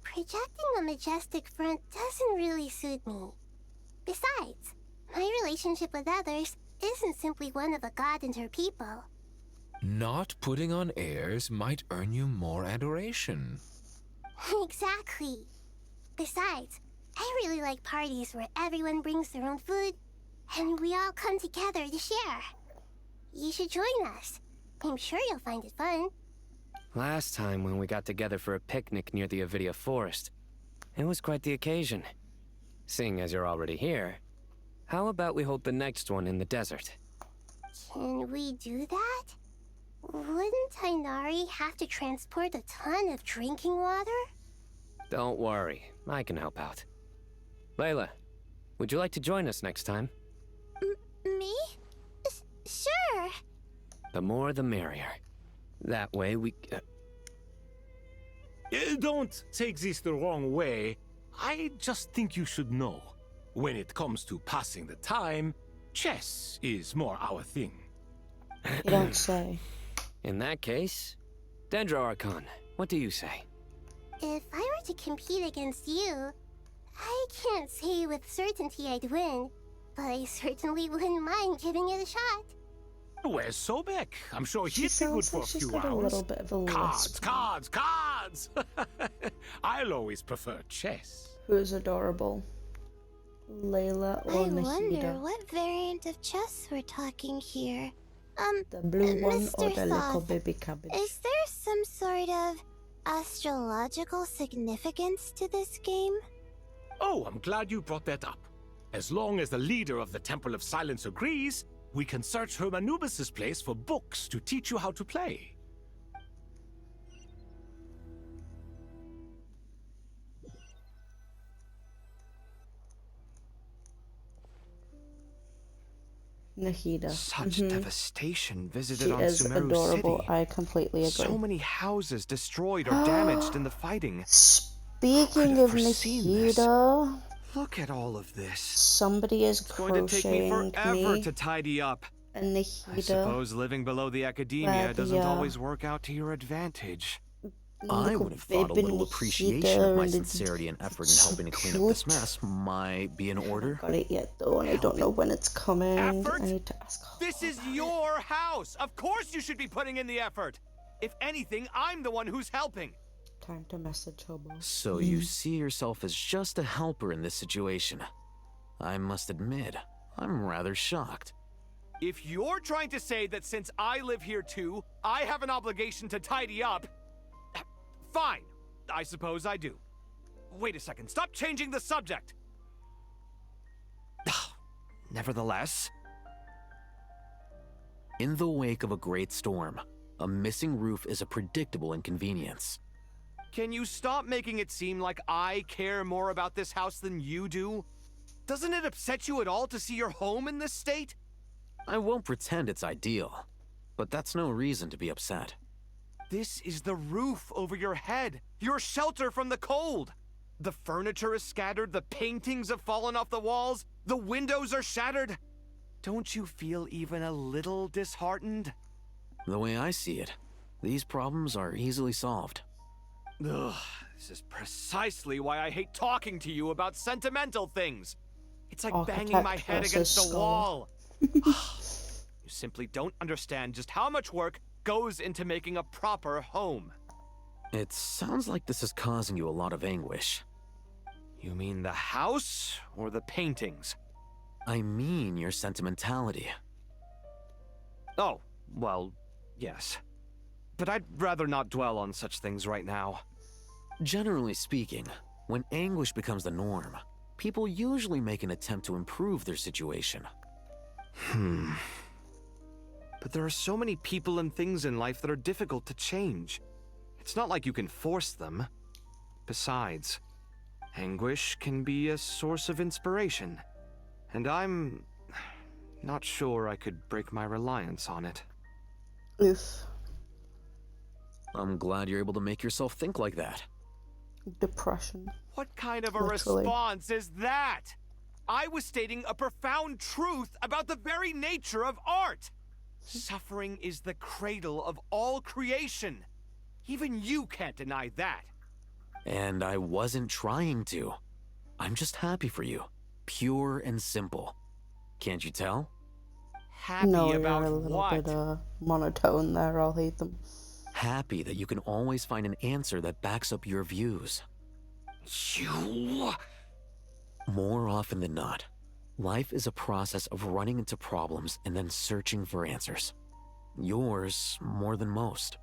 projecting a majestic front doesn't really suit me. Besides, my relationship with others isn't simply one of a god and her people. Not putting on airs might earn you more adoration. Exactly. Besides, I really like parties where everyone brings their own food, and we all come together to share. You should join us. I'm sure you'll find it fun. Last time when we got together for a picnic near the Avidia Forest, it was quite the occasion. Seeing as you're already here, how about we hold the next one in the desert? Can we do that? Wouldn't Tainari have to transport a ton of drinking water? Don't worry, I can help out. Layla, would you like to join us next time? Me? Sure. The more the merrier. That way we... Don't take this the wrong way. I just think you should know. When it comes to passing the time, chess is more our thing. You don't say. In that case, Dendro Archon, what do you say? If I were to compete against you, I can't say with certainty I'd win, but I certainly wouldn't mind giving it a shot. Where's Sobek? I'm sure She he'd be good sounds for like a she's few got a hours. little bit of a lisp. Cards! I'll always prefer chess. Who is adorable? Layla or I wonder Nahida? what variant of chess we're talking here. The blue one or Mr. the little Thoth, baby cabbage? is there some sort of astrological significance to this game? Oh, I'm glad you brought that up. As long as the leader of the Temple of Silence agrees, we can search Hermanubis' place for books to teach you how to play. Nahida. Such devastation visited She on is Sumeru adorable. City. I completely agree. So many houses destroyed or damaged in the fighting. Speaking of Nahida, Look at all of this. somebody is It's going to take me crocheting forever me to tidy up. and I Nahida. suppose living below the academia doesn't Radia. always work out to your advantage. I would have thought a little appreciation of my sincerity and effort in helping to clean up this mess might be in order. Got it yet though, and I don't know when it's coming. I need to ask. This is your house! Of course you should be putting in the effort! If anything, I'm the one who's helping. Time to message Hobo. So you see yourself as just a helper in this situation. I must admit, I'm rather shocked. If you're trying to say that since I live here too, I have an obligation to tidy up, fine. I suppose I do. Wait a second, stop changing the subject! Nevertheless, In the wake of a great storm, a missing roof is a predictable inconvenience. Can you stop making it seem like I care more about this house than you do? Doesn't it upset you at all to see your home in this state? I won't pretend it's ideal, but that's no reason to be upset. This is the roof over your head, your shelter from the cold. The furniture is scattered, the paintings have fallen off the walls, the windows are shattered. Don't you feel even a little disheartened? The way I see it, these problems are easily solved. Ugh, this is precisely why I hate talking to you about sentimental things. It's like banging my head against a wall. You simply don't understand just how much work goes into making a proper home. It sounds like this is causing you a lot of anguish. You mean the house or the paintings? I mean your sentimentality. Oh, well, yes. But I'd rather not dwell on such things right now. Generally speaking, when anguish becomes the norm, people usually make an attempt to improve their situation. But there are so many people and things in life that are difficult to change. It's not like you can force them. Besides, anguish can be a source of inspiration. And I'm not sure I could break my reliance on it. Oof. I'm glad you're able to make yourself think like that. Depression. What kind of a Literally. response is that? I was stating a profound truth about the very nature of art. Suffering is the cradle of all creation. Even you can't deny that. And I wasn't trying to. I'm just happy for you. Pure and simple. Can't you tell? Happy No, about you're a little what? bit monotone there, I'll hate them. Happy that you can always find an answer that backs up your views. You... More often than not, life is a process of running into problems and then searching for answers. Yours more than most.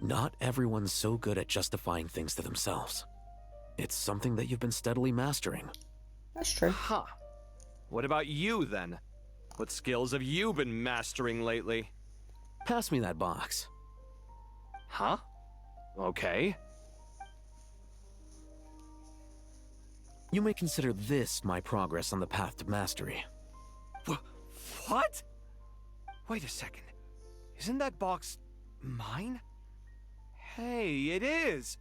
Not everyone's so good at justifying things to themselves. It's something that you've been steadily mastering. That's true. Huh. What about you, then? What skills have you been mastering lately? Pass me that box. Huh? Okay. You may consider this my progress on the path to mastery. What? Wait a second. Isn't that box mine? Hey, it is!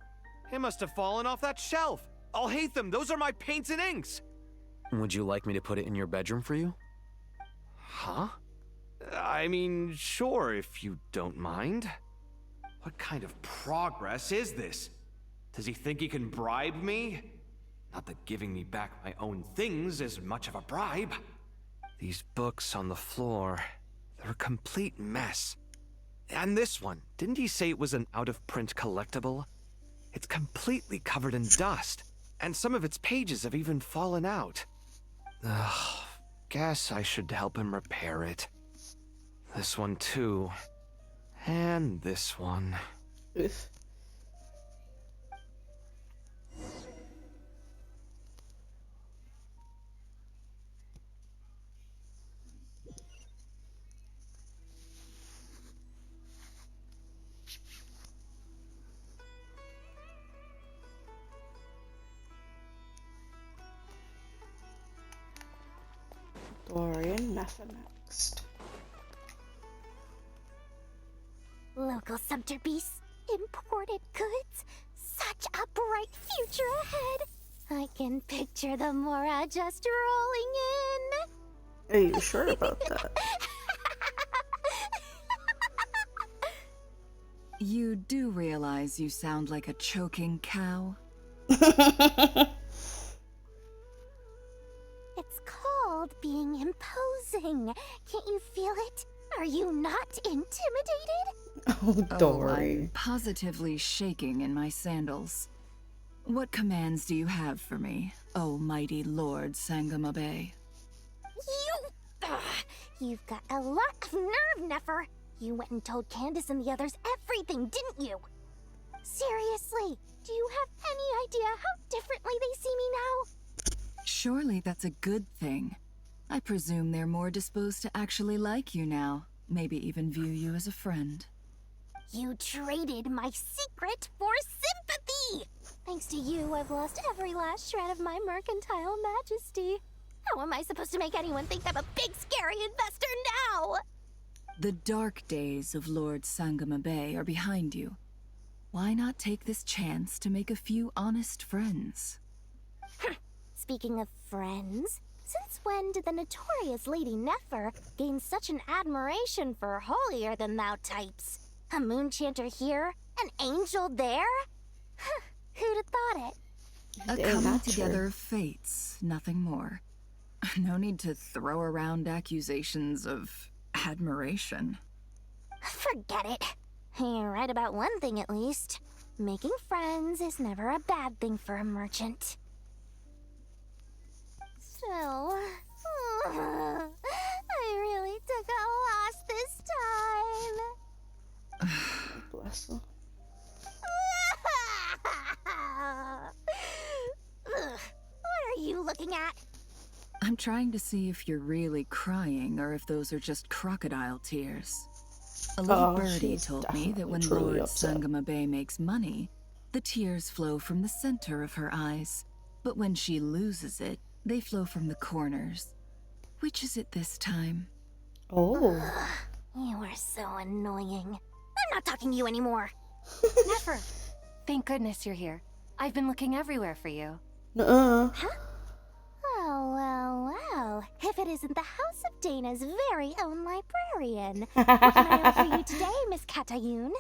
It must have fallen off that shelf. I'll hate them. Those are my paints and inks. Would you like me to put it in your bedroom for you? Huh? I mean, sure, if you don't mind. What kind of progress is this? Does he think he can bribe me? Not that giving me back my own things is much of a bribe. These books on the floor, they're a complete mess. And this one, didn't he say it was an out-of-print collectible? It's completely covered in dust, and some of its pages have even fallen out. Ugh, guess I should help him repair it. This one too. And this one. Oof. Dorian Neffa next. Local Sumter beasts, imported goods, such a bright future ahead. I can picture the Mora just rolling in. Are you sure about that? You do realize you sound like a choking cow? It's called being imposing. Can't you feel it? Are you not intimidated? Oh, Dory. I'm positively shaking in my sandals. What commands do you have for me, oh mighty Lord Sangamabe? You've got a lot of nerve, Nefer. You went and told Candace and the others everything, didn't you? Seriously, do you have any idea how differently they see me now? Surely that's a good thing. I presume they're more disposed to actually like you now, maybe even view you as a friend. You traded my secret for sympathy! Thanks to you, I've lost every last shred of my mercantile majesty. How am I supposed to make anyone think I'm a big, scary investor now? The dark days of Lord Sangamabe are behind you. Why not take this chance to make a few honest friends? Speaking of friends, since when did the notorious Lady Nefer gain such an admiration for holier-than-thou types? A moon chanter here, an angel there? Who'd have thought it? A coming together of fates, nothing more. No need to throw around accusations of admiration. Forget it. You're right about one thing at least. Making friends is never a bad thing for a merchant. So, I really took a loss this time. Bless her. What are you looking at? I'm trying to see if you're really crying or if those are just crocodile tears. A little birdie told me that when Lord Sangamabe makes money, the tears flow from the center of her eyes. But when she loses it, they flow from the corners. Which is it this time? Oh. You are so annoying. I'm not talking to you anymore. Never. Thank goodness you're here. I've been looking everywhere for you. Nuh-uh. Huh? Well. If it isn't the House of Dana's very own librarian. What can I offer you today, Miss Katayun?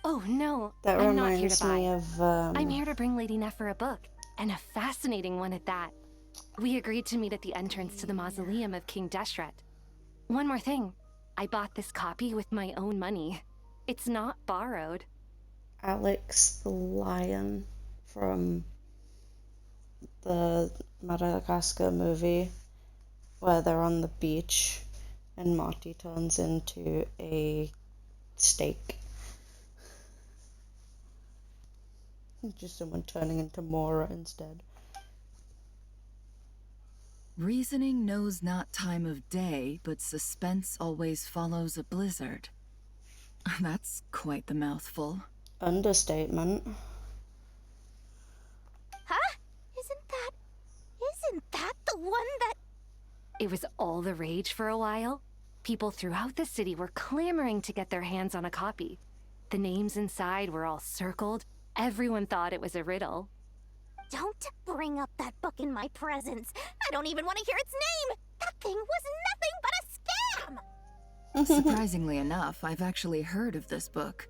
Oh, no. That I'm not here reminds to buy. me of, I'm here to bring Lady Nefer a book, and a fascinating one at that. We agreed to meet at the entrance to the mausoleum of King Deshret. One more thing. I bought this copy with my own money. It's not borrowed. Alex the lion from the Madagascar movie where they're on the beach and Marty turns into a steak. Just someone turning into Mora instead. Reasoning knows not time of day, but suspense always follows a blizzard. That's quite the mouthful. Understatement. Huh? Isn't that the one that... It was all the rage for a while. People throughout the city were clamoring to get their hands on a copy. The names inside were all circled. Everyone thought it was a riddle. Don't bring up that book in my presence. I don't even want to hear its name. That thing was nothing but a scam. Surprisingly enough, I've actually heard of this book,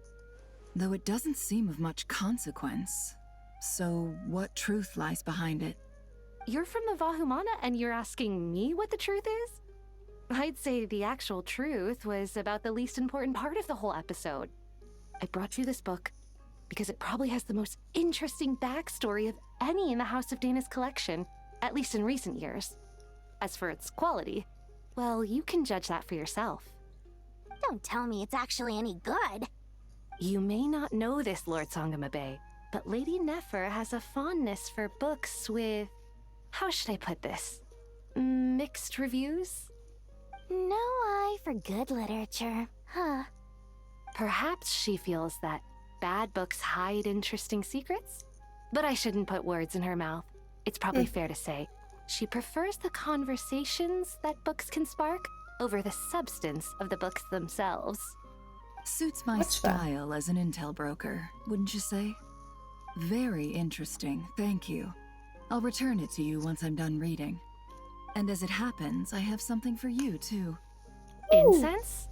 though it doesn't seem of much consequence. So, what truth lies behind it? You're from the Vahumana and you're asking me what the truth is? I'd say the actual truth was about the least important part of the whole episode. I brought you this book because it probably has the most interesting backstory of any in the House of Dana's collection, at least in recent years. As for its quality, well, you can judge that for yourself. Don't tell me it's actually any good. You may not know this, Lord Sangamabe, but Lady Nefer has a fondness for books with... how should I put this? Mixed reviews? No eye for good literature, huh? Perhaps she feels that bad books hide interesting secrets? But I shouldn't put words in her mouth. It's probably fair to say she prefers the conversations that books can spark over the substance of the books themselves. Suits my style as an intel broker, wouldn't you say? Very interesting, thank you. I'll return it to you once I'm done reading. And as it happens, I have something for you, too. Incense?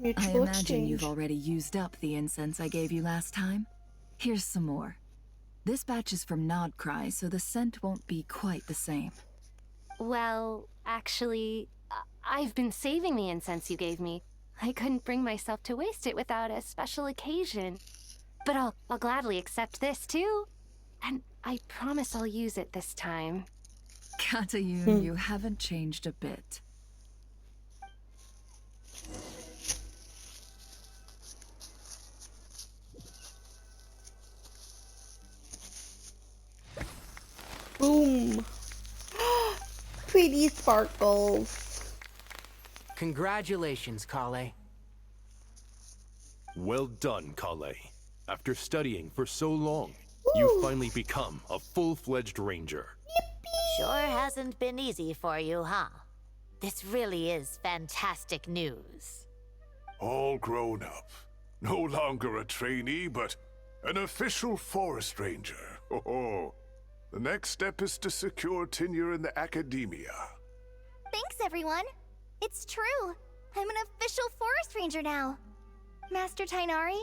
I imagine you've already used up the incense I gave you last time. Here's some more. This batch is from Nodcry, so the scent won't be quite the same. Well, actually, I've been saving the incense you gave me. I couldn't bring myself to waste it without a special occasion. But I'll gladly accept this, too. And I promise I'll use it this time. Katayun, you haven't changed a bit. Boom. Pretty sparkles. Congratulations, Kale. Well done, Kale. After studying for so long, you've finally become a full-fledged ranger. Sure hasn't been easy for you, huh? This really is fantastic news. All grown up. No longer a trainee, but an official forest ranger. Oh, the next step is to secure tenure in the academia. Thanks, everyone. It's true. I'm an official forest ranger now. Master Tainari,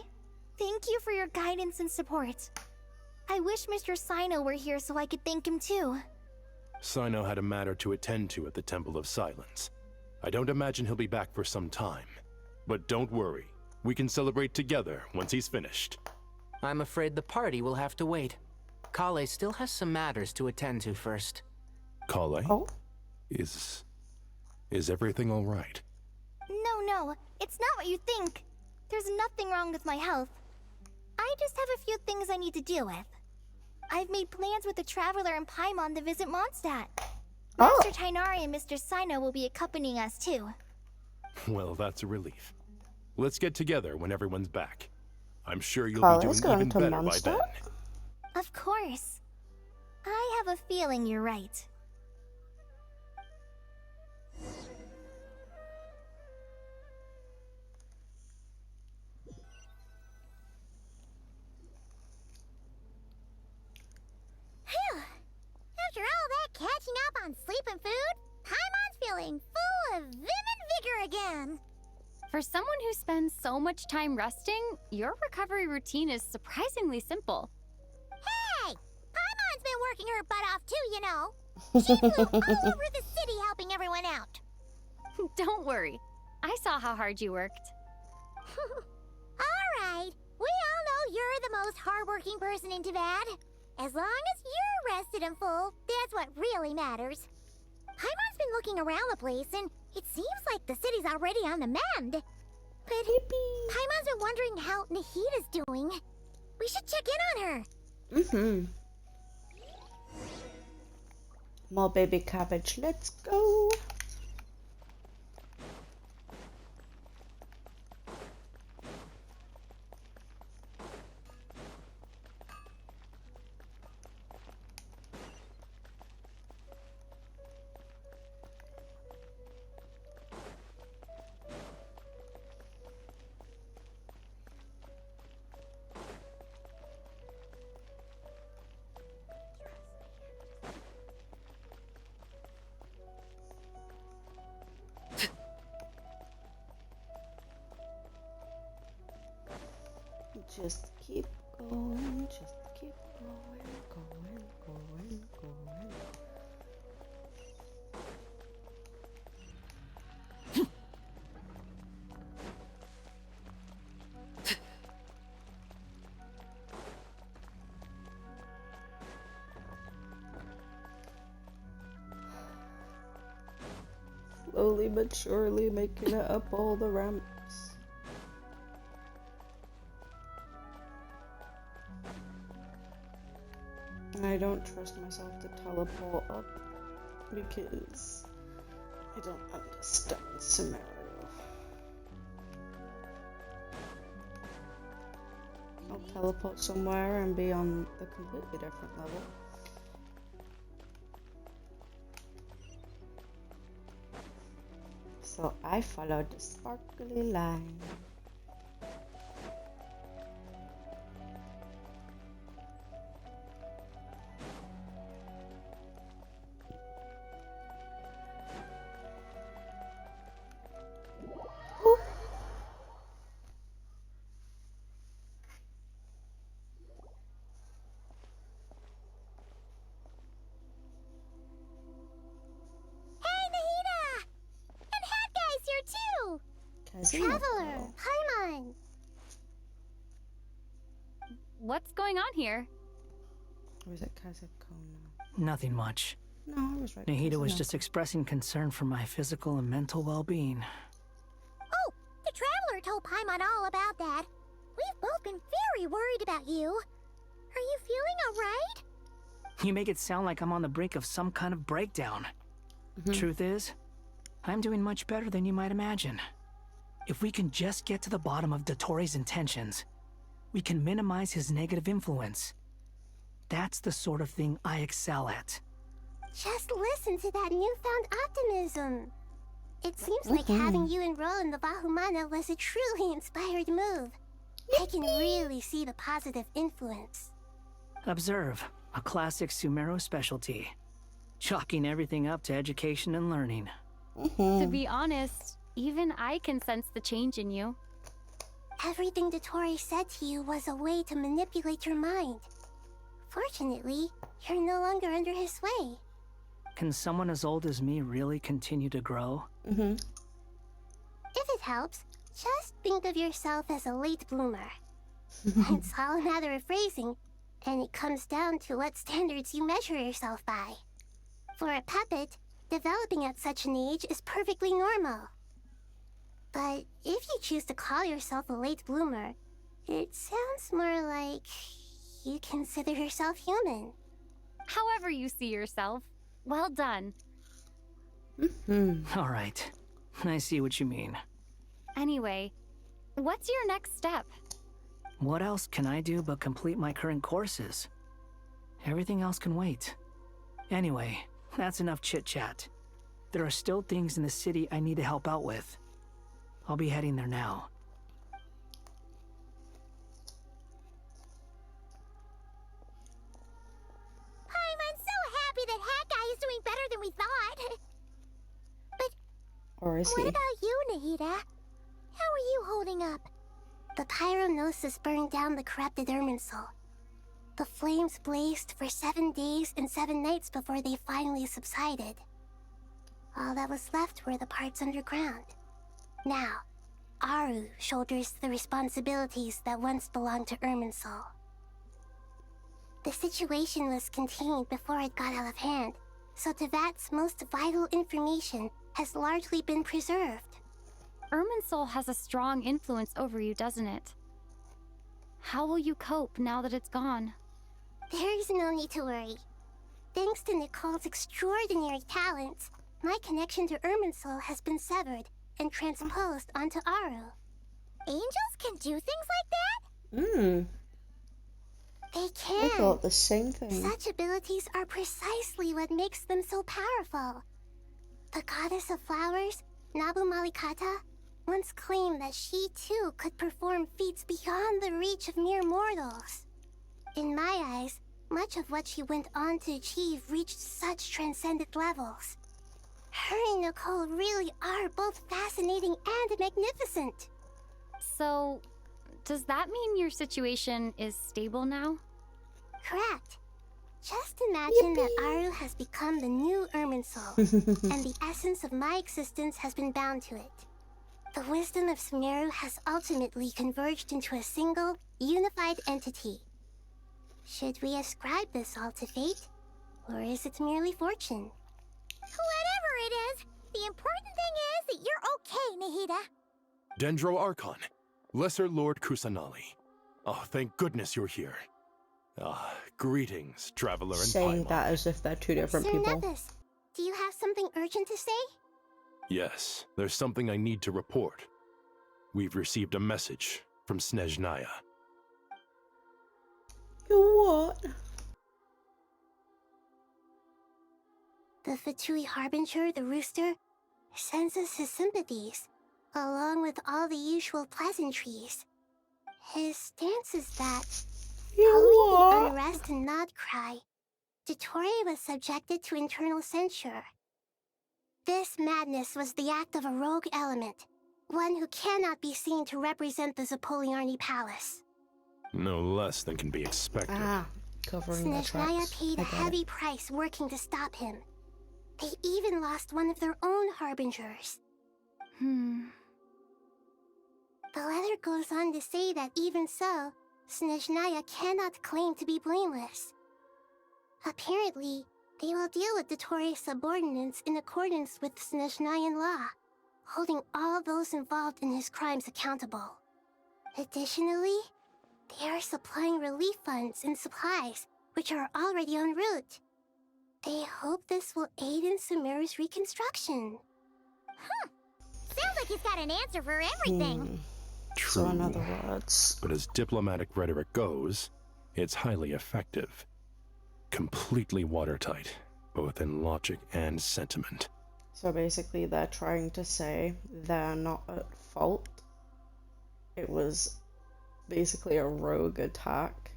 thank you for your guidance and support. I wish Mr. Sino were here so I could thank him too. Sino had a matter to attend to at the Temple of Silence. I don't imagine he'll be back for some time. But don't worry, we can celebrate together once he's finished. I'm afraid the party will have to wait. Kale still has some matters to attend to first. Kale? Oh? Is everything all right? No, it's not what you think. There's nothing wrong with my health. I just have a few things I need to deal with. I've made plans with the Traveler and Paimon to visit Mondstadt. Master Tainari and Mr. Sino will be accompanying us too. Well, that's a relief. Let's get together when everyone's back. I'm sure you'll be doing even better by then. Of course. I have a feeling you're right. Phew! After all that catching up on sleep and food, Paimon's feeling full of vim and vigor again. For someone who spends so much time resting, your recovery routine is surprisingly simple. Hey! Paimon's been working her butt off too, you know. She flew all over the city helping everyone out. Don't worry. I saw how hard you worked. Alright, we all know you're the most hardworking person in Tavad. As long as you're rested and full, that's what really matters. Paimon's been looking around the place, and it seems like the city's already on the mend. But Paimon's been wondering how Nahida's doing. We should check in on her. More baby cabbage. Let's go. Just keep going, just keep going. Slowly but surely making it up all the ramps. I don't trust myself to teleport up because I don't understand Sumeru. I'll teleport somewhere and be on a completely different level. So I followed the sparkly line. Traveler, Paimon! What's going on here? Or is it Kazuko now? Nothing much. No, I was right. Nahida was just expressing concern for my physical and mental well-being. Oh, the Traveler told Paimon all about that. We've both been very worried about you. Are you feeling alright? You make it sound like I'm on the brink of some kind of breakdown. Truth is, I'm doing much better than you might imagine. If we can just get to the bottom of Dotori's intentions, we can minimize his negative influence. That's the sort of thing I excel at. Just listen to that newfound optimism. It seems like having you enroll in the Vahumana was a truly inspired move. I can really see the positive influence. Observe, a classic Sumeru specialty. Chalking everything up to education and learning. To be honest, even I can sense the change in you. Everything Dotori said to you was a way to manipulate your mind. Fortunately, you're no longer under his sway. Can someone as old as me really continue to grow? If it helps, just think of yourself as a late bloomer. It's all a matter of phrasing, and it comes down to what standards you measure yourself by. For a puppet, Developing at such an age is perfectly normal. But if you choose to call yourself a late bloomer, it sounds more like you consider yourself human. However you see yourself. Well done. All right. I see what you mean. Anyway, what's your next step? What else can I do but complete my current courses? Everything else can wait. Anyway, that's enough chit-chat. There are still things in the city I need to help out with. I'll be heading there now. I'm so happy that Hat Guy is doing better than we thought. But or is what he? about you, Nahida? How are you holding up? The pyronosis burned down the corrupted Irminsul. The flames blazed for 7 days and 7 nights before they finally subsided. All that was left were the parts underground. Now, Aru shoulders the responsibilities that once belonged to Irminsul. The situation was contained before it got out of hand, so Tevat's most vital information has largely been preserved. Irminsul has a strong influence over you, doesn't it? How will you cope now that it's gone? There is no need to worry. Thanks to Nicole's extraordinary talents, my connection to Irminsul has been severed and transposed onto Aru. Angels can do things like that? They can. I thought the same thing. Such abilities are precisely what makes them so powerful. The goddess of flowers, Nabu Malikata, once claimed that she too could perform feats beyond the reach of mere mortals. In my eyes, much of what she went on to achieve reached such transcendent levels. Her and Nicole really are both fascinating and magnificent. So, does that mean your situation is stable now? Correct. Just imagine that Aru has become the new Irminsul, and the essence of my existence has been bound to it. The wisdom of Sumeru has ultimately converged into a single, unified entity. Should we ascribe this all to fate, or is it merely fortune? Whatever it is, the important thing is that you're okay, Nahida. Dendro Archon, Lesser Lord Kusanali. Oh, thank goodness you're here. Greetings, traveler and Saying that as if they're two different Sir people. Nevis, do you have something urgent to say? Yes, there's something I need to report. We've received a message from Snezhnaya. What? The Fatui Harbinger, the Rooster, sends us his sympathies, along with all the usual pleasantries. His stance is that, following the unrest and Nod Cry, Dottore was subjected to internal censure. This madness was the act of a rogue element, one who cannot be seen to represent the Zapoliarni Palace. No less than can be expected. Covering the tracks. Snezhnaya paid a heavy price working to stop him. They even lost one of their own Harbingers. The letter goes on to say that even so, Snezhnaya cannot claim to be blameless. Apparently, they will deal with Dottore's subordinates in accordance with Snezhnayan law, holding all those involved in his crimes accountable. Additionally, they are supplying relief funds and supplies, which are already en route. They hope this will aid in Sumeru's reconstruction. Sounds like he's got an answer for everything. True. So in other words, but as diplomatic rhetoric goes, it's highly effective. Completely watertight, both in logic and sentiment. so basically they're trying to say they're not at fault. It was basically a rogue attack,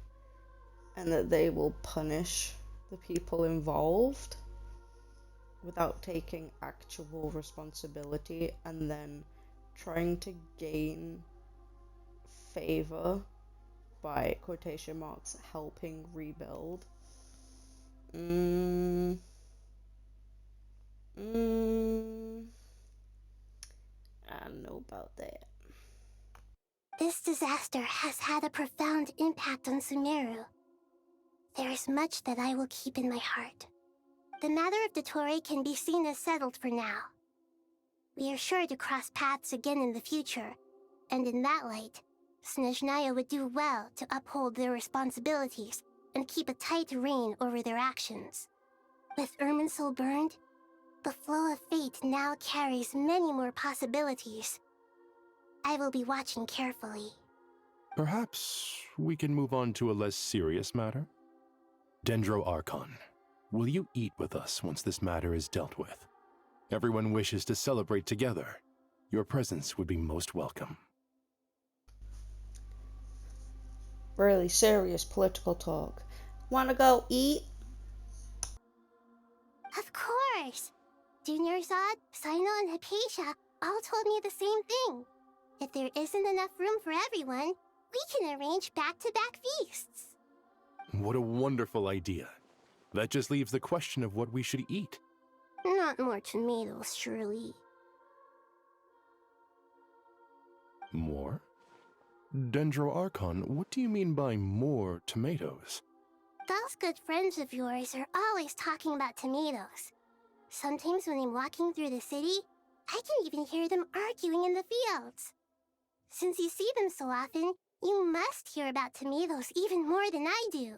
and that they will punish the people involved without taking actual responsibility, and then trying to gain favor by, quotation marks, helping rebuild. I don't know about that. This disaster has had a profound impact on Sumeru. There is much that I will keep in my heart. the matter of Dottore can be seen as settled for now. We are sure to cross paths again in the future, and in that light, Snezhnaya would do well to uphold their responsibilities and keep a tight rein over their actions. With Irminsul burned, the flow of fate now carries many more possibilities. I will be watching carefully. Perhaps we can move on to a less serious matter? Dendro Archon, will you eat with us once this matter is dealt with? Everyone wishes to celebrate together. Your presence would be most welcome. Really serious political talk. Wanna go eat? Of course! Junior Zod, Sino, and Hypatia all told me the same thing. If there isn't enough room for everyone, we can arrange back-to-back feasts. What a wonderful idea. That just leaves the question of what we should eat. Not more tomatoes, surely. More? Dendro Archon, what do you mean by more tomatoes? Those good friends of yours are always talking about tomatoes. Sometimes when I'm walking through the city, I can even hear them arguing in the fields. Since you see them so often, you must hear about tomatoes even more than I do.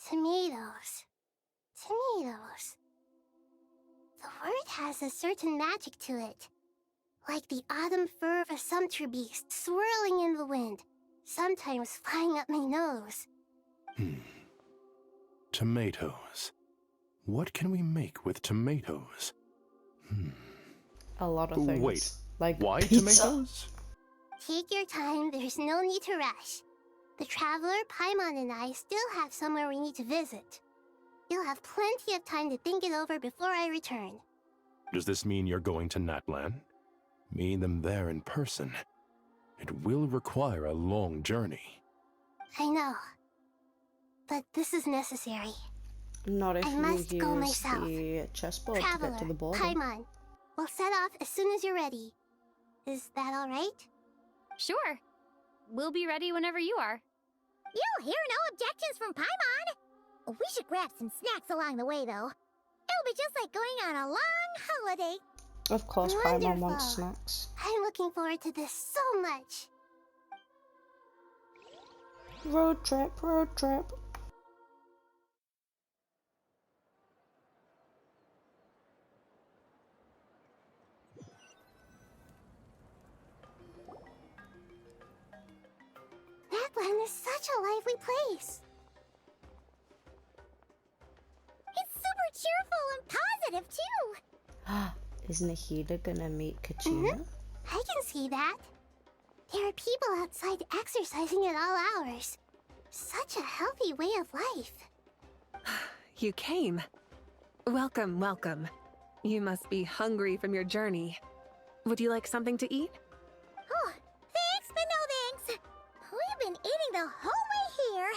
Tomatoes. Tomatoes. The word has a certain magic to it. Like the autumn fur of a sumpter beast swirling in the wind, sometimes flying up my nose. Tomatoes. What can we make with tomatoes? A lot of things. Wait, like why pizza. tomatoes? Take your time, there's no need to rush. The Traveler, Paimon, and I still have somewhere we need to visit. You'll have plenty of time to think it over before I return. Does this mean you're going to Natlan? Meet them there in person. It will require a long journey. I know. But this is necessary. Not if I you must use go myself. the chessboard to Traveler, get to the border. Paimon, we'll set off as soon as you're ready. Is that all right? Sure. We'll be ready whenever you are. You'll hear no objections from Paimon. We should grab some snacks along the way, though. It'll be just like going on a long holiday. Of course, Paimon wants snacks. I'm looking forward to this so much. Road trip, road trip. Natlan is such a lively place. It's super cheerful and positive, too. Is Nahida gonna meet Kachina? I can see that. There are people outside exercising at all hours. Such a healthy way of life. You came. Welcome, welcome. You must be hungry from your journey. Would you like something to eat? Oh, thanks, but no thanks. We've been eating the whole way here.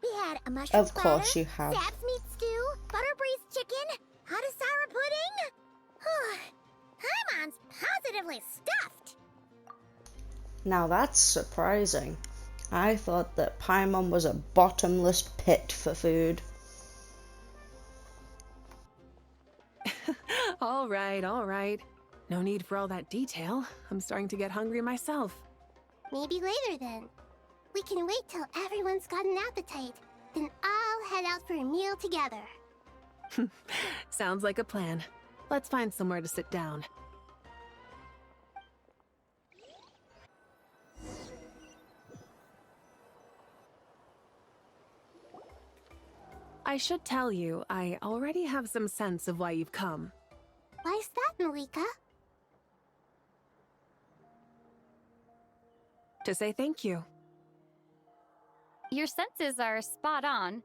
We had a mushroom Of course platter, you have. Sap's meat stew, butter braised chicken, hot sour pudding. Paimon's positively stuffed. Now that's surprising. I thought that Paimon was a bottomless pit for food. All right, all right. No need for all that detail. I'm starting to get hungry myself. Maybe later then. We can wait till everyone's got an appetite. Then I'll head out for a meal together. Sounds like a plan. Let's find somewhere to sit down. I should tell you, I already have some sense of why you've come. Why's that, Malika? To say thank you. Your senses are spot on.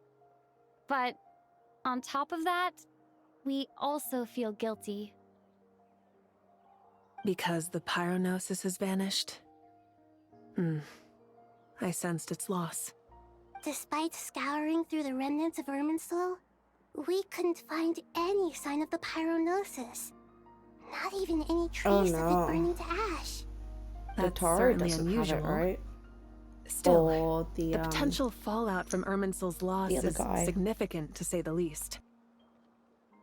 But on top of that, we also feel guilty. Because the pyronosis has vanished? I sensed its loss. Despite scouring through the remnants of Irminsul, we couldn't find any sign of the pyronosis. Not even any trace of it burning to ash. That's Dottore certainly doesn't unusual. have it, right? Still, Or the potential fallout from Irminsul's loss the other is guy. significant, to say the least.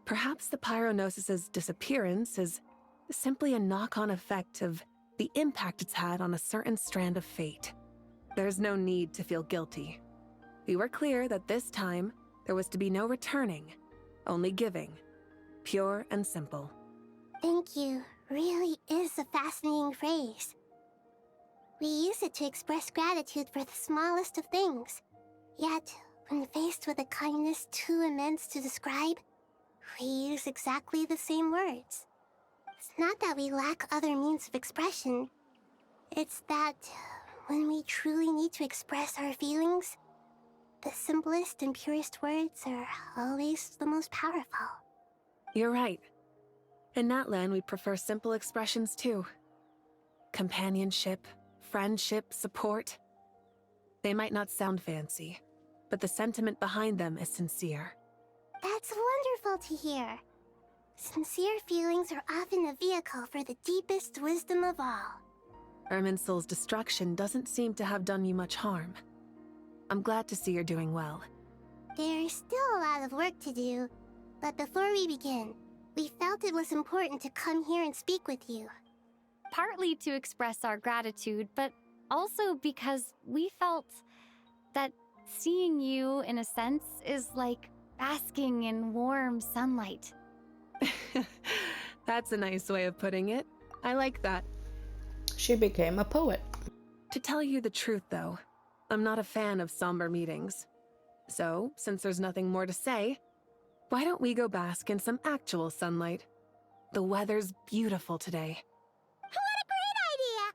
Perhaps the Pyronosis's disappearance is simply a knock-on effect of the impact it's had on a certain strand of fate. There's no need to feel guilty. We were clear that this time, there was to be no returning, only giving. Pure and simple. Thank you really is a fascinating phrase. We use it to express gratitude for the smallest of things. Yet, when faced with a kindness too immense to describe, we use exactly the same words. It's not that we lack other means of expression. It's that when we truly need to express our feelings, the simplest and purest words are always the most powerful. You're right. In Natlan, we prefer simple expressions too. Companionship, friendship, support. They might not sound fancy, but the sentiment behind them is sincere. That's wonderful to hear. Sincere feelings are often a vehicle for the deepest wisdom of all. Irminsul's destruction doesn't seem to have done you much harm. I'm glad to see you're doing well. There's still a lot of work to do, but before we begin, we felt it was important to come here and speak with you. Partly to express our gratitude, but also because we felt that seeing you, in a sense, is like basking in warm sunlight. That's a nice way of putting it. I like that. She became a poet. To tell you the truth, though, I'm not a fan of somber meetings. So, since there's nothing more to say, why don't we go bask in some actual sunlight? The weather's beautiful today. What a great idea!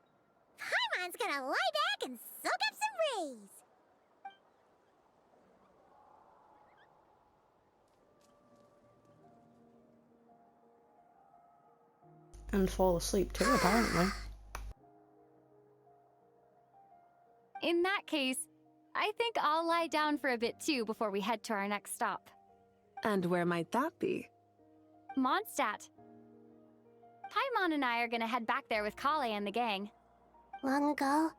Paimon's gonna lie back and soak up some rays. And fall asleep too, apparently. In that case, I think I'll lie down for a bit too before we head to our next stop. And where might that be? Mondstadt. Paimon and I are gonna head back there with Kale and the gang. Long ago,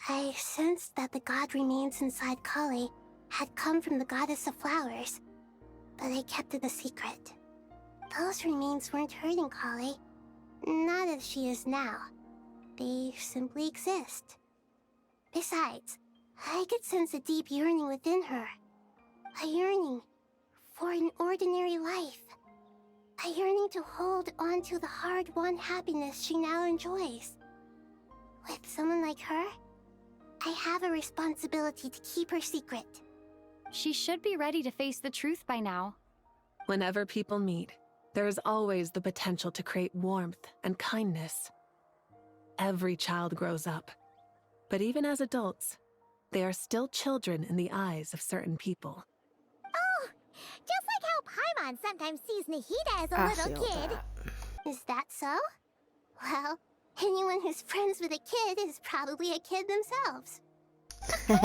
I sensed that the god remains inside Kale had come from the goddess of flowers, but I kept it a secret. Those remains weren't hurting Kale, not as she is now. They simply exist. Besides, I could sense a deep yearning within her. A yearning for an ordinary life. A yearning to hold on to the hard-won happiness she now enjoys. With someone like her, I have a responsibility to keep her secret. She should be ready to face the truth by now. Whenever people meet, there is always the potential to create warmth and kindness. Every child grows up, but even as adults, they are still children in the eyes of certain people. Oh, just like how Paimon sometimes sees Nahida as a little kid. Is that so? Well, anyone who's friends with a kid is probably a kid themselves. And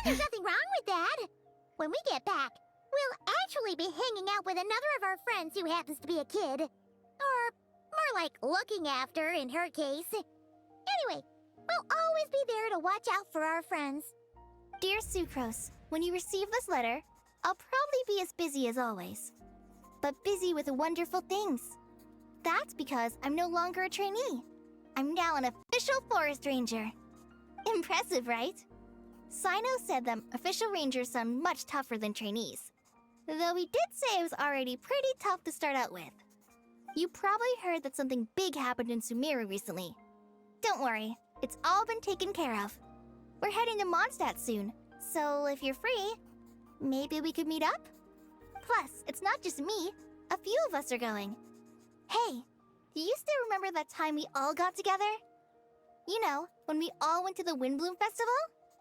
there's nothing wrong with that. When we get back, we'll actually be hanging out with another of our friends who happens to be a kid. Or more like looking after, in her case. Anyway, we'll always be there to watch out for our friends. Dear Sucrose, when you receive this letter, I'll probably be as busy as always. But busy with wonderful things. That's because I'm no longer a trainee. I'm now an official forest ranger. Impressive, right? Sino said that official rangers sound much tougher than trainees. Though he did say it was already pretty tough to start out with. You probably heard that something big happened in Sumeru recently. Don't worry, it's all been taken care of. We're heading to Mondstadt soon, so if you're free, maybe we could meet up? Plus, it's not just me, a few of us are going. Hey, do you still remember that time we all got together? You know, when we all went to the Windbloom Festival?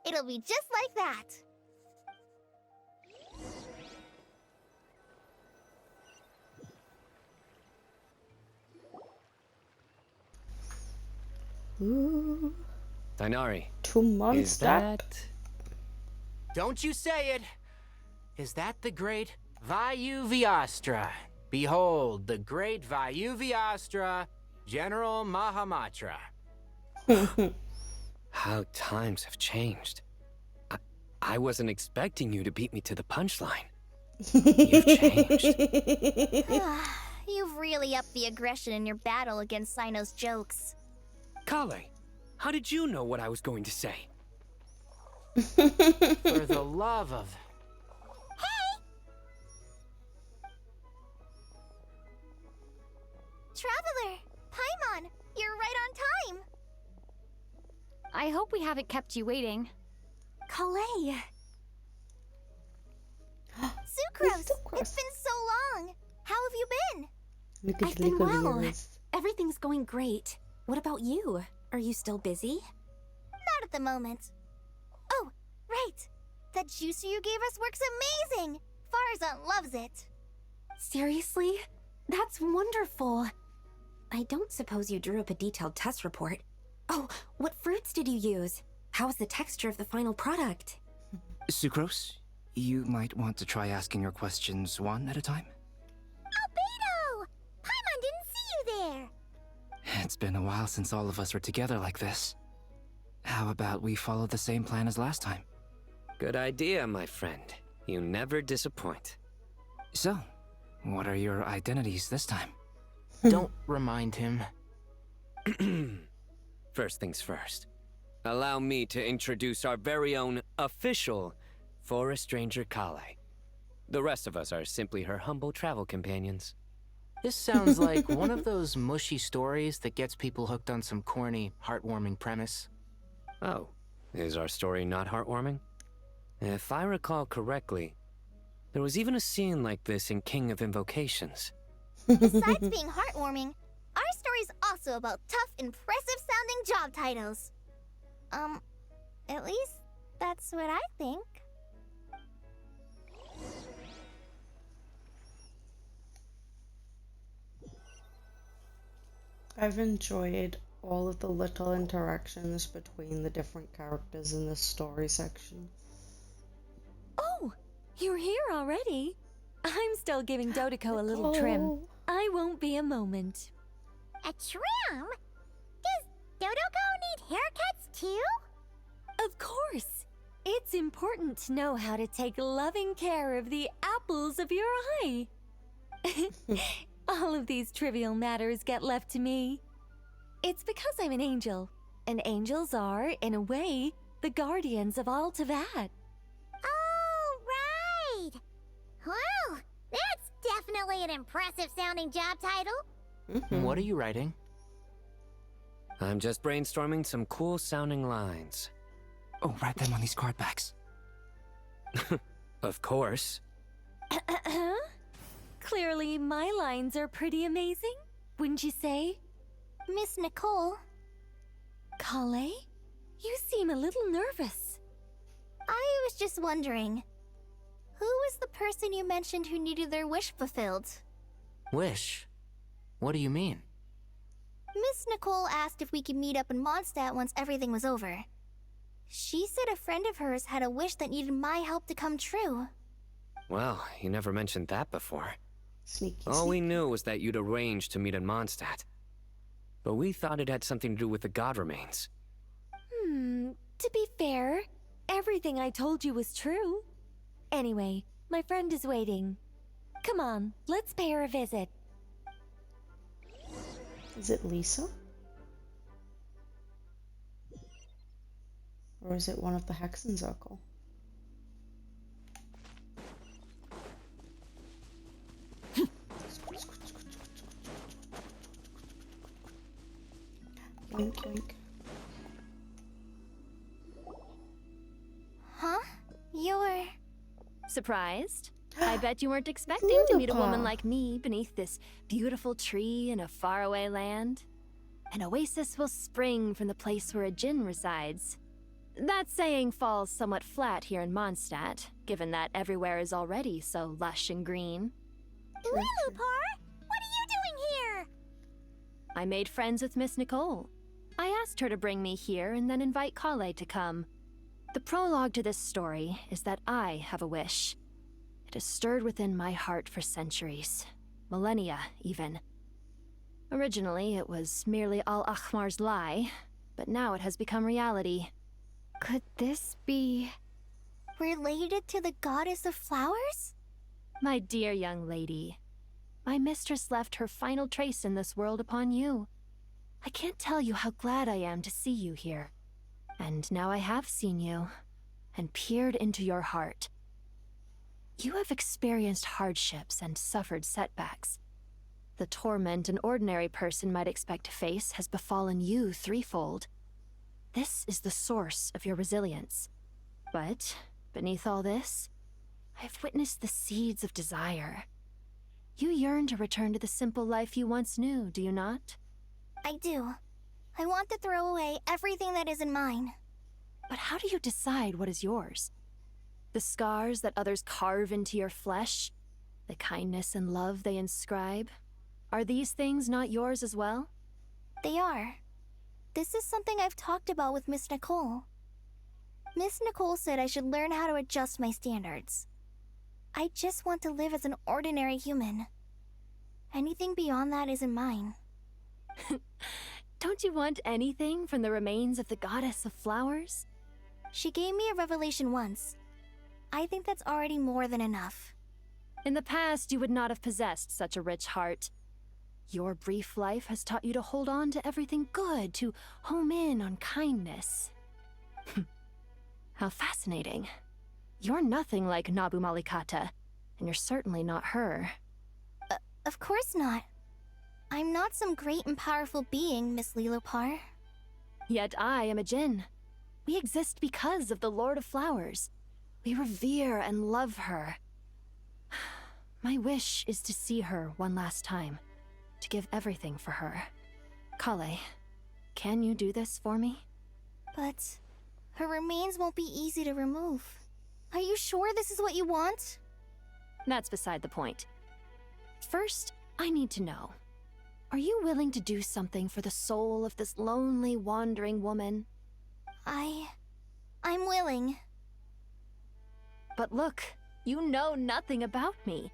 It'll be just like that. Ooh. Dainari. To Mondstadt. Don't you say it! Is that the great Vayu Vyastra? Behold, the great Vayu Vyastra, General Mahamatra. How times have changed. I wasn't expecting you to beat me to the punchline. You've changed. You've really upped the aggression in your battle against Sino's jokes. Kale, how did you know what I was going to say? For the love of... Traveler! Paimon! You're right on time! I hope we haven't kept you waiting. Kalei! Sucrose! It's been so long! How have you been? Look at I've the been little well. ears. Everything's going great. What about you? Are you still busy? Not at the moment. Oh, right! That juicer you gave us works amazing! Farzan loves it! Seriously? That's wonderful. I don't suppose you drew up a detailed test report. Oh, what fruits did you use? How's the texture of the final product? Sucrose, you might want to try asking your questions one at a time. Albedo! Paimon didn't see you there! It's been a while since all of us were together like this. How about we follow the same plan as last time? Good idea, my friend. You never disappoint. So, what are your identities this time? Don't remind him. First things first. Allow me to introduce our very own official Forest Ranger Kale. The rest of us are simply her humble travel companions. This sounds like one of those mushy stories that gets people hooked on some corny, heartwarming premise. Oh, is our story not heartwarming? If I recall correctly, there was even a scene like this in King of Invocations. Besides being heartwarming, our story's also about tough, impressive-sounding job titles. At least that's what I think. I've enjoyed all of the little interactions between the different characters in this story section. Oh, you're here already? I'm still giving Dodeko a little trim. I won't be a moment. A trim? Does Dodoko need haircuts too? Of course. It's important to know how to take loving care of the apples of your eye. All of these trivial matters get left to me. It's because I'm an angel, and angels are, in a way, the guardians of all Teyvat. Oh, right! Well, that's definitely an impressive-sounding job title. What are you writing? I'm just brainstorming some cool-sounding lines. Oh, write them on these card backs. Of course. Clearly, my lines are pretty amazing, wouldn't you say? Miss Nicole. Kale? You seem a little nervous. I was just wondering, who was the person you mentioned who needed their wish fulfilled? Wish? What do you mean? Miss Nicole asked if we could meet up in Mondstadt once everything was over. She said a friend of hers had a wish that needed my help to come true. Well, you never mentioned that before. Sneaky. All we knew was that you'd arranged to meet in Mondstadt. But we thought it had something to do with the god remains. To be fair, everything I told you was true. Anyway, my friend is waiting. Come on, let's pay her a visit. Is it Lisa? Or is it one of the Hexenzirkel? Yoink, yoink. Huh? You're... Surprised? I bet you weren't expecting to meet a woman like me beneath this beautiful tree in a faraway land. An oasis will spring from the place where a djinn resides. That saying falls somewhat flat here in Mondstadt, given that everywhere is already so lush and green. Lilupar, what are you doing here? I made friends with Miss Nicole. I asked her to bring me here and then invite Kale to come. The prologue to this story is that I have a wish. It has stirred within my heart for centuries. Millennia, even. Originally, it was merely Al-Ahmar's lie, but now it has become reality. Could this be... related to the goddess of flowers? My dear young lady, my mistress left her final trace in this world upon you. I can't tell you how glad I am to see you here. And now I have seen you, and peered into your heart. You have experienced hardships and suffered setbacks. The torment an ordinary person might expect to face has befallen you threefold. This is the source of your resilience. But, beneath all this, I've witnessed the seeds of desire. You yearn to return to the simple life you once knew, do you not? I do. I want to throw away everything that isn't mine. But how do you decide what is yours? The scars that others carve into your flesh? The kindness and love they inscribe? Are these things not yours as well? They are. This is something I've talked about with Miss Nicole. Miss Nicole said I should learn how to adjust my standards. I just want to live as an ordinary human. Anything beyond that isn't mine. Don't you want anything from the remains of the goddess of flowers? She gave me a revelation once. I think that's already more than enough. In the past, you would not have possessed such a rich heart. Your brief life has taught you to hold on to everything good, to home in on kindness. How fascinating. You're nothing like Nabu Malikata, and you're certainly not her. Of course not. I'm not some great and powerful being, Miss Lilopar. Yet I am a Djinn. We exist because of the Lord of Flowers. We revere and love her. My wish is to see her one last time, to give everything for her. Kale, can you do this for me? But her remains won't be easy to remove. Are you sure this is what you want? That's beside the point. First, I need to know. Are you willing to do something for the soul of this lonely, wandering woman? I'm willing. But look, you know nothing about me.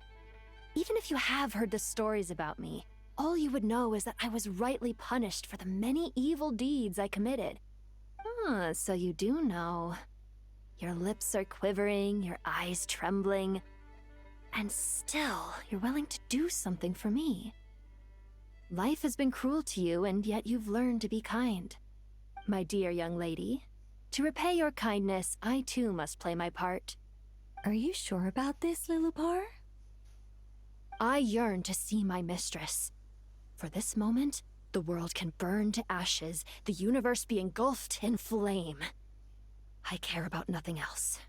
Even if you have heard the stories about me, all you would know is that I was rightly punished for the many evil deeds I committed. Ah, so you do know. Your lips are quivering, your eyes trembling, and still you're willing to do something for me. Life has been cruel to you, and yet you've learned to be kind. My dear young lady, to repay your kindness, I too must play my part. Are you sure about this, Lilopar? I yearn to see my mistress. For this moment, the world can burn to ashes, the universe be engulfed in flame. I care about nothing else.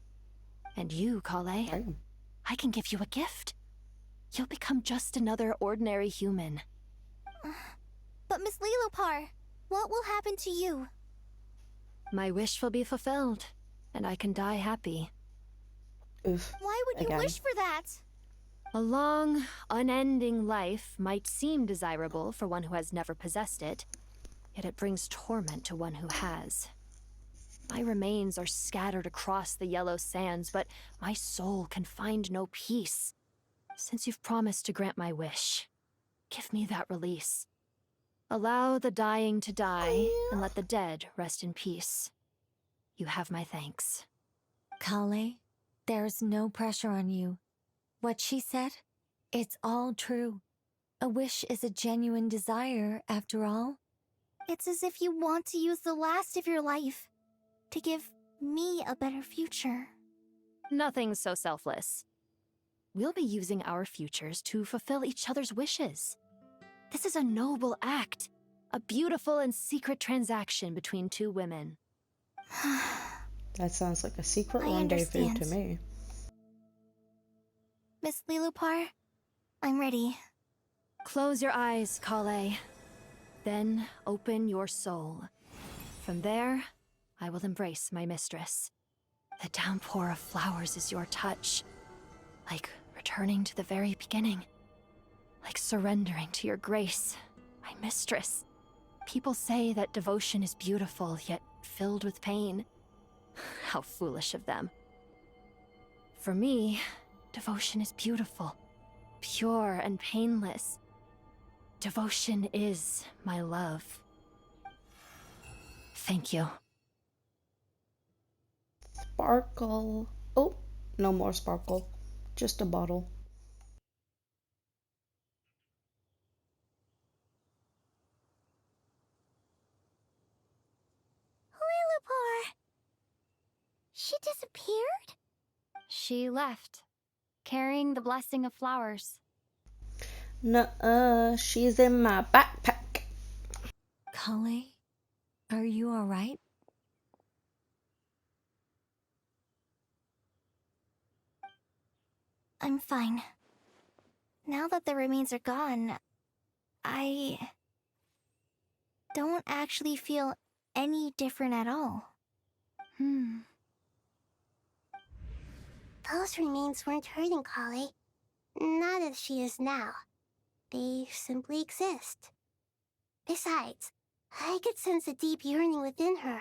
And you, Kale, I can give you a gift. You'll become just another ordinary human. But Miss Lilopar, what will happen to you? My wish will be fulfilled, and I can die happy. Oof. Why would you wish for that? A long, unending life might seem desirable for one who has never possessed it, yet it brings torment to one who has. My remains are scattered across the yellow sands, but my soul can find no peace. Since you've promised to grant my wish, give me that release. Allow the dying to die, and let the dead rest in peace. You have my thanks. Kale, there's no pressure on you. What she said, it's all true. A wish is a genuine desire, after all. It's as if you want to use the last of your life to give me a better future. Nothing so selfless. We'll be using our futures to fulfill each other's wishes. This is a noble act, a beautiful and secret transaction between two women. That sounds like a secret rendezvous to me. Miss Lilopar, I'm ready. Close your eyes, Kale. Then open your soul. From there, I will embrace my mistress. The downpour of flowers is your touch. Like returning to the very beginning. Like surrendering to your grace, my mistress. People say that devotion is beautiful, yet filled with pain. How foolish of them. For me, devotion is beautiful, pure and painless. Devotion is my love. Thank you. Sparkle. Oh, no more sparkle. Just a bottle. disappeared? She left, carrying the blessing of flowers. Nuh-uh, she's in my backpack. Kale, are you alright? I'm fine. Now that the remains are gone, I don't actually feel any different at all. Those remains weren't hurting Kale. Not as she is now. They simply exist. Besides, I could sense a deep yearning within her.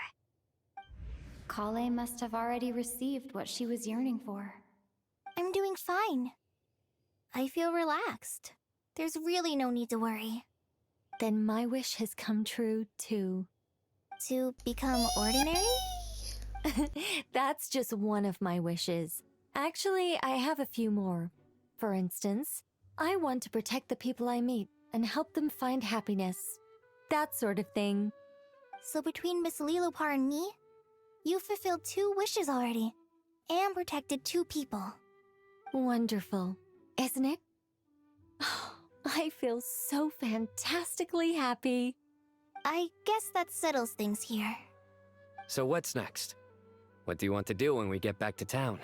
Kale must have already received what she was yearning for. I'm doing fine. I feel relaxed. There's really no need to worry. Then my wish has come true, too. To become ordinary? That's just one of my wishes. Actually, I have a few more. For instance, I want to protect the people I meet and help them find happiness. That sort of thing. So between Miss Lilopar and me, you fulfilled 2 wishes already, and protected 2 people. Wonderful, isn't it? I feel so fantastically happy. I guess that settles things here. So what's next? What do you want to do when we get back to town?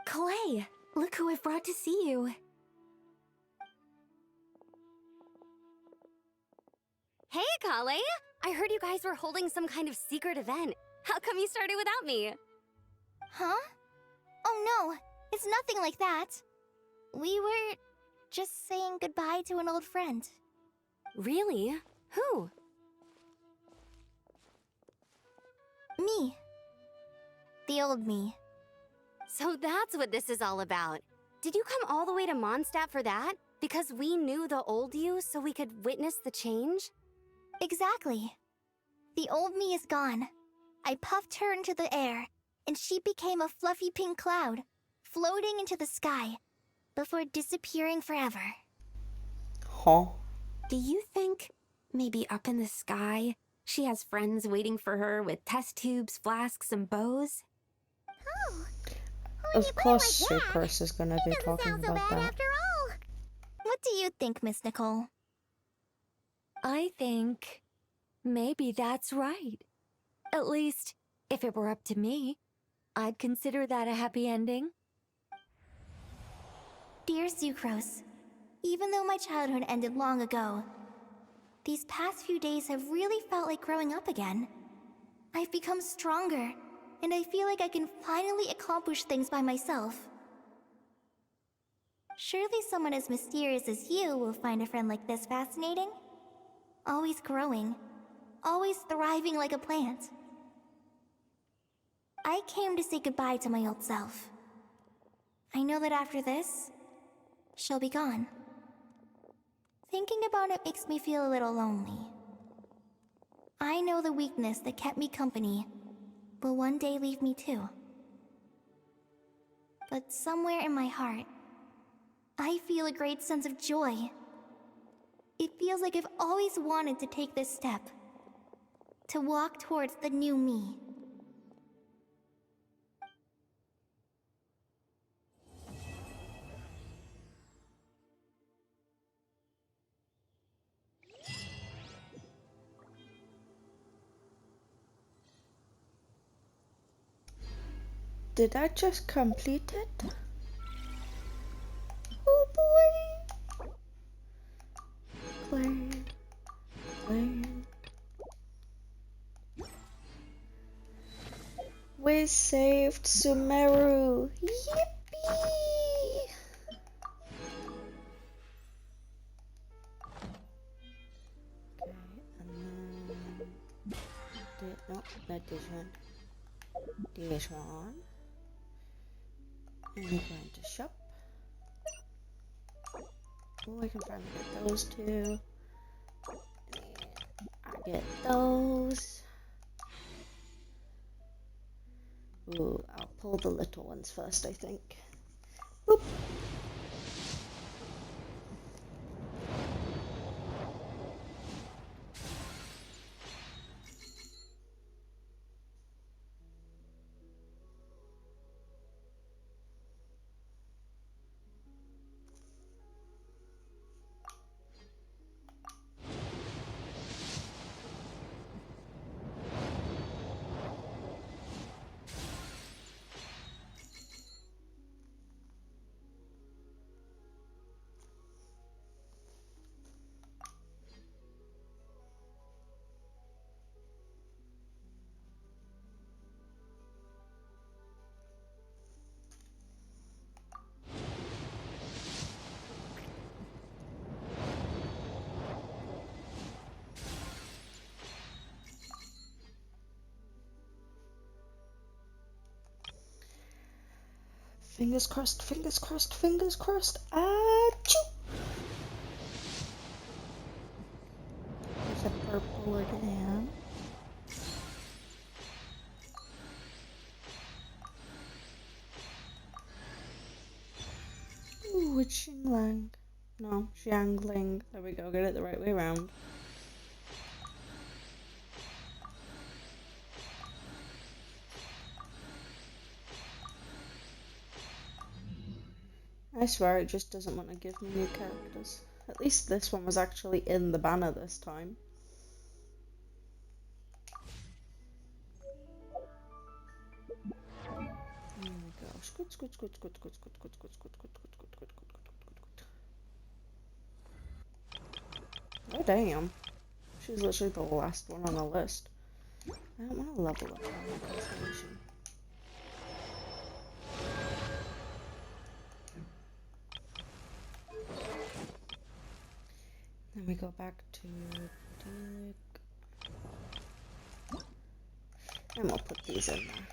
Clay, look who I've brought to see you. Hey, Kale! I heard you guys were holding some kind of secret event. How come you started without me? Huh? Oh no, it's nothing like that. We were just saying goodbye to an old friend. Really? Who? Me. The old me. So that's what this is all about. Did you come all the way to Mondstadt for that? Because we knew the old you so we could witness the change? Exactly. The old me is gone. I puffed her into the air, and she became a fluffy pink cloud, floating into the sky, before disappearing forever. Huh? Do you think, maybe up in the sky, she has friends waiting for her with test tubes, flasks, and bows? Of course Sucrose is gonna be talking about that. After all. What do you think, Miss Nicole? I think maybe that's right. At least, if it were up to me, I'd consider that a happy ending. Dear Sucrose, even though my childhood ended long ago, these past few days have really felt like growing up again. I've become stronger, and I feel like I can finally accomplish things by myself. Surely someone as mysterious as you will find a friend like this fascinating? Always growing, always thriving like a plant. I came to say goodbye to my old self. I know that after this, she'll be gone. Thinking about it makes me feel a little lonely. I know the weakness that kept me company will one day leave me too. But somewhere in my heart, I feel a great sense of joy. It feels like I've always wanted to take this step, to walk towards the new me. Did I just complete it? Oh boy! Play. We saved Sumeru! Yippee! Okay, and then... no, not this one. This one. I'm going to shop. Oh, I can finally get those 2. I get those. Ooh, I'll pull the little ones first, I think. Boop. Fingers crossed, fingers crossed, fingers crossed. Achoo! There's a purple again. Ooh, it's Xinglang. No, Xiangling. There we go, get it the right way around. I swear it just doesn't want to give me new characters. At least this one was actually in the banner this time. There we go. Scoot, scoot, scoot, scoot, scoot, scoot, scoot, scoot, scoot, scoot, scoot, scoot, scoot, scoot, scoot. Oh damn. She's literally the last one on the list. I don't want to level up my constellation. Then we go back to Dailies. And we'll put these in there.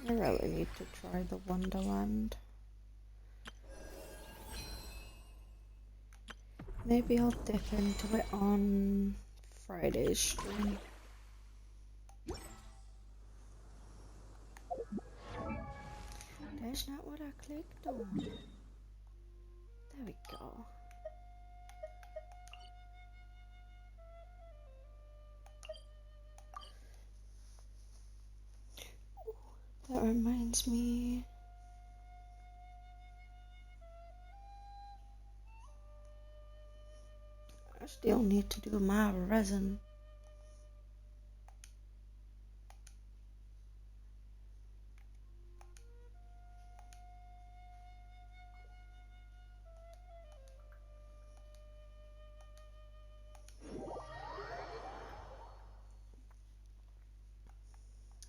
I really need to try the Wonderland. Maybe I'll dip into it on Friday's stream. That's not what I clicked on. There we go. That reminds me. I still need to do my resin.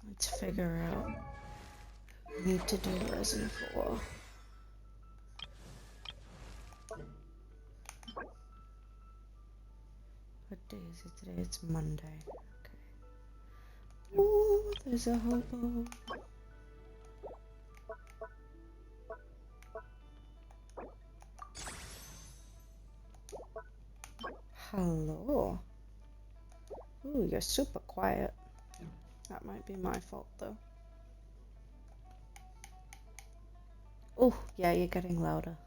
Let's figure out what I need to do resin for. What day is it today? It's Monday. Okay. Ooh, there's a hobo. Hello. Ooh, you're super quiet. That might be my fault though. Oh, yeah, you're getting louder.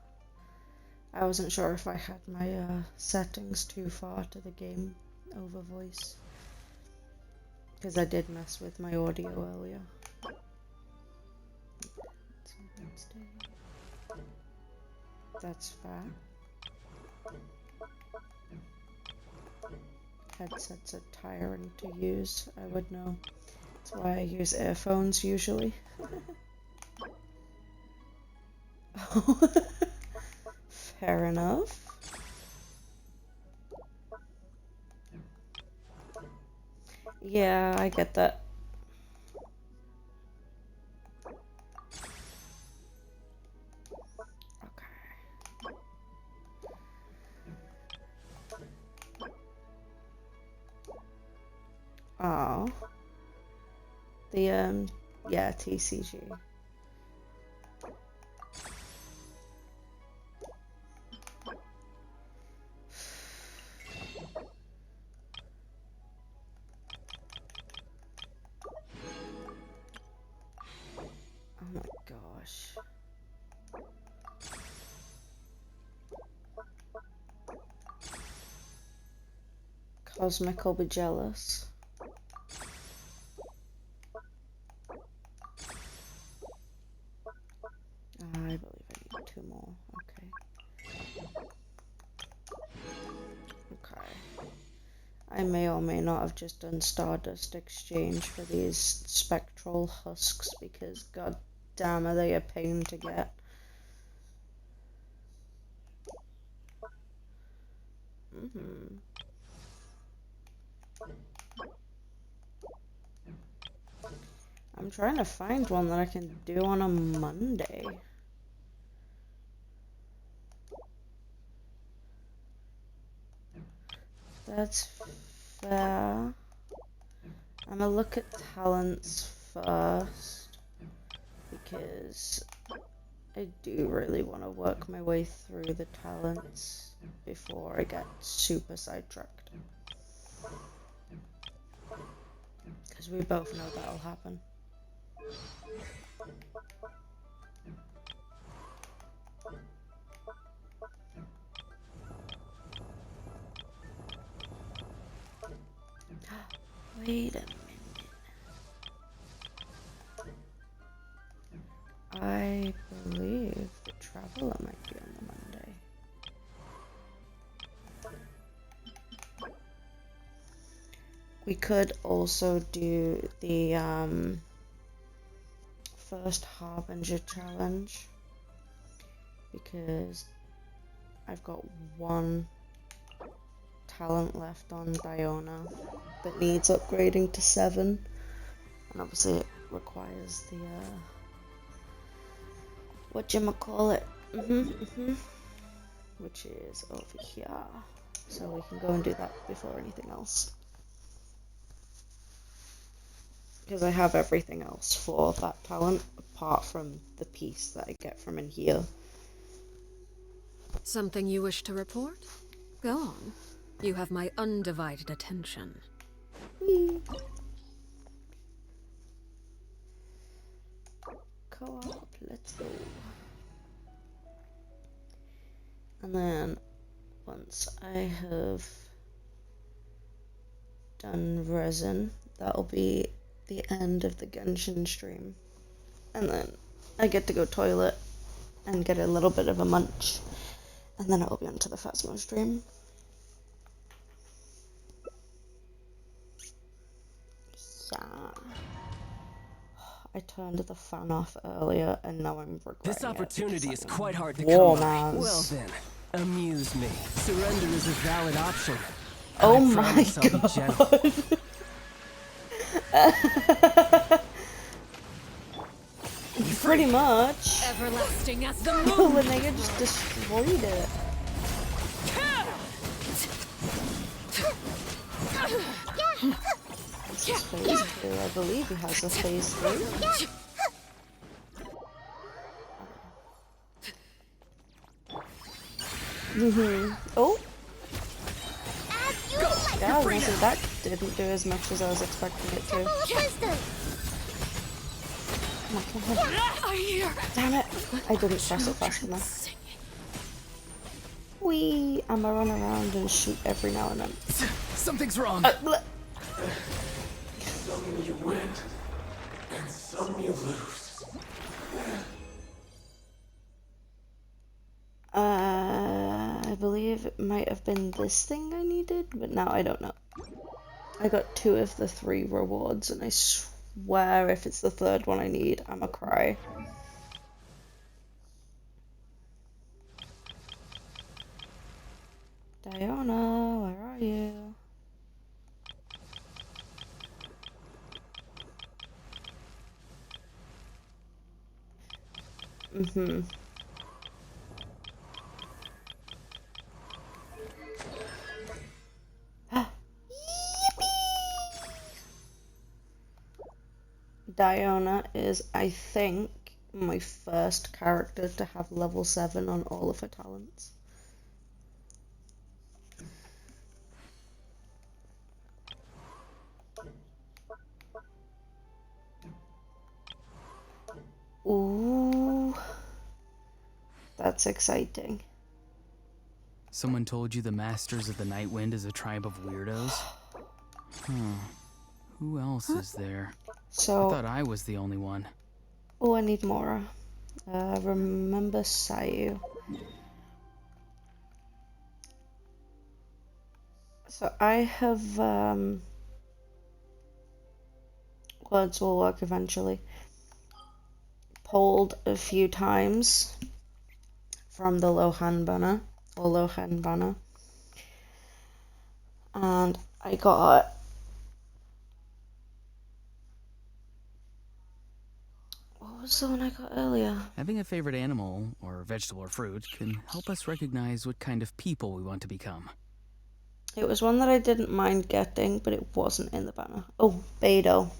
I wasn't sure if I had my settings too far to the game over voice. Because I did mess with my audio earlier. That's fair. Headsets are tiring to use, I would know. That's why I use earphones usually. Fair enough. Yeah, I get that. Oh. The, yeah, TCG. Oh my gosh. Cosmic will be jealous. I believe I need 2 more. Okay. Okay. I may or may not have just done Stardust Exchange for these spectral husks because god damn, are they a pain to get? I'm trying to find one that I can do on a Monday. That's fair. I'm gonna look at talents first because I do really want to work my way through the talents before I get super sidetracked. Because we both know that'll happen. Wait a minute. I believe the Traveler might be on the Monday. We could also do the first Harbinger challenge because I've got one talent left on Diona that needs upgrading to 7, and obviously it requires the whatchamacallit, which is over here, so we can go and do that before anything else, because I have everything else for that talent apart from the piece that I get from in here. Something you wish to report? Go on. You have my undivided attention. Co-op, let's go. And then once I have done resin, that'll be the end of the Genshin stream. And then I get to go toilet and get a little bit of a munch, and then it'll be onto the Phasmo stream. Yeah. I turned the fan off earlier and now I'm regretting This opportunity is quite hard to come by. by. Well then, amuse me. Surrender is a valid option. Oh I my promise I'll be gentle. Pretty much. Everlasting as the moon. When they just destroyed it. This is phase 2. I believe he has a phase 3. Oh. Yeah, I was gonna say that didn't do as much as I was expecting it to. Come on. Damn it! I didn't press it fast enough. Wee! I'ma run around and shoot every now and then. Something's wrong. Some you win, and some you lose. I believe it might have been this thing I needed, but now I don't know. I got 2 of the 3 rewards, and I swear if it's the 3rd one I need, I'ma cry. Diona, where are you? Diona is, I think, my first character to have level 7 on all of her talents. Ooh, that's exciting. Someone told you the Masters of the Night Wind is a tribe of weirdos? Who else is there? So, I thought I was the only one. Oh, I need Mora. Remember Sayu. So I have, words will work eventually. pulled a few times from the Lohan banner, and I got what was the one I got earlier? Having a favorite animal, or vegetable or fruit, can help us recognize what kind of people we want to become. It was one that I didn't mind getting, but it wasn't in the banner. Oh, Beidou.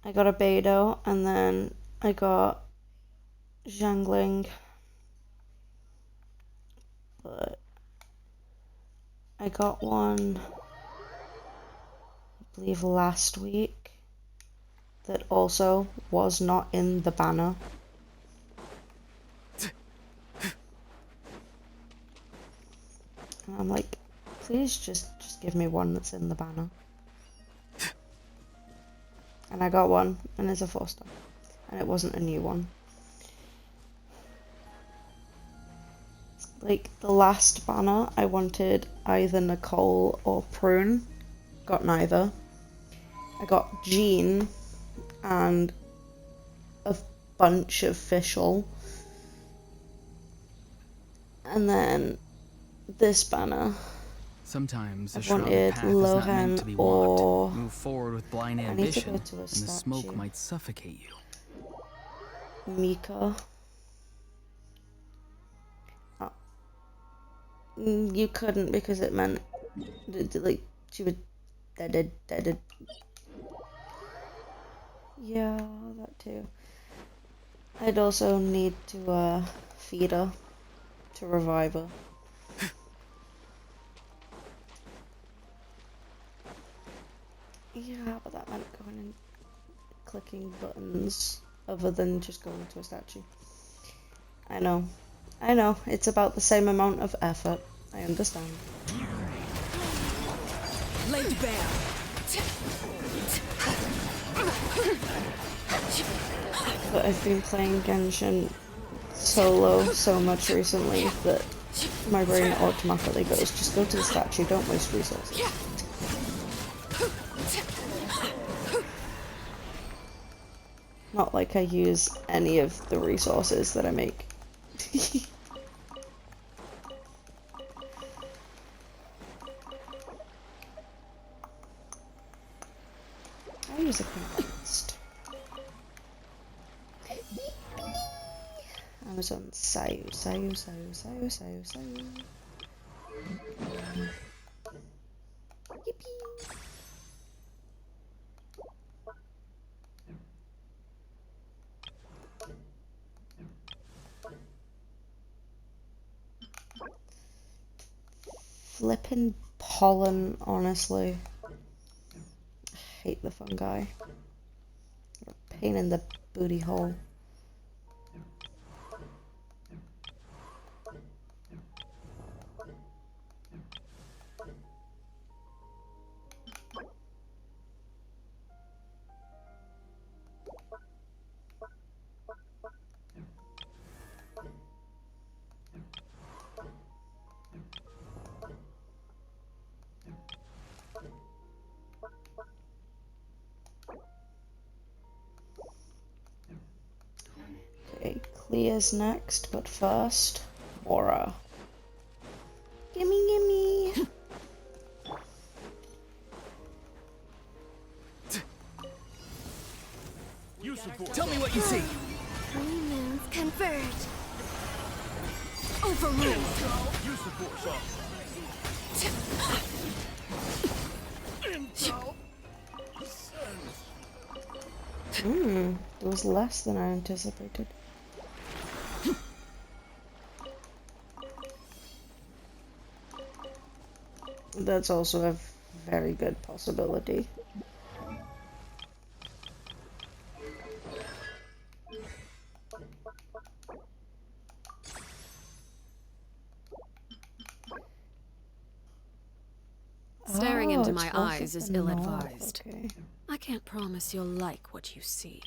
I got a Beidou, and then I got Zhangling. But I got one, I believe, last week that also was not in the banner. And I'm like, please just give me one that's in the banner. And I got one, and it's a 4-star. And it wasn't a new one. Like, the last banner, I wanted either Nicole or Prune. Got neither. I got Jean and a bunch of Fischl. And then this banner. Sometimes I a shrouded wanted path is not meant Lohan to be or... walked. Move forward with blind I need to ambition, go to a and the smoke statue. might suffocate you. Mika. You couldn't because it meant like she was dead. Yeah, that too. I'd also need to feed her to revive her. Yeah, but that meant going and clicking buttons other than just going to a statue. I know, it's about the same amount of effort. I understand. Laid bare. But I've been playing Genshin solo so much recently that my brain automatically goes, just go to the statue, don't waste resources. Not like I use any of the resources that I make. I use a condensed. Amazon Sayu. Yippee! Flippin' pollen, honestly. I hate the fungi. They're a pain in the booty hole. Okay, Clea's next, but first, Mora. Gimme! Tell me what you see. Three moons converge. Overruled. Use the force off. It was less than I anticipated. That's also a very good possibility. Staring into my it's eyes is worth it or not. ill-advised. Okay. I can't promise you'll like what you see.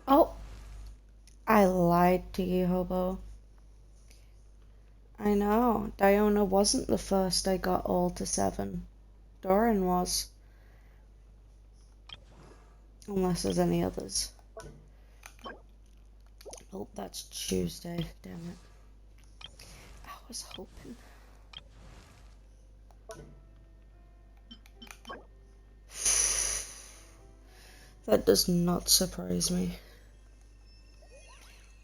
Oh, I lied to you, Hobo. I know, Diona wasn't the first I got all to 7. Doran was. Unless there's any others. Oh, that's Tuesday. Damn it. I was hoping. That does not surprise me.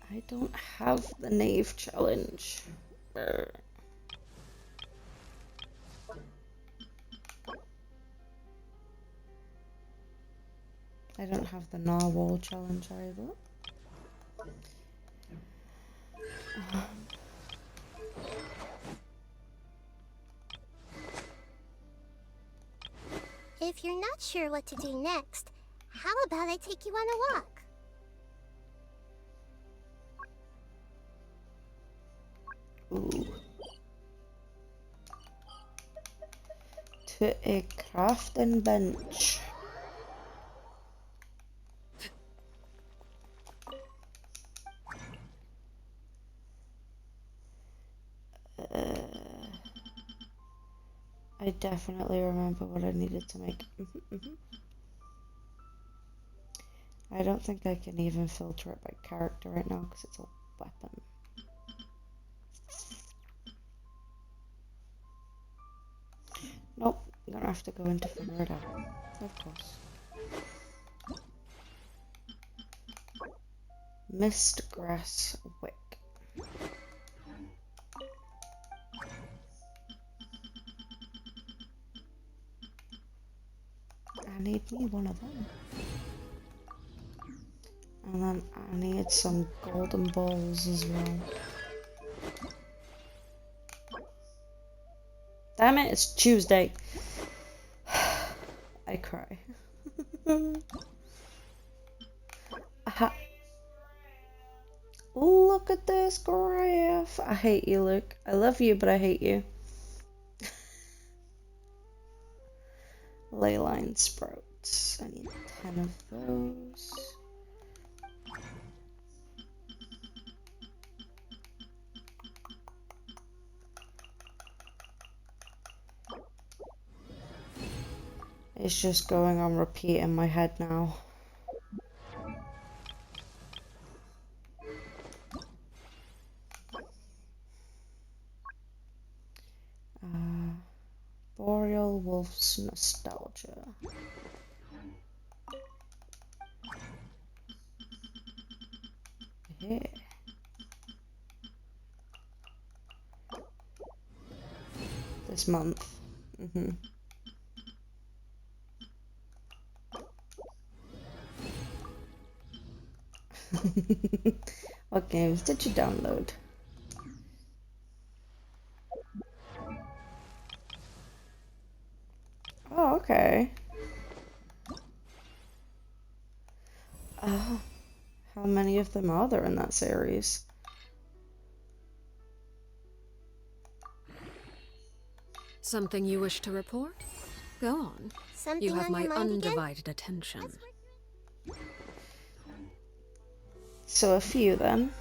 I don't have the Knave challenge. Brr. I don't have the Narwhal challenge either. If you're not sure what to do next, how about I take you on a walk? Ooh. To a crafting bench. I definitely remember what I needed to make. I don't think I can even filter it by character right now because it's a weapon. Nope, I'm gonna have to go in to figure it out. Of course. Mist grass wick. I need me one of them. And then I need some golden balls as well. Damn it, it's Tuesday. I cry. Aha. Look at this graph. I hate you, Luke. I love you, but I hate you. Leyline sprouts. I need 10 of those. It's just going on repeat in my head now. Boreal Wolf's Nostalgia. Yeah. This month. What games did you download? Oh, okay. How many of them are there in that series? Something you wish to report? Go on. Something you have on my your mind undivided again? attention. So a few then.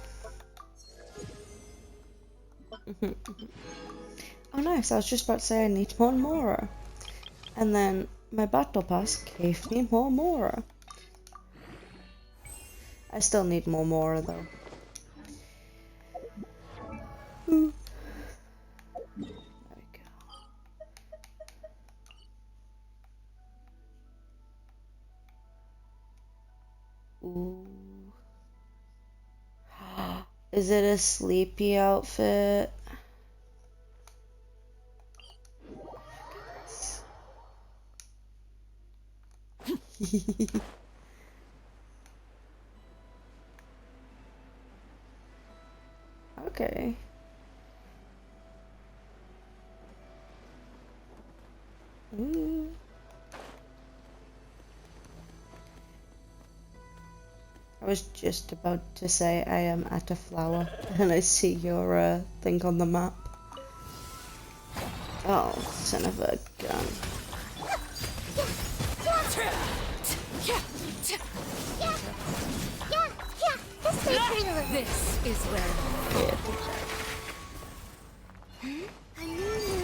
Oh nice, I was just about to say I need more Mora. And then my battle pass gave me more Mora. I still need more Mora though. There we go. Ooh. Is it a sleepy outfit? Okay. Ooh. I was just about to say I am at a flower and I see your thing on the map. Oh, son of a gun. This is where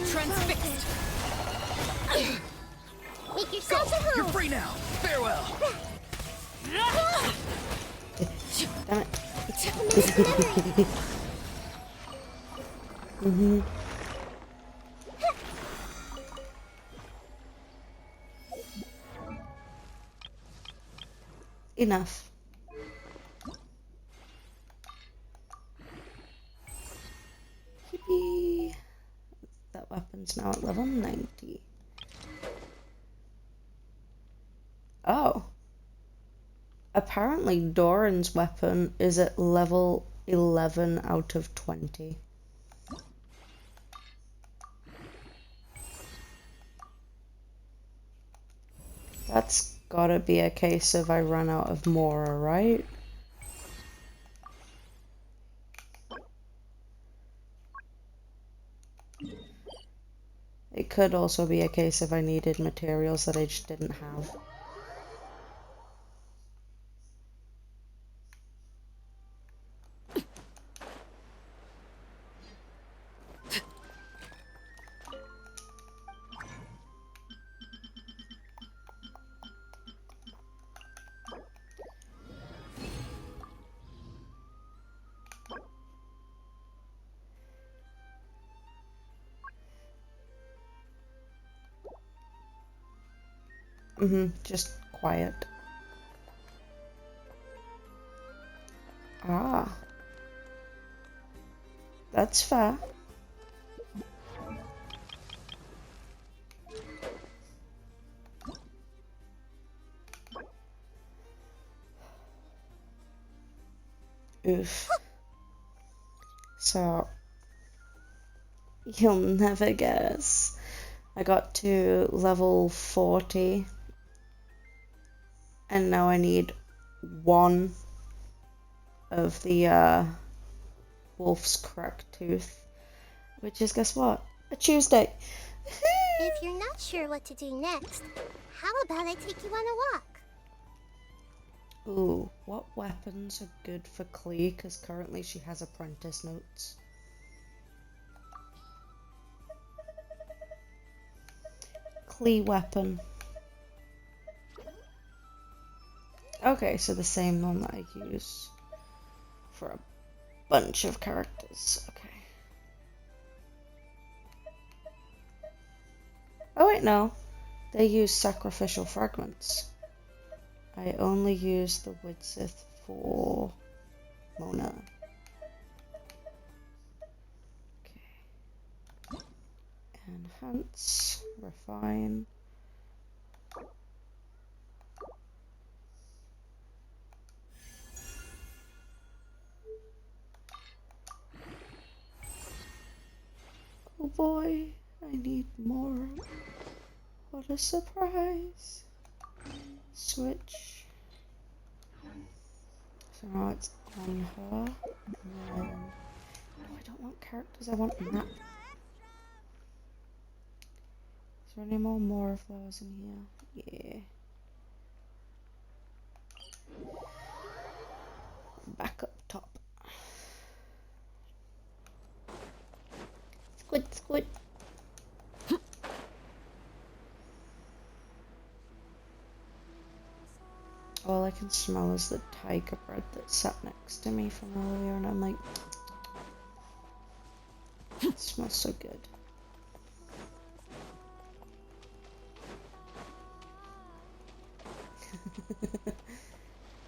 Transfixed. Make yourself at home. You're free now. Farewell. Damn it. Mhm. Enough. Yippee. That weapon's now at level 90. Oh. Apparently Doran's weapon is at level 11 out of 20. That's gotta be a case of I run out of Mora, right? It could also be a case of I needed materials that I just didn't have. Just quiet. Ah. That's fair. Oof. So, you'll never guess. I got to level 40. And now I need one of the wolf's cracked tooth. Which is, guess what? A Tuesday. If you're not sure what to do next, how about I take you on a walk? Ooh, what weapons are good for Klee? Because currently she has apprentice notes. Klee weapon. Okay, so the same one that I use for a bunch of characters. Okay. Oh wait, no. They use sacrificial fragments. I only use the Widsith for Mona. Okay. Enhance, refine. Oh boy, I need more. What a surprise. Switch. So now it's on her. And then, oh, I don't want characters, I want map. Is there any more of those in here? Yeah. Back up top. Squid, squid. All I can smell is the tiger bread that sat next to me from earlier, and I'm like, it smells so good.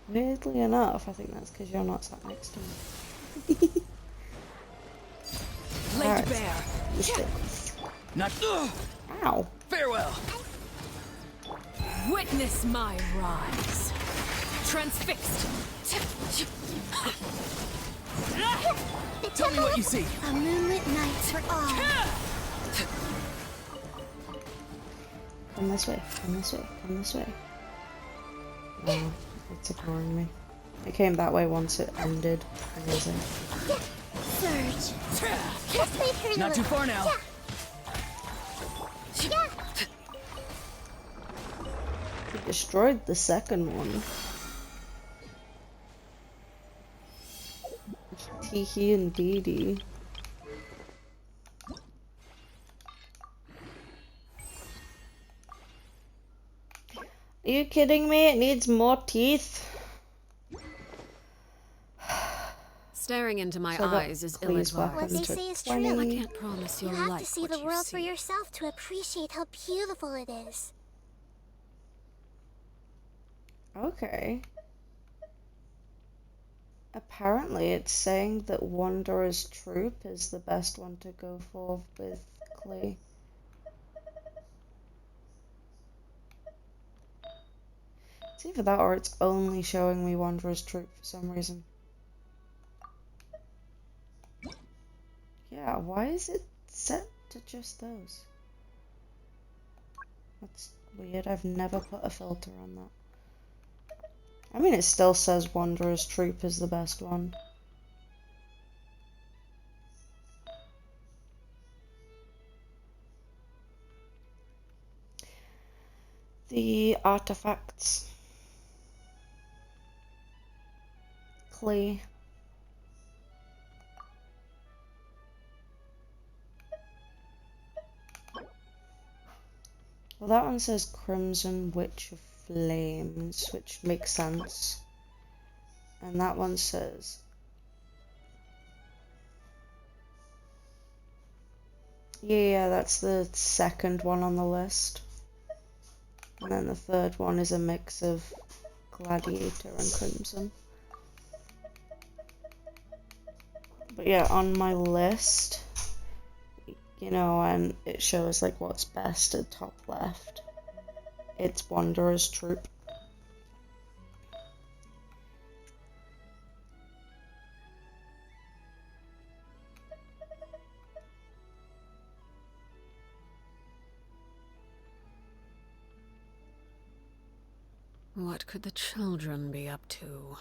Weirdly enough, I think that's because you're not sat next to me. Laid bare. Not. Ow. Farewell. Witness my rise. Transfixed. Tell me what you see. A moonlit night for all. Come this way, come this way, come this way. No, it's ignoring me. It came that way once it ended. Amazing. Surge. Just make her Not too far now. Yeah. He destroyed the second one. Teehee and Dee Dee. Are you kidding me? It needs more teeth. Staring into my So I got eyes is Clee's ill-advised. What they to say is 20. true. I can't promise You you'll have like to see what the you world for see. yourself to appreciate how beautiful it is. Okay. Apparently it's saying that Wanderer's Troop is the best one to go for with Clee. It's either that or it's only showing me Wanderer's Troop for some reason. Yeah, why is it set to just those? That's weird, I've never put a filter on that. I mean, it still says Wanderer's Troop is the best one. The artifacts. Clee. Well, that one says Crimson Witch of Flames, which makes sense. And that one says... Yeah, that's the second one on the list. And then the third one is a mix of Gladiator and Crimson. But yeah, on my list, you know, and it shows like what's best at top left. It's Wanderer's Troop. What could the children be up to?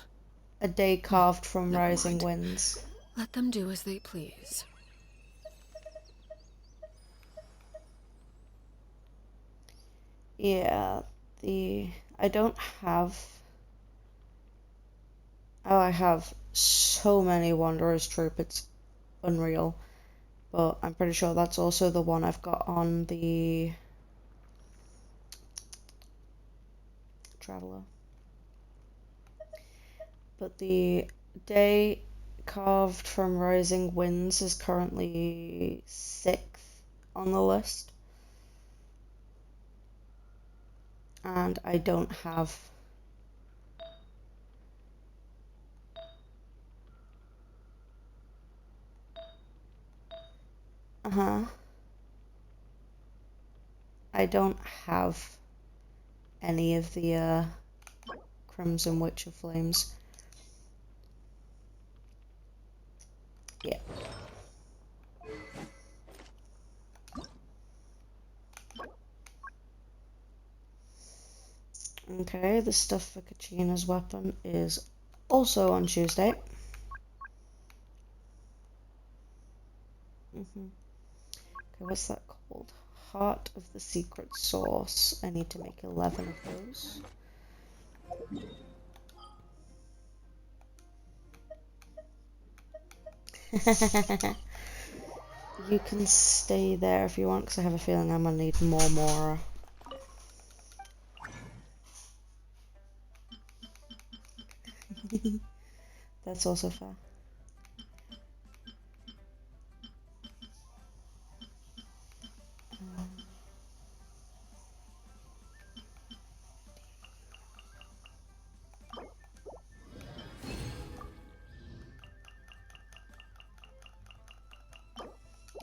A day carved from Never rising mind. winds. Let them do as they please. Yeah, I don't have... Oh, I have so many Wanderer's Troop, it's unreal. But I'm pretty sure that's also the one I've got on the Traveler. But the day carved from rising winds is currently 6th on the list. And I don't have I don't have any of the Crimson Witch of Flames. Yeah. Okay, the stuff for Kachina's weapon is also on Tuesday. Okay, what's that called? Heart of the Secret Source. I need to make 11 of those. You can stay there if you want, because I have a feeling I'm gonna need more Mora. That's also fair.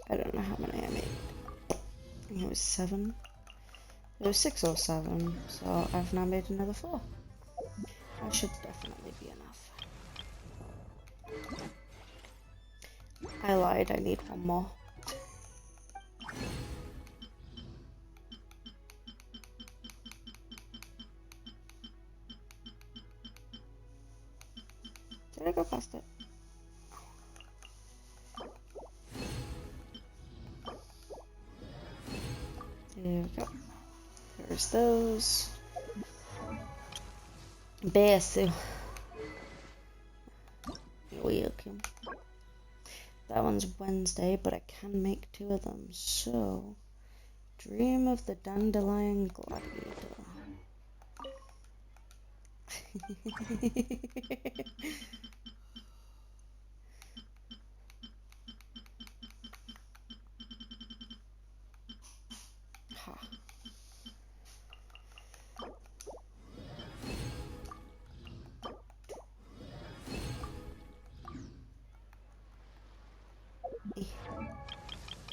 I don't know how many I made. I think it was 7. It was 6 or 7, so I've now made another 4. That should definitely be enough. I lied, I need one more. Did I go past it? There we go. There's those. Beijo. You're welcome. That one's Wednesday, but I can make 2 of them. So, Dream of the Dandelion Gladiator.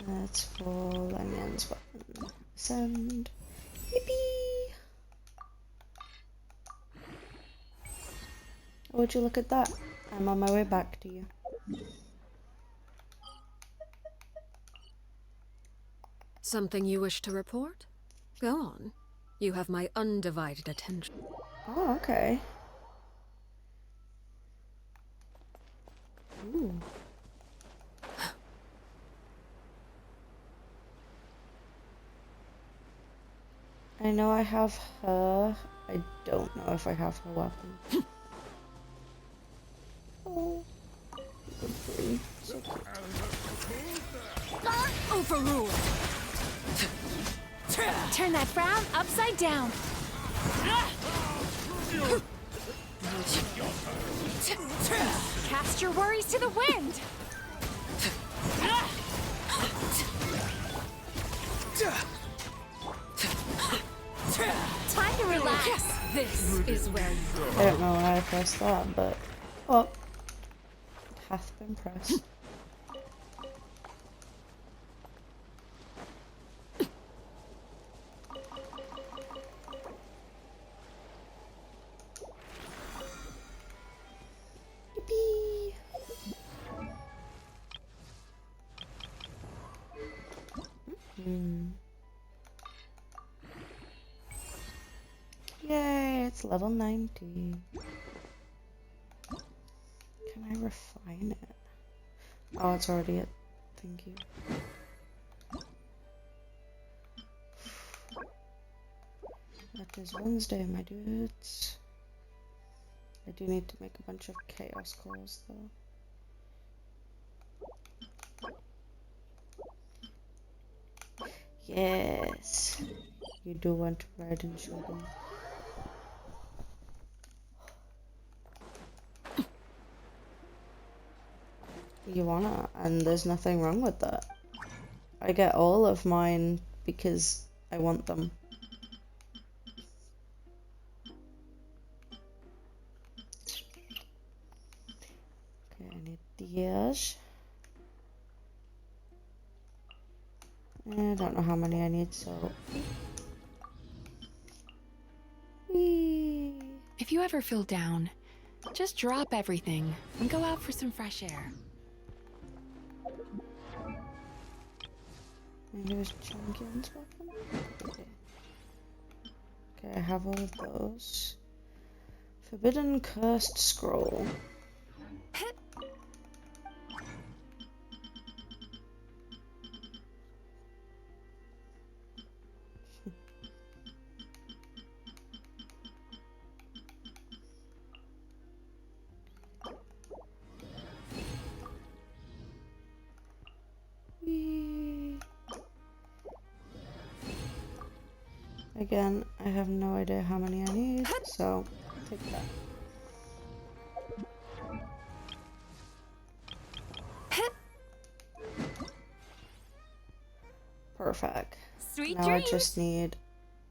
That's for Lanyan's weapon. Send. Yippee! Would you look at that? I'm on my way back to you. Something you wish to report? Go on. You have my undivided attention. Oh, okay. Ooh. I know I have her. I don't know if I have her weapon. Oh. So cute. Overruled. Turn that frown upside down. Cast your worries to the wind. Time to relax. Yes, this is where you I don't know why I pressed that, but oh, it hath been pressed. Yippee! Yay, it's level 90. Can I refine it? Oh, it's already at. Thank you. That is Wednesday, my dudes. I do need to make a bunch of chaos calls, though. Yes, you do want to ride in Shogun. You wanna, and there's nothing wrong with that. I get all of mine because I want them. Okay, I need these. I don't know how many I need, so... Whee! If you ever feel down, just drop everything and go out for some fresh air. And here's Champion's weapon. Okay, I have all of those. Forbidden Cursed Scroll. Again, I have no idea how many I need, so take that. Perfect. Sweet now dreams. I just need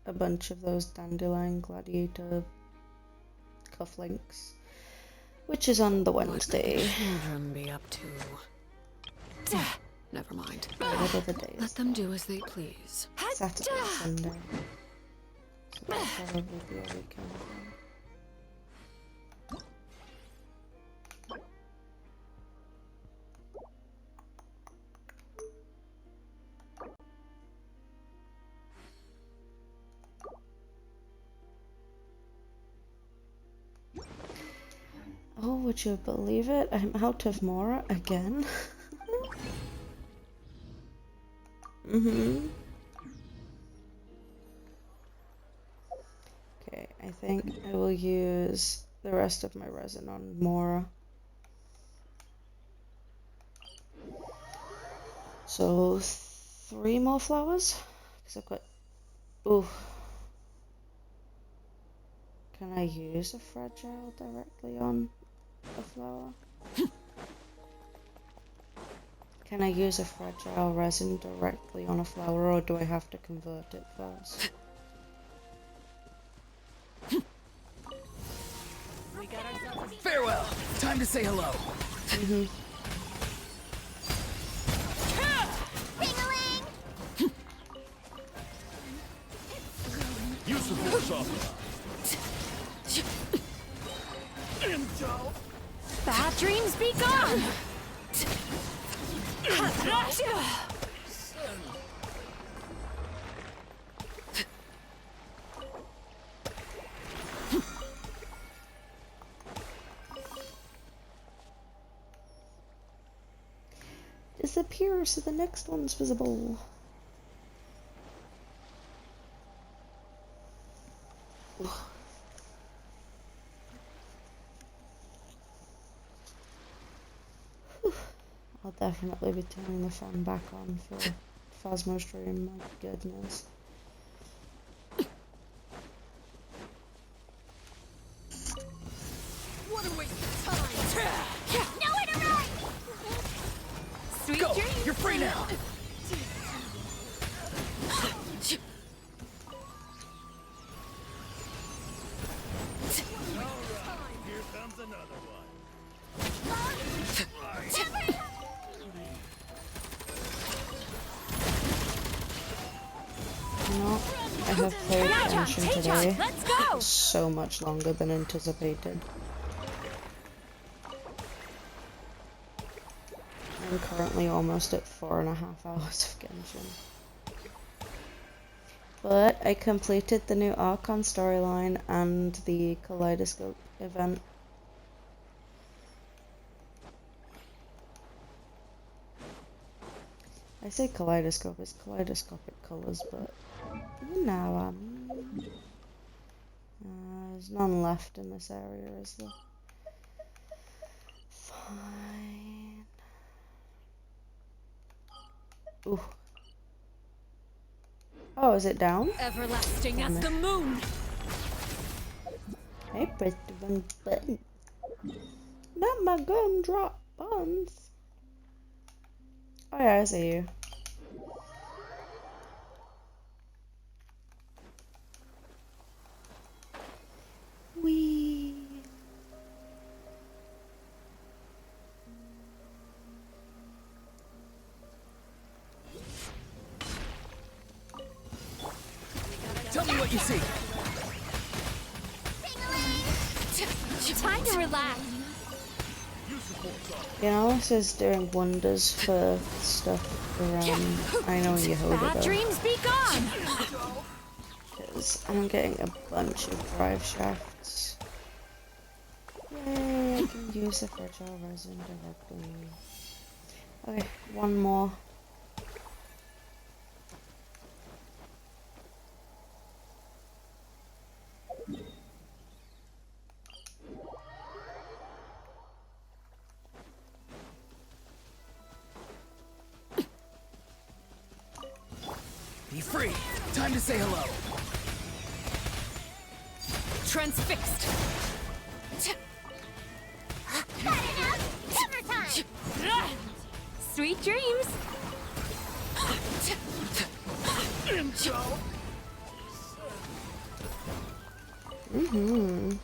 a bunch of those Dandelion Gladiator cufflinks, which is on the Wednesday. What could children be up to? Never mind. What other day is Let them do as they please. Saturday and Sunday. So that'll probably be a weekend then. Oh, would you believe it? I'm out of Mora again. Okay, I think I will use the rest of my resin on Mora. So 3 more flowers? Because I've got... Ooh. Can I use a fragile directly on a flower? Can I use a fragile resin directly on a flower, or do I have to convert it first? Farewell! Time to say hello. Ping-a-ling! Bad dreams be gone! Disappear so the next one's visible. I'll definitely be turning the fan back on for Phasmo's dream, my goodness. What a waste of time! Nowhere to run! Sweet Go! dreams! You're free now! Here comes another one. You know, I have played Genshin today. Let's go! So much longer than anticipated. I'm currently almost at 4.5 hours of Genshin. But I completed the new Archon storyline and the Kaleidoscope event. I say kaleidoscope, it's kaleidoscopic colours, but you know, there's none left in this area, is there? Fine. Ooh. Oh, is it down? Everlasting as the moon! I pressed the wrong button. Not my gumdrop buns. Oh yeah, I see you. Wee. Tell me what you see. Time to relax. You know, this is doing wonders for stuff around. I know Yehuda Bad though. dreams be gone! Because I'm getting a bunch of drive shafts. Yay, I can use the fragile resin directly. Okay, one more. Be free. Time to say hello. Transfixed! Got enough? Summertime! Sweet dreams! Mm-hmm.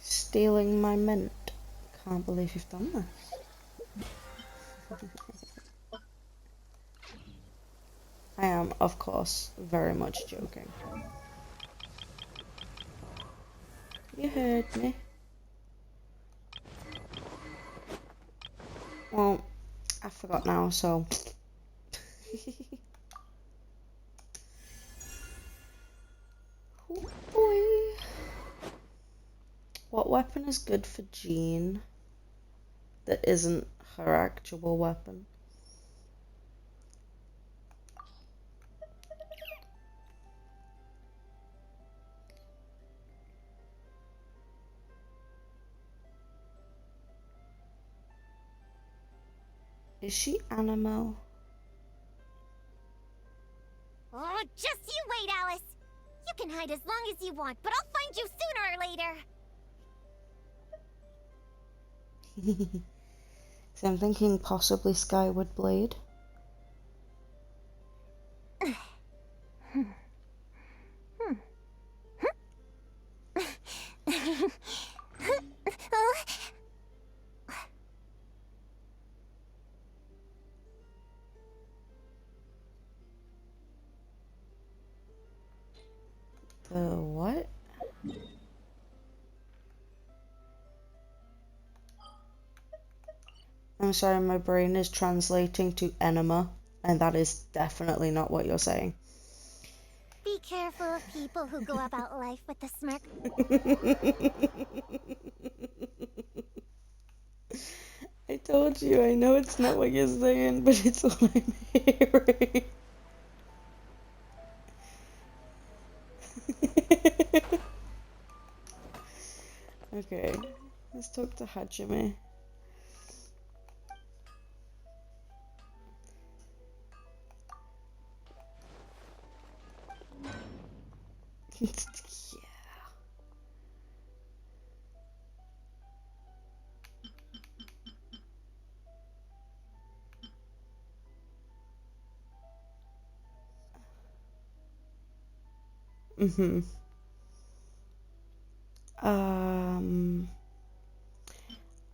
Stealing my mint. Can't believe you've done this. I am, of course, very much joking. You heard me. Well, I forgot now, so... Oh boy. What weapon is good for Jean that isn't her actual weapon? Is she animal? Oh, just you wait, Alice. You can hide as long as you want, but I'll find you sooner or later. So I'm thinking possibly Skyward Blade. The what? I'm sorry, my brain is translating to enema, and that is definitely not what you're saying. Be careful of people who go about life with a smirk. I told you, I know it's not what you're saying, but it's what I'm hearing. Okay, let's talk to Hajime. Yeah. Mm-hmm.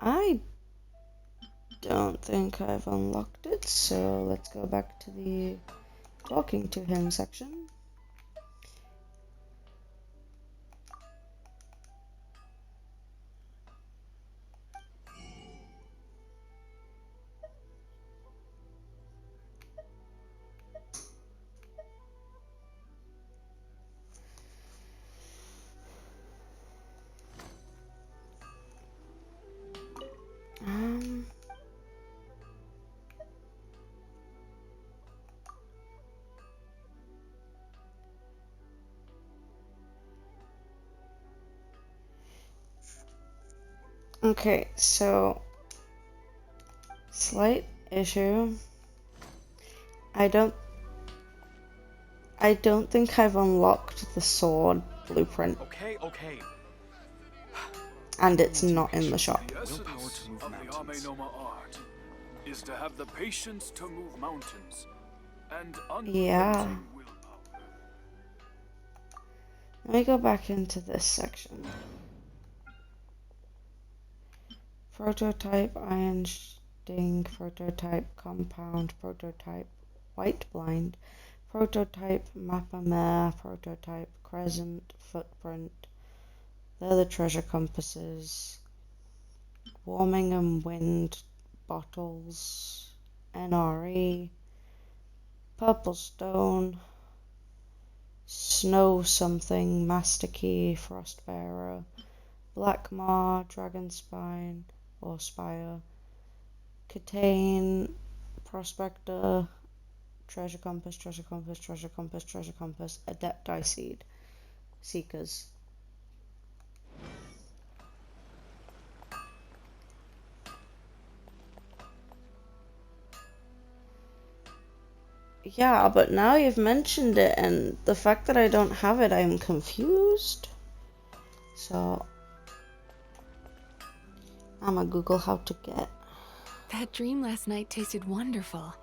I don't think I've unlocked it, so let's go back to the talking to him section. Okay, so slight issue. I don't think I've unlocked the sword blueprint. Okay. And it's not in the shop. The essence of the Ame-no-Ma art is to have the patience to move mountains and Yeah. Let me go back into this section. Prototype Iron Sting, prototype Compound, prototype White Blind, prototype Mappa Mare, prototype Crescent Footprint. They're the treasure compasses. Warming and Wind bottles. NRE. Purple Stone. Snow something. Master Key. Frostbearer. Black Maw. Dragon Spine. Or Spire. Catane. Prospector. Treasure Compass. Treasure Compass. Treasure Compass. Treasure Compass. Adepti Seed. Seekers. Yeah, but now you've mentioned it, and the fact that I don't have it, I'm confused. So, I'ma Google how to get. That dream last night tasted wonderful.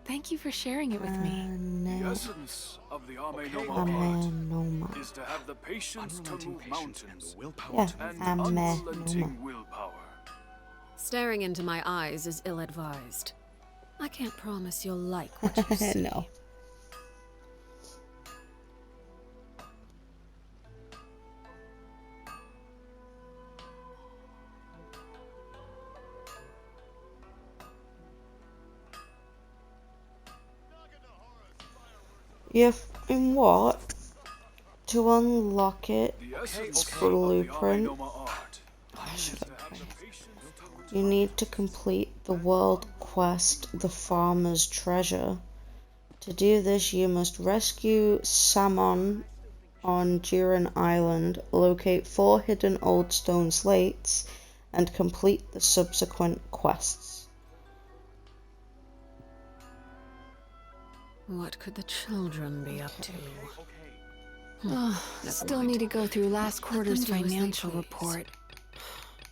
Thank you for sharing it with me. The essence of the Ame-no-Ma art is to have the patience to move mountains and unrelenting willpower. Staring into my eyes is ill-advised. I can't promise you'll like what you see. No. In what? To unlock it, blueprint. You need to complete the world quest, The Farmer's Treasure. To do this, you must rescue Samon on Duran Island, locate 4 hidden old stone slates, and complete the subsequent quests. What could the children be up to? Still need to go through last quarter's financial report.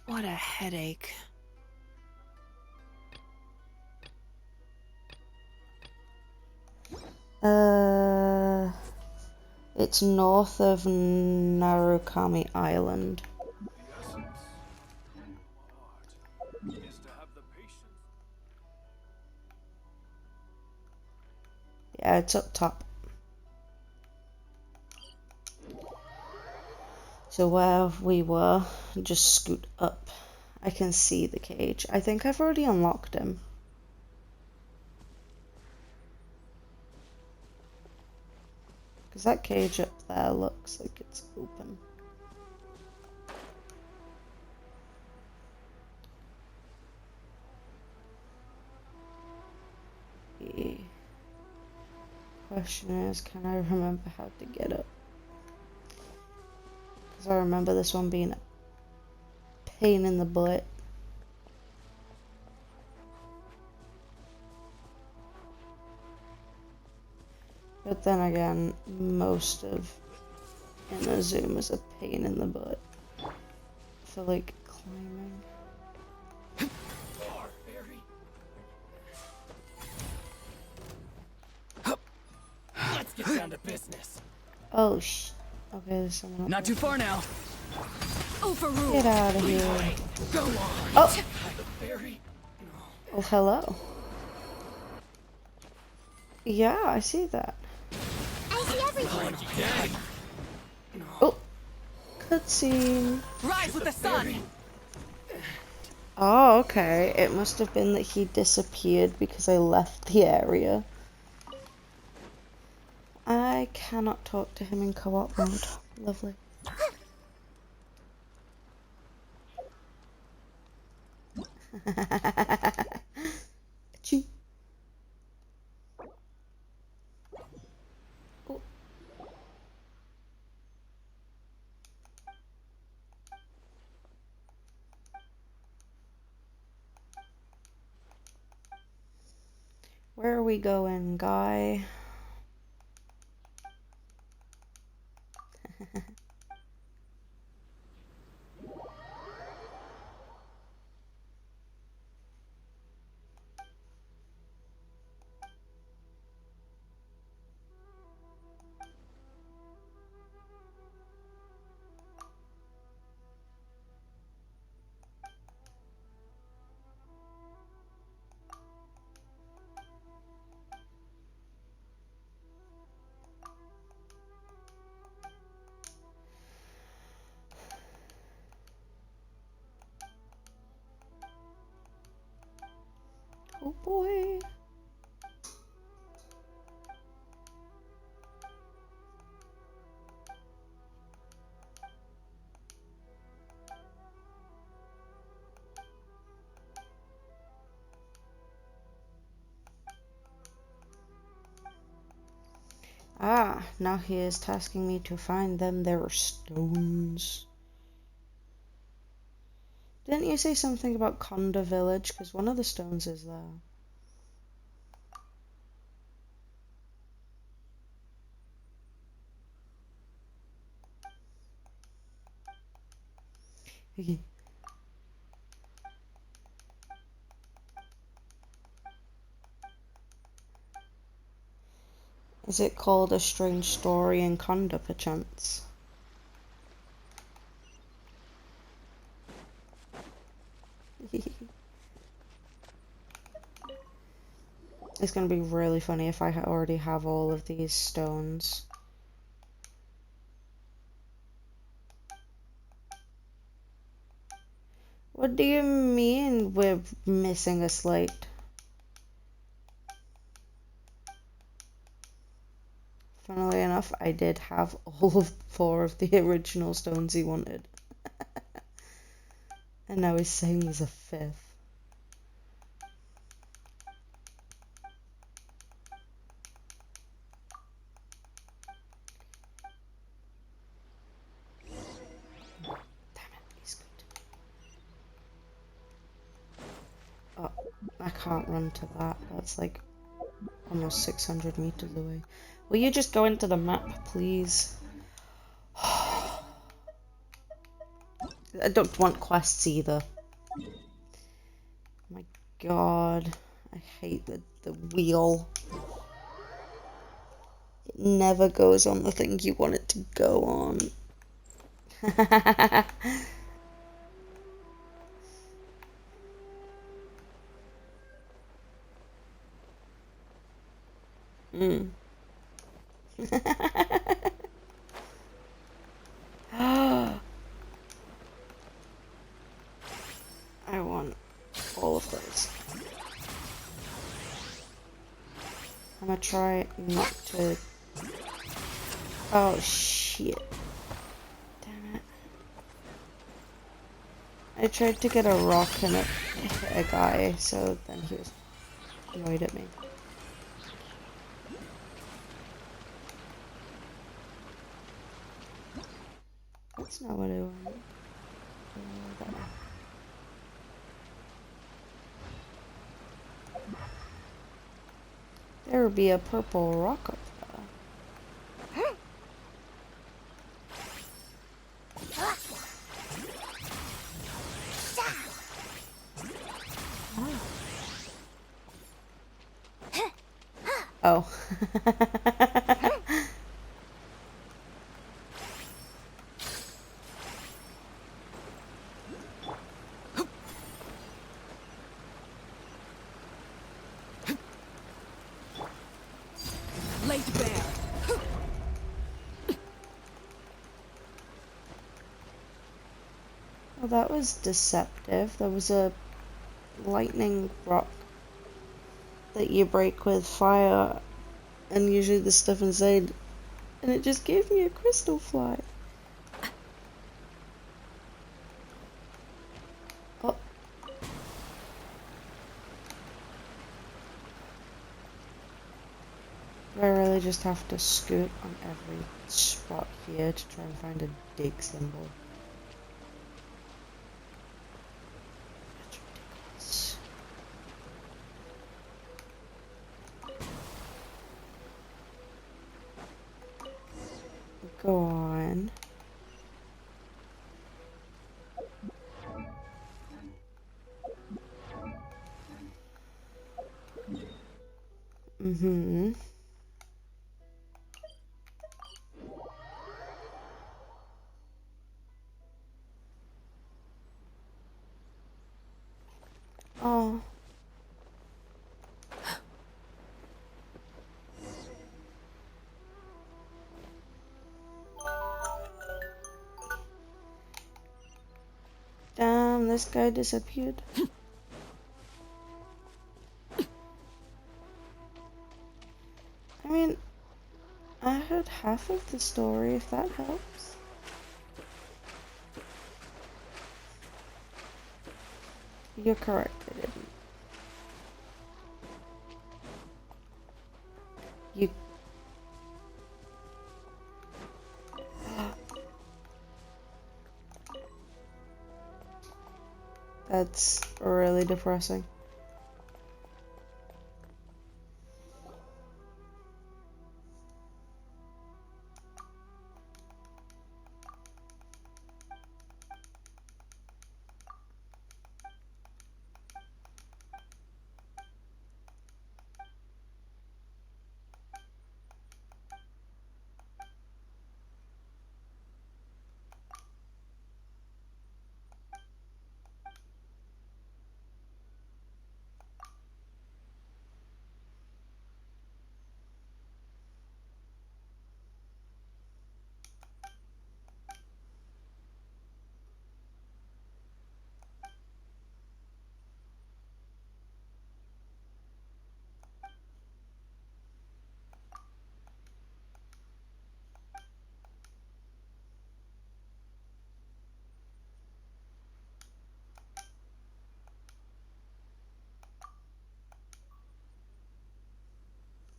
What a headache. It's north of Narukami Island. Yeah, it's up top. So where we were, just scoot up. I can see the cage. I think I've already unlocked him. Because that cage up there looks like it's open. The question is, can I remember how to get up? Because I remember this one being a pain in the butt. But then again, most of Inner Zoom is a pain in the butt for like climbing. Let's get down to business. Oh okay, there's someone up Not there. too far now. Overruled. Get out of here. Go on. Oh! Oh, hello. Yeah, I see that. I see everything. Oh! Cutscene. Rise with the sun. Oh, okay. It must have been that he disappeared because I left the area. I cannot talk to him in co-op mode. Lovely. Achoo. Oh. Where are we going, guy? Oh boy. Ah, now he is tasking me to find them. There are stones. Didn't you say something about Conda Village? Because one of the stones is there. Okay. Is it called A Strange Story in Conda, perchance? It's gonna be really funny if I already have all of these stones. What do you mean we're missing a slate? Funnily enough, I did have all of 4 of the original stones he wanted. And now he's saying there's a 5th. Oh, I can't run to that. That's like almost 600 meters away. Will you just go into the map, please? I don't want quests either. My god. I hate the wheel. It never goes on the thing you want it to go on. gonna try not to... Oh, shit. Damn it. I tried to get a rock and it hit a guy, so then he was annoyed at me. That's not what I want. That one. There would be a purple rock up there. Oh. Laid bare. Well, that was deceptive. There was a lightning rock that you break with fire, and usually the stuff inside, and it just gave me a crystal fly. Oh. I really just have to scoot on every spot here to try and find a dig symbol. That's ridiculous. Go on. Mm-hmm. Oh. Damn, this guy disappeared. I mean, I heard half of the story, if that helps. You're correct, I didn't. You... That's really depressing.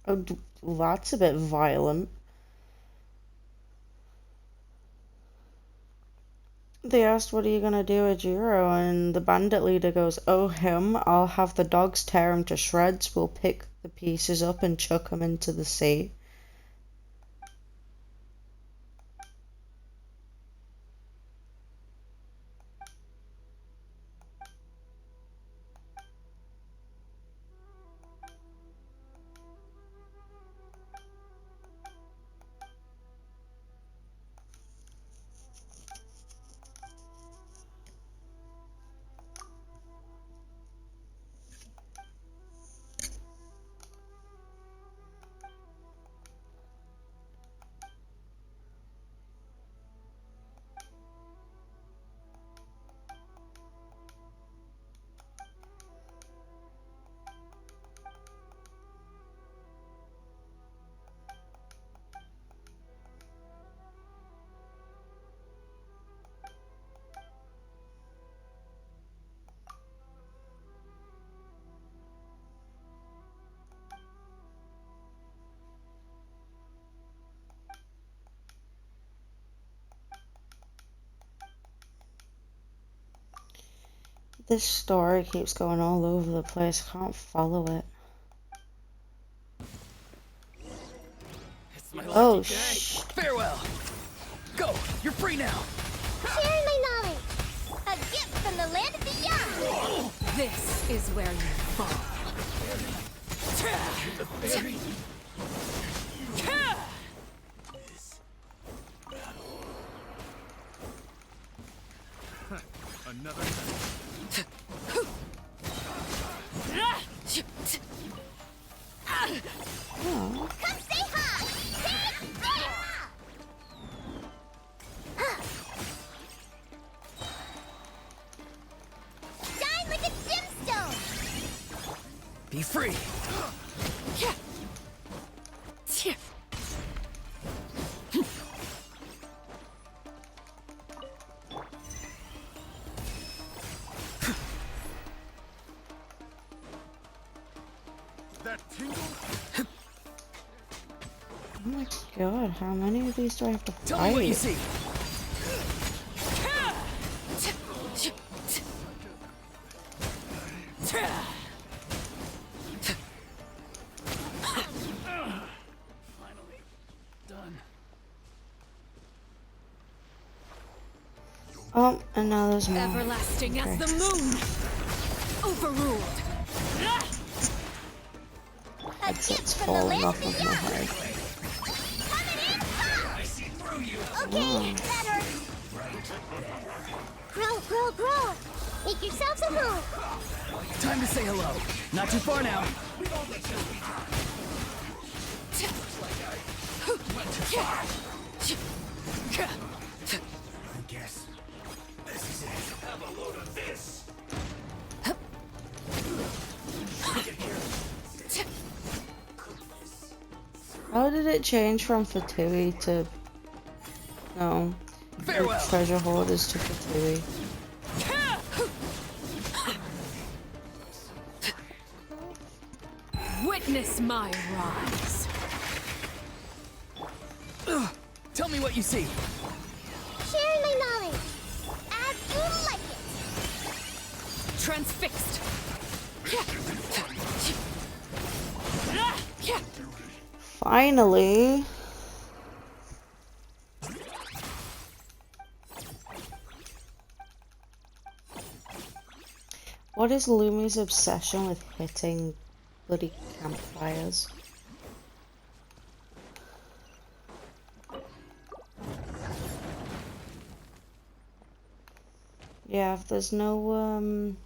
Oh, that's a bit violent. They asked, what are you gonna do with Jiro? And the bandit leader goes, oh, him? I'll have the dogs tear him to shreds. We'll pick the pieces up and chuck him into the sea. This story keeps going all over the place. I can't follow it. It's my Oh, lucky day. Farewell. Go. You're free now. Sharing my knowledge. A gift from the land beyond. This is where you fall. Another Oh. Come say hi. Shine like a gemstone. Be free. That tingle? Oh my god, how many of these do I have to fight? Tell me what you see. Finally done. Oh, and now there's more. Everlasting as the moon. Overruled. Headset's falling off of my head. Okay, better. Grow. Make yourselves a move. Time to say hello. Not too far now. I guess this is it. Have a load of this. How did it change from Fatui to... No. Farewell. Treasure hoarders to Fatui? Witness my rise. Tell me what you see. Sharing my knowledge. As you like it. Transfixed. Finally. What is Lumi's obsession with hitting bloody campfires? Yeah, if there's no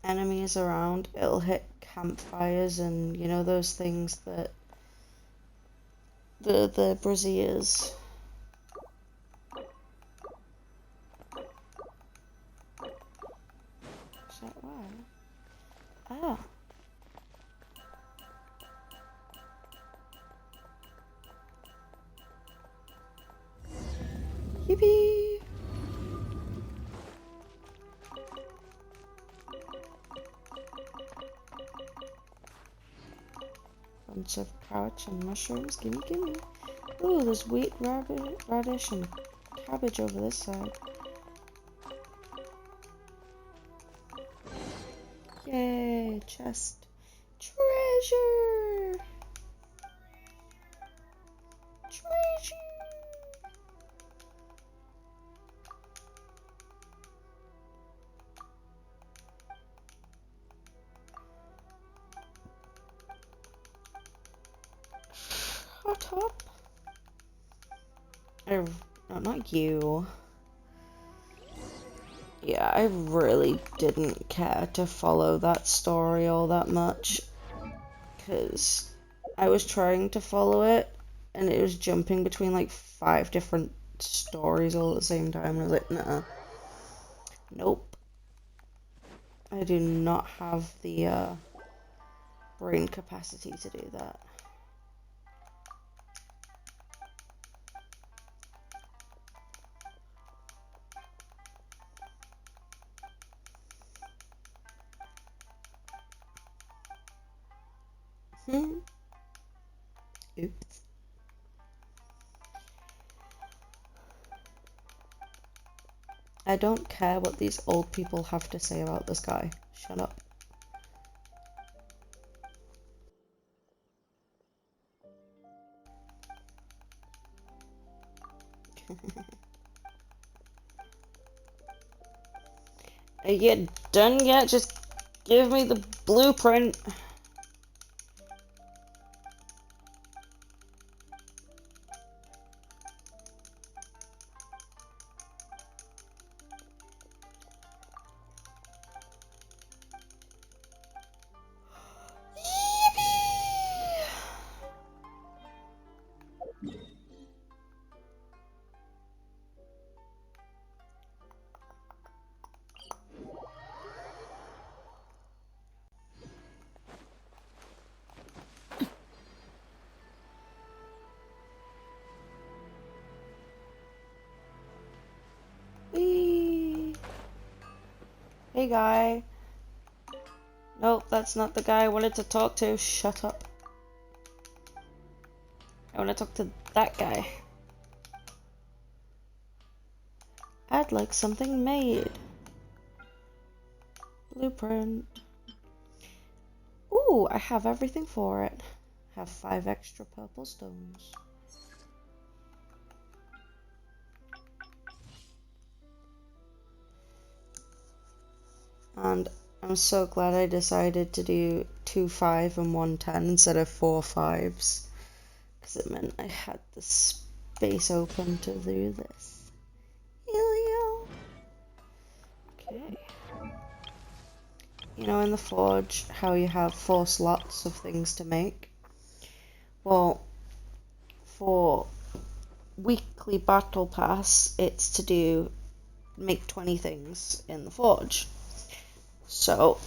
enemies around, it'll hit campfires and, you know, those things that the braziers. Is that why? Ah. Yippee! Bunch of carrots and mushrooms. Gimme. Ooh, there's wheat, radish, and cabbage over this side. Yay, chest. Treasure! Treasure! Hot top? No, not you. Yeah, I really didn't care to follow that story all that much, because I was trying to follow it, and it was jumping between like 5 different stories all at the same time, and I was like, nah. Nope. I do not have the brain capacity to do that. Oops. I don't care what these old people have to say about this guy. Shut up. Are you done yet? Just give me the blueprint. Whee! Hey guy. Nope, that's not the guy I wanted to talk to. Shut up. I want to talk to that guy. I'd like something made. Blueprint. Ooh, I have everything for it. Have 5 extra purple stones. And I'm so glad I decided to do 2 5 and 1 10 instead of 4 5s. Because it meant I had the space open to do this. Okay. You know in the forge how you have 4 slots of things to make? Well, for weekly battle pass it's to make 20 things in the forge. So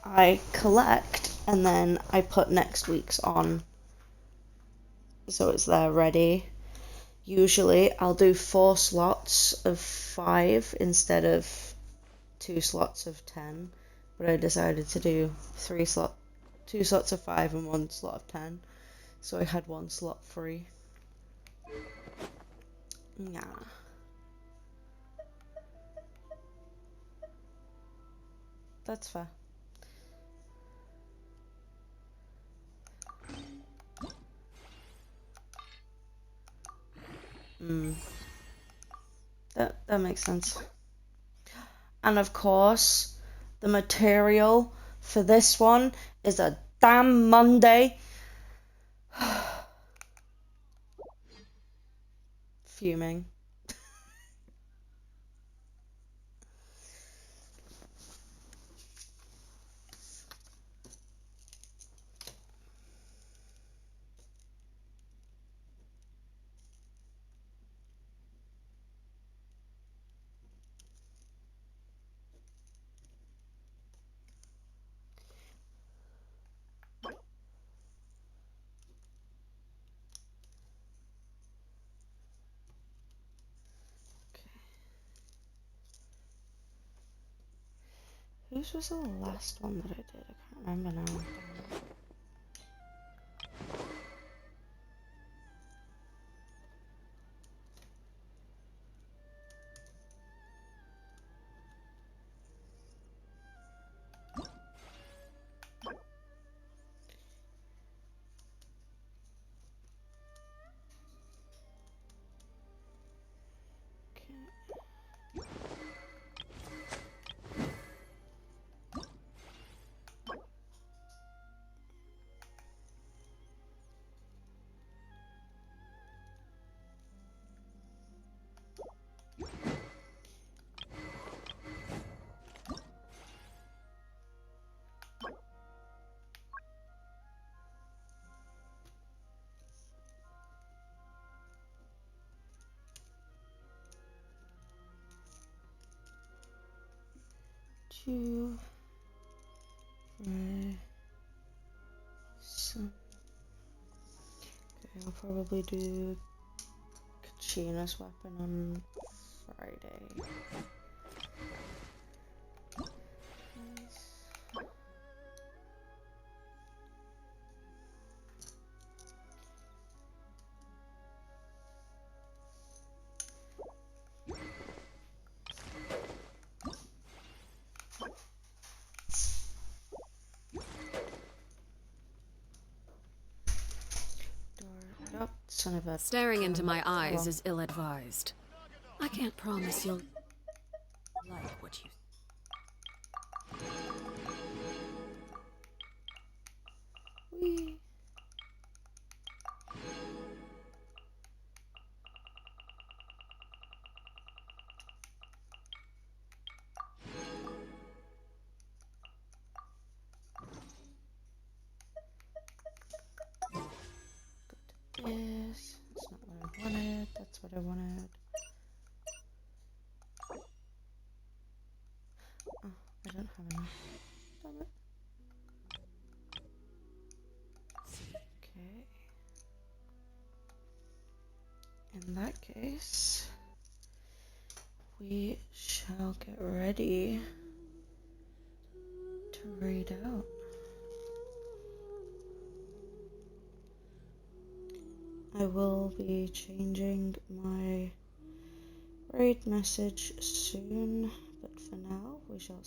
I collect and then I put next week's on so it's there ready. Usually I'll do 4 slots of 5 instead of 2 slots of 10, but I decided to do 2 slots of 5 and 1 slot of 10, so I had 1 slot free. Yeah. That's fair. That makes sense. And of course, the material for this one is a damn Monday. Fuming. Whose was the last one that I did? I can't remember now. Two, three, so, okay, I'll probably do Kachina's weapon on Friday. Son of a... Staring into my eyes is ill-advised. I can't promise you'll like what you... Whee. Yes, that's not what I wanted. That's what I wanted. Oh, I don't have enough. Damn it. Okay. In that case, we shall get ready to read out. I will be changing my raid message soon, but for now we shall